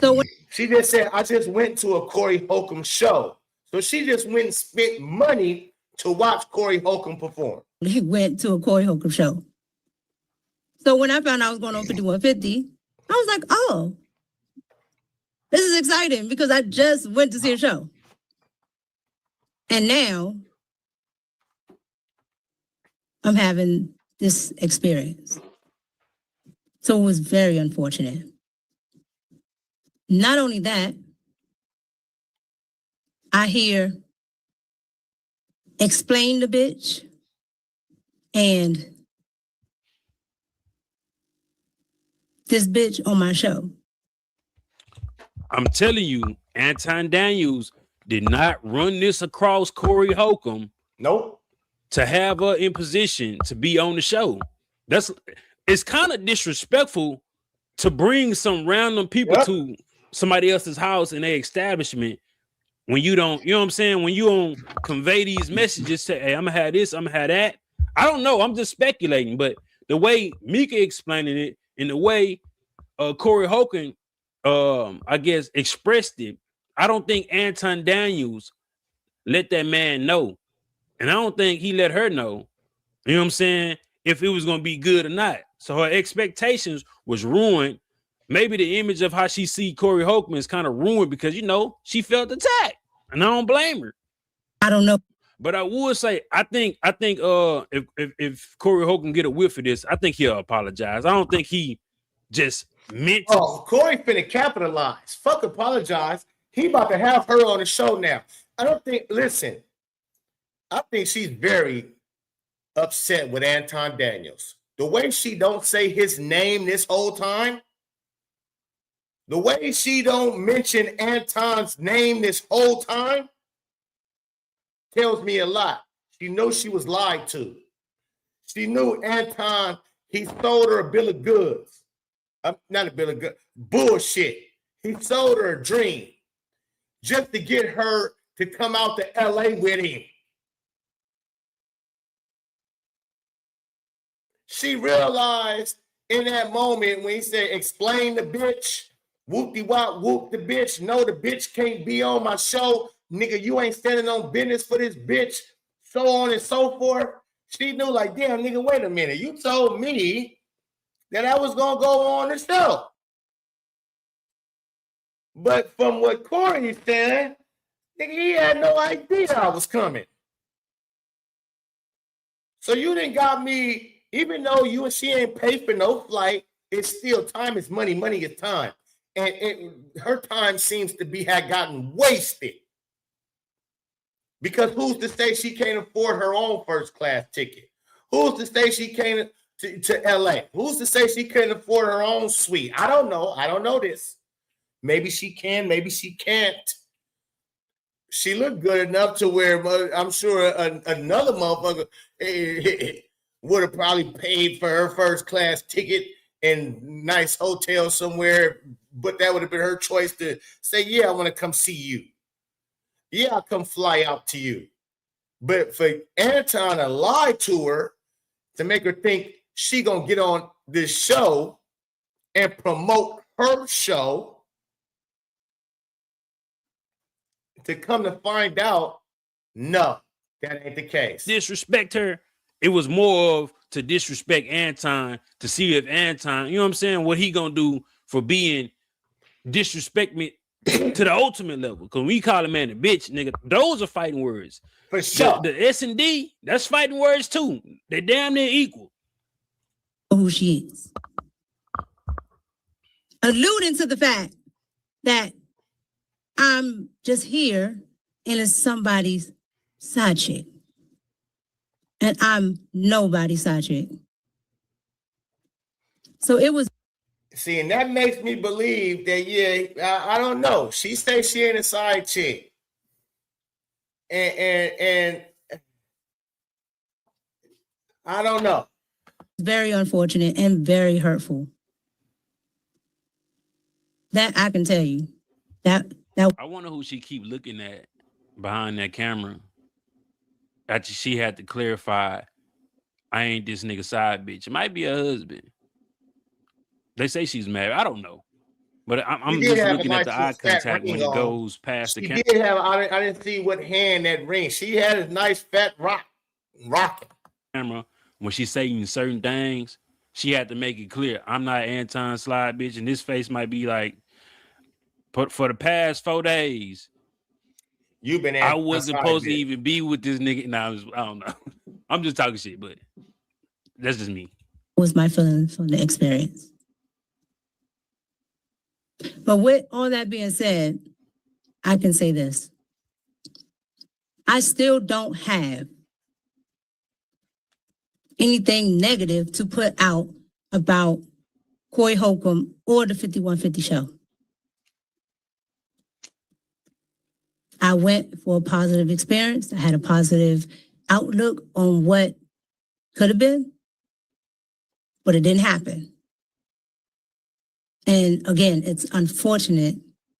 So when she just said, I just went to a Corey Holcomb show. So she just went and spent money to watch Corey Holcomb perform. He went to a Corey Holcomb show. So when I found out I was going on 5150, I was like, oh, this is exciting because I just went to see a show. And now I'm having this experience. So it was very unfortunate. Not only that, I hear explain the bitch and this bitch on my show. I'm telling you, Anton Daniels did not run this across Corey Holcomb. Nope. To have her in position to be on the show. It's kind of disrespectful to bring some random people to somebody else's house and their establishment when you don't, you know what I'm saying? When you don't convey these messages to, hey, I'm gonna have this, I'm gonna have that. I don't know. I'm just speculating, but the way Mika explaining it and the way Corey Holcomb, I guess, expressed it, I don't think Anton Daniels let that man know. And I don't think he let her know, you know what I'm saying, if it was going to be good or not. So her expectations was ruined. Maybe the image of how she see Corey Holcomb is kind of ruined because, you know, she felt attacked. And I don't blame her. I don't know. But I would say, I think if Corey Holcomb get a whiff of this, I think he'll apologize. I don't think he just meant to. Oh, Corey finna capitalize. Fuck apologize. He about to have her on the show now. I think she's very upset with Anton Daniels. The way she don't say his name this whole time, the way she don't mention Anton's name this whole time tells me a lot. She knows she was lied to. She knew Anton, he sold her a bill of goods. Not a bill of goods, bullshit. He sold her a dream just to get her to come out to LA with him. She realized in that moment when he said, explain the bitch, whoop-de-wop, whoop the bitch. No, the bitch can't be on my show. Nigga, you ain't standing on business for this bitch. So on and so forth. She knew like, damn, nigga, wait a minute. You told me that I was going to go on the show. But from what Corey said, nigga, he had no idea I was coming. So you didn't got me. Even though you and she ain't paid for no flight, it's still time is money. Money is time. And her time seems to had gotten wasted. Because who's to say she can't afford her own first class ticket? Who's to say she came to LA? Who's to say she can't afford her own suite? I don't know. I don't know this. Maybe she can, maybe she can't. She looked good enough to where I'm sure another motherfucker would have probably paid for her first class ticket and nice hotel somewhere, but that would have been her choice to say, yeah, I want to come see you. Yeah, I'll come fly out to you. But for Anton to lie to her, to make her think she gonna get on this show and promote her show to come to find out, no, that ain't the case. Disrespect her. It was more of to disrespect Anton to see if Anton, you know what I'm saying, what he gonna do for being disrespect me to the ultimate level. Because we call a man a bitch, nigga. Those are fighting words. For sure. The S&D, that's fighting words too. They damn near equal. Who she is. Alluding to the fact that I'm just here and it's somebody's side chick. And I'm nobody's side chick. So it was. See, and that makes me believe that, yeah, I don't know. She says she ain't a side chick. And I don't know. Very unfortunate and very hurtful. That I can tell you. That I wonder who she keep looking at behind that camera. After she had to clarify, I ain't this nigga side bitch. It might be her husband. They say she's married. I don't know. But I'm just looking at the eye contact when it goes past the camera. She did have, I didn't see what hand that ring. She had a nice fat rocket. Camera, when she's saying certain things, she had to make it clear. I'm not Anton slide bitch. And this face might be like, for the past 4 days, you've been. I wasn't supposed to even be with this nigga. Nah, I don't know. I'm just talking shit, but that's just me. Was my feeling from the experience. But with all that being said, I can say this. I still don't have anything negative to put out about Corey Holcomb or the 5150 show. I went for a positive experience. I had a positive outlook on what could have been, but it didn't happen. And again, it's unfortunate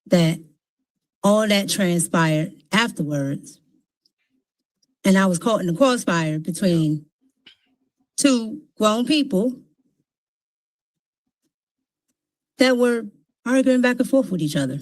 that all that transpired afterwards. And I was caught in the crossfire between two grown people that were arguing back and forth with each other.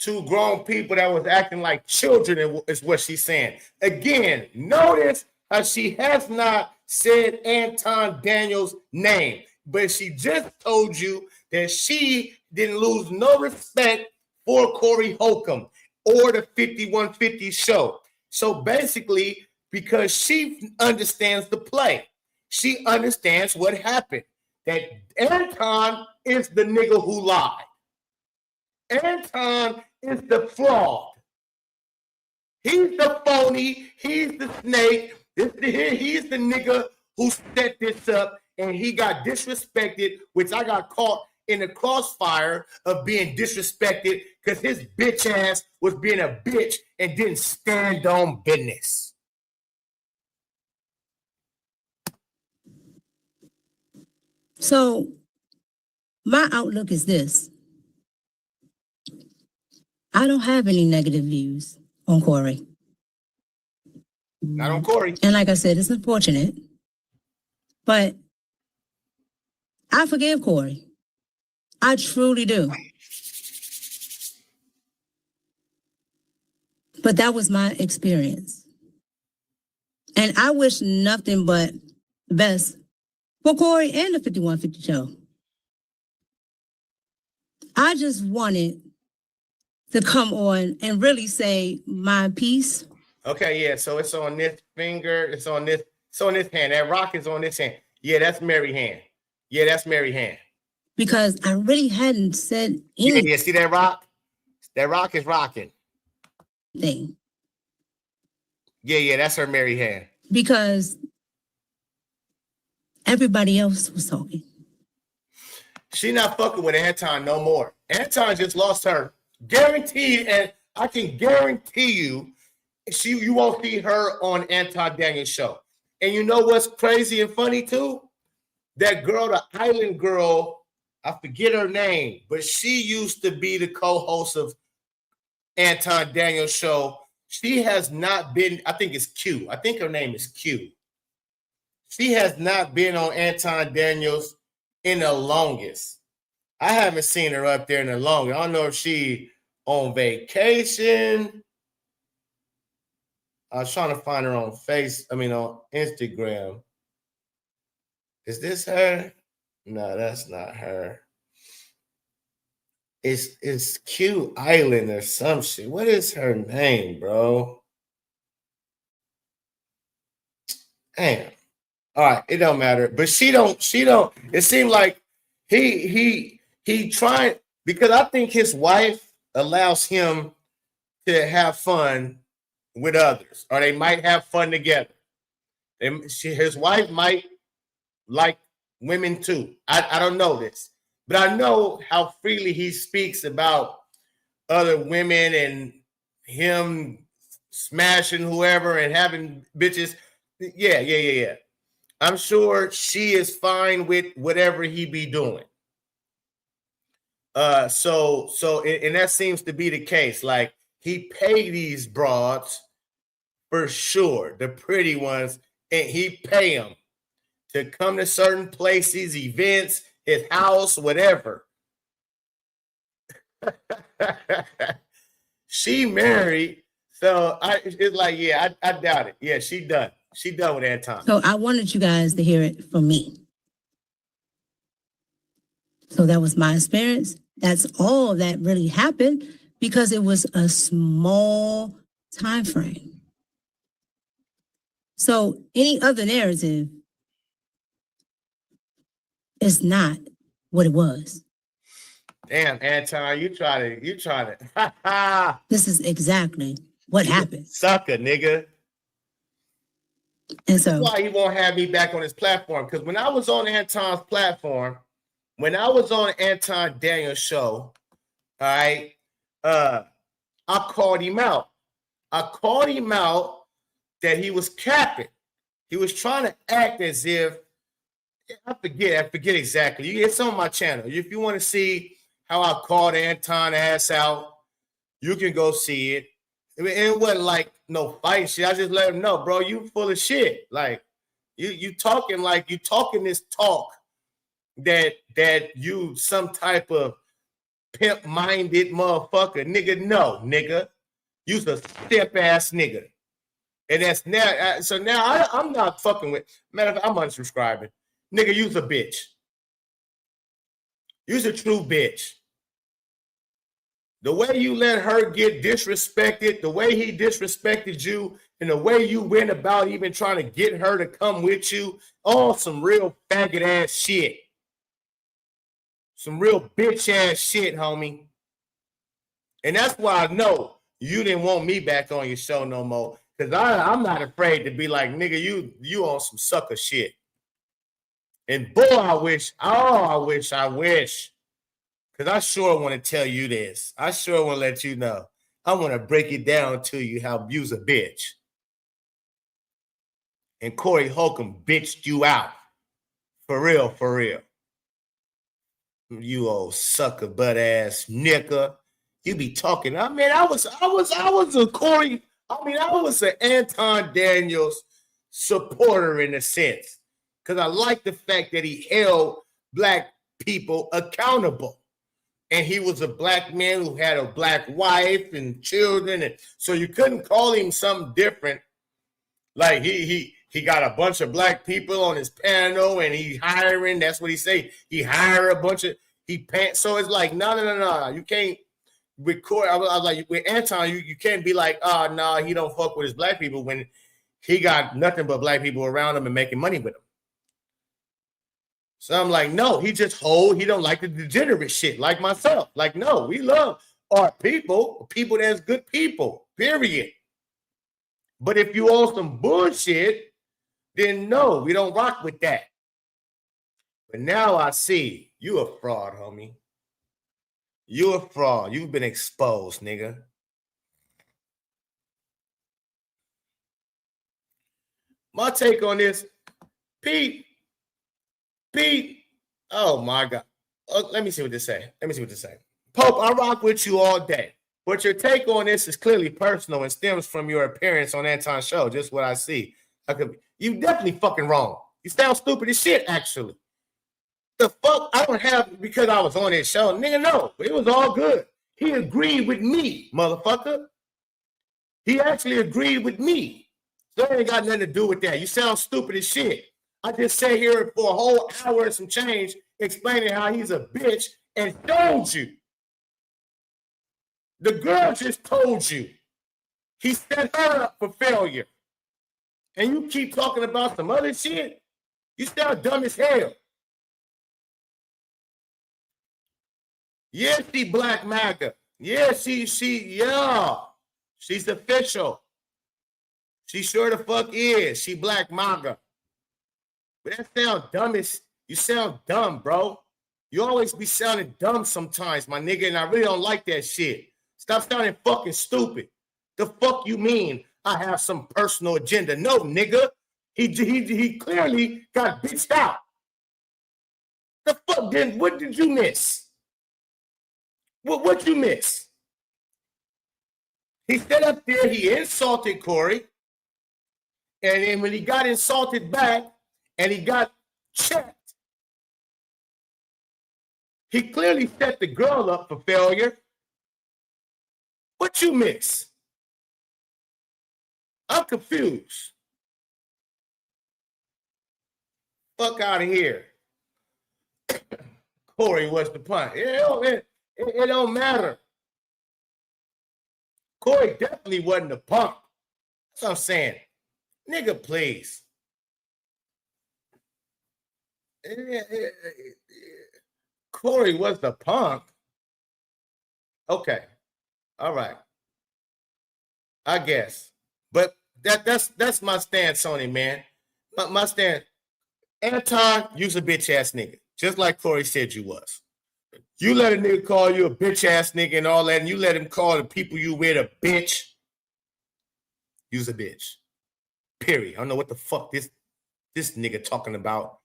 Two grown people that was acting like children is what she's saying. Again, notice how she has not said Anton Daniels' name, but she just told you that she didn't lose no respect for Corey Holcomb or the 5150 show. So basically, because she understands the play, she understands what happened, that Anton is the nigga who lied. Anton is the fraud. He's the phony. He's the snake. He's the nigga who set this up, and he got disrespected, which I got caught in the crossfire of being disrespected because his bitch ass was being a bitch and didn't stand on business. So my outlook is this. I don't have any negative views on Corey. Not on Corey. And like I said, it's unfortunate, but I forgive Corey. I truly do. But that was my experience. And I wish nothing but the best for Corey and the 5150 show. I just wanted to come on and really say my piece. Okay, yeah. So it's on this finger. It's on this hand. That rock is on this hand. Yeah, that's Mary hand. Yeah, that's Mary hand. Because I really hadn't said anything. Yeah, see that rock? That rock is rocking. Yeah, that's her Mary hand. Because everybody else was talking. She not fucking with Anton no more. Anton just lost her. Guaranteed, and I can guarantee you, you won't see her on Anton Daniels' show. And you know what's crazy and funny too? That girl, the island girl, I forget her name, but she used to be the co-host of Anton Daniels' show. She has not been, I think it's Q. I think her name is Q. She has not been on Anton Daniels in the longest. I haven't seen her up there in the longest. I don't know if she on vacation I was trying to find her on on Instagram. Is this her? No, that's not her. It's Q Island or some shit. What is her name, bro? Damn. All right, it don't matter. But she don't. It seemed like he trying, because I think his wife allows him to have fun with others, or they might have fun together. His wife might like women too. I don't know this, but I know how freely he speaks about other women and him smashing whoever and having bitches. Yeah. I'm sure she is fine with whatever he be doing. So that seems to be the case. Like, he pay these broads for sure, the pretty ones, and he pay them to come to certain places, events, his house, whatever. She married, so it's like, yeah, I doubt it. Yeah, she done. She done with Anton. So I wanted you guys to hear it from me. So that was my experience. That's all that really happened, because it was a small time frame. So any other narrative is not what it was. Damn, Anton, you try to. This is exactly what happened. Succa, nigga. And so that's why he won't have me back on his platform. Because when I was on Anton's platform, when I was on Anton Daniel's show, all right, I called him out. I called him out that he was capping. He was trying to act as if, I forget exactly. It's on my channel. If you want to see how I called Anton ass out, you can go see it. It wasn't like no fight shit. I just let him know, bro, you full of shit. Like, you talking this talk that you some type of pimp-minded motherfucker. Nigga, no, nigga. You's a step-ass nigga. And that's now, so now I'm not fucking with, matter of fact, I'm unsubscribing. Nigga, you's a bitch. You's a true bitch. The way you let her get disrespected, the way he disrespected you, and the way you went about even trying to get her to come with you, all some real faggot ass shit. Some real bitch ass shit, homie. And that's why I know you didn't want me back on your show no more. Because I'm not afraid to be like, nigga, you on some sucker shit. And boy, I wish. Because I sure want to tell you this. I sure want to let you know. I want to break it down to you how you's a bitch. And Corey Holcomb bitched you out. For real, for real. You old sucker butt ass nigga. You be talking. I mean, I was a Corey. I mean, I was an Anton Daniels supporter in a sense. Because I like the fact that he held black people accountable. And he was a black man who had a black wife and children. And so you couldn't call him something different. Like he got a bunch of black people on his panel and he hiring. That's what he say. He hire a bunch of, so it's like, no. You can't record. I was like, with Anton, you can't be like, oh, no, he don't fuck with his black people when he got nothing but black people around him and making money with him. So I'm like, no, he don't like the degenerate shit like myself. Like, no, we love our people that's good people, period. But if you owe some bullshit, then no, we don't rock with that. But now I see you a fraud, homie. You a fraud. You've been exposed, nigga. My take on this, Pete, oh my God. Let me see what they say. Pope, I rock with you all day. But your take on this is clearly personal and stems from your appearance on Anton's show. Just what I see. You definitely fucking wrong. You sound stupid as shit, actually. The fuck? I don't have, because I was on his show. Nigga, no. It was all good. He agreed with me, motherfucker. He actually agreed with me. So it ain't got nothing to do with that. You sound stupid as shit. I just sat here for a whole hour and some change explaining how he's a bitch and told you. The girl just told you. He set her up for failure. And you keep talking about some other shit? You sound dumb as hell. Yes, she Black MAGA. Yeah, yeah. She's official. She sure the fuck is. She Black MAGA. But that sound dumb as, you sound dumb, bro. You always be sounding dumb sometimes, my nigga, and I really don't like that shit. Stop sounding fucking stupid. The fuck you mean I have some personal agenda? No, nigga. He clearly got bitched out. The fuck then? What did you miss? What you miss? He sat up there, he insulted Corey, and then when he got insulted back and he got checked, he clearly set the girl up for failure. What you miss? I'm confused. Fuck out of here. Corey was the punt. It don't matter. Corey definitely wasn't the punk. That's what I'm saying. Nigga, please. Corey was the punk. Okay. All right. I guess. But that's my stance on it, man. My stance. Anton, you's a bitch ass nigga. Just like Corey said you was. You let a nigga call you a bitch ass nigga and all that, and you let him call the people you with a bitch. You's a bitch. Period. I don't know what the fuck this nigga talking about.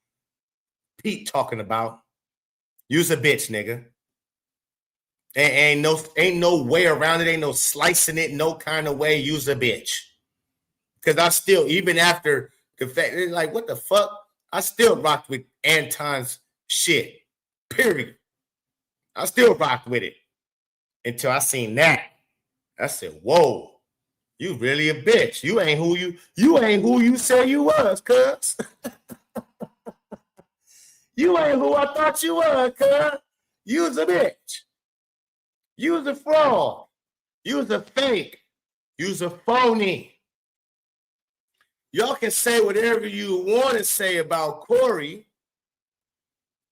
Pete talking about. You's a bitch, nigga. Ain't no way around it. Ain't no slicing it no kind of way. You's a bitch. Because I still, even after the fact, like, what the fuck? I still rocked with Anton's shit. Period. I still rocked with it until I seen that. I said, "Whoa, you really a bitch. You ain't who you say you was, cuz. You ain't who I thought you was, cuz. You was a bitch. You was a fraud. You was a fake. You was a phony." Y'all can say whatever you want to say about Corey.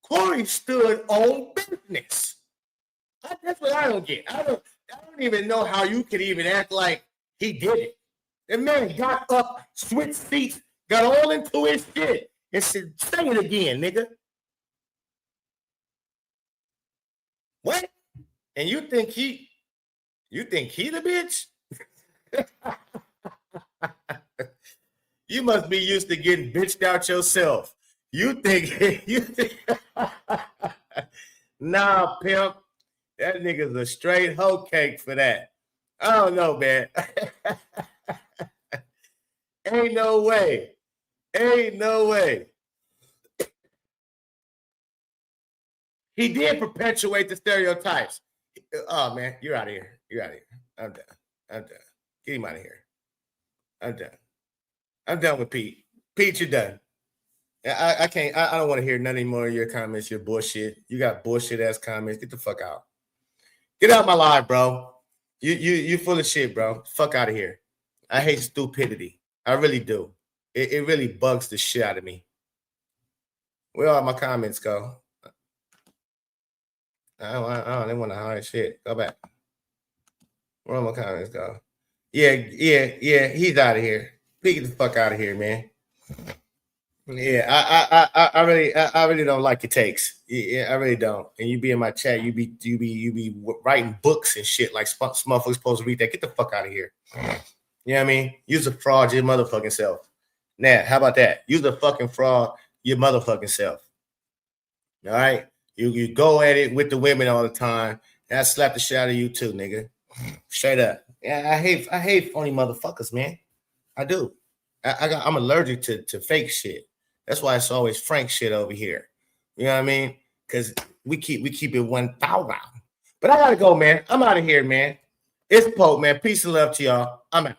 Corey stood on business. That's what I don't get. I don't even know how you could even act like he did it. The man got up, switched seats, got all into his shit, and said, "Say it again, nigga." What? And you think he the bitch? You must be used to getting bitched out yourself. You think nah, pimp. That nigga's a straight hoe cake for that. I don't know, man. Ain't no way. Ain't no way. He did perpetuate the stereotypes. Oh, man, you're out of here. You're out of here. I'm done. Get him out of here. I'm done with Pete. Pete, you're done. I can't. I don't want to hear none anymore of your comments. Your bullshit. You got bullshit ass comments. Get the fuck out. Get out of my life, bro. You full of shit, bro. Fuck out of here. I hate stupidity. I really do. It really bugs the shit out of me. Where all my comments go? I don't want to hide shit. Go back. Where all my comments go? Yeah. He's out of here. Get the fuck out of here, man. Yeah, I really don't like your takes. Yeah, I really don't. And you be in my chat, you be writing books and shit like motherfuckers supposed to read that. Get the fuck out of here. You know what I mean? Use a fraud your motherfucking self. Now, how about that? Use a fucking fraud your motherfucking self. All right? You go at it with the women all the time, and I slap the shit out of you too, nigga. Straight up. Yeah, I hate phony motherfuckers, man. I do. I'm allergic to fake shit. That's why it's always Frank shit over here. You know what I mean? Because we keep it 1,000. But I gotta go, man. I'm out of here, man. It's Pope, man. Peace and love to y'all. I'm out.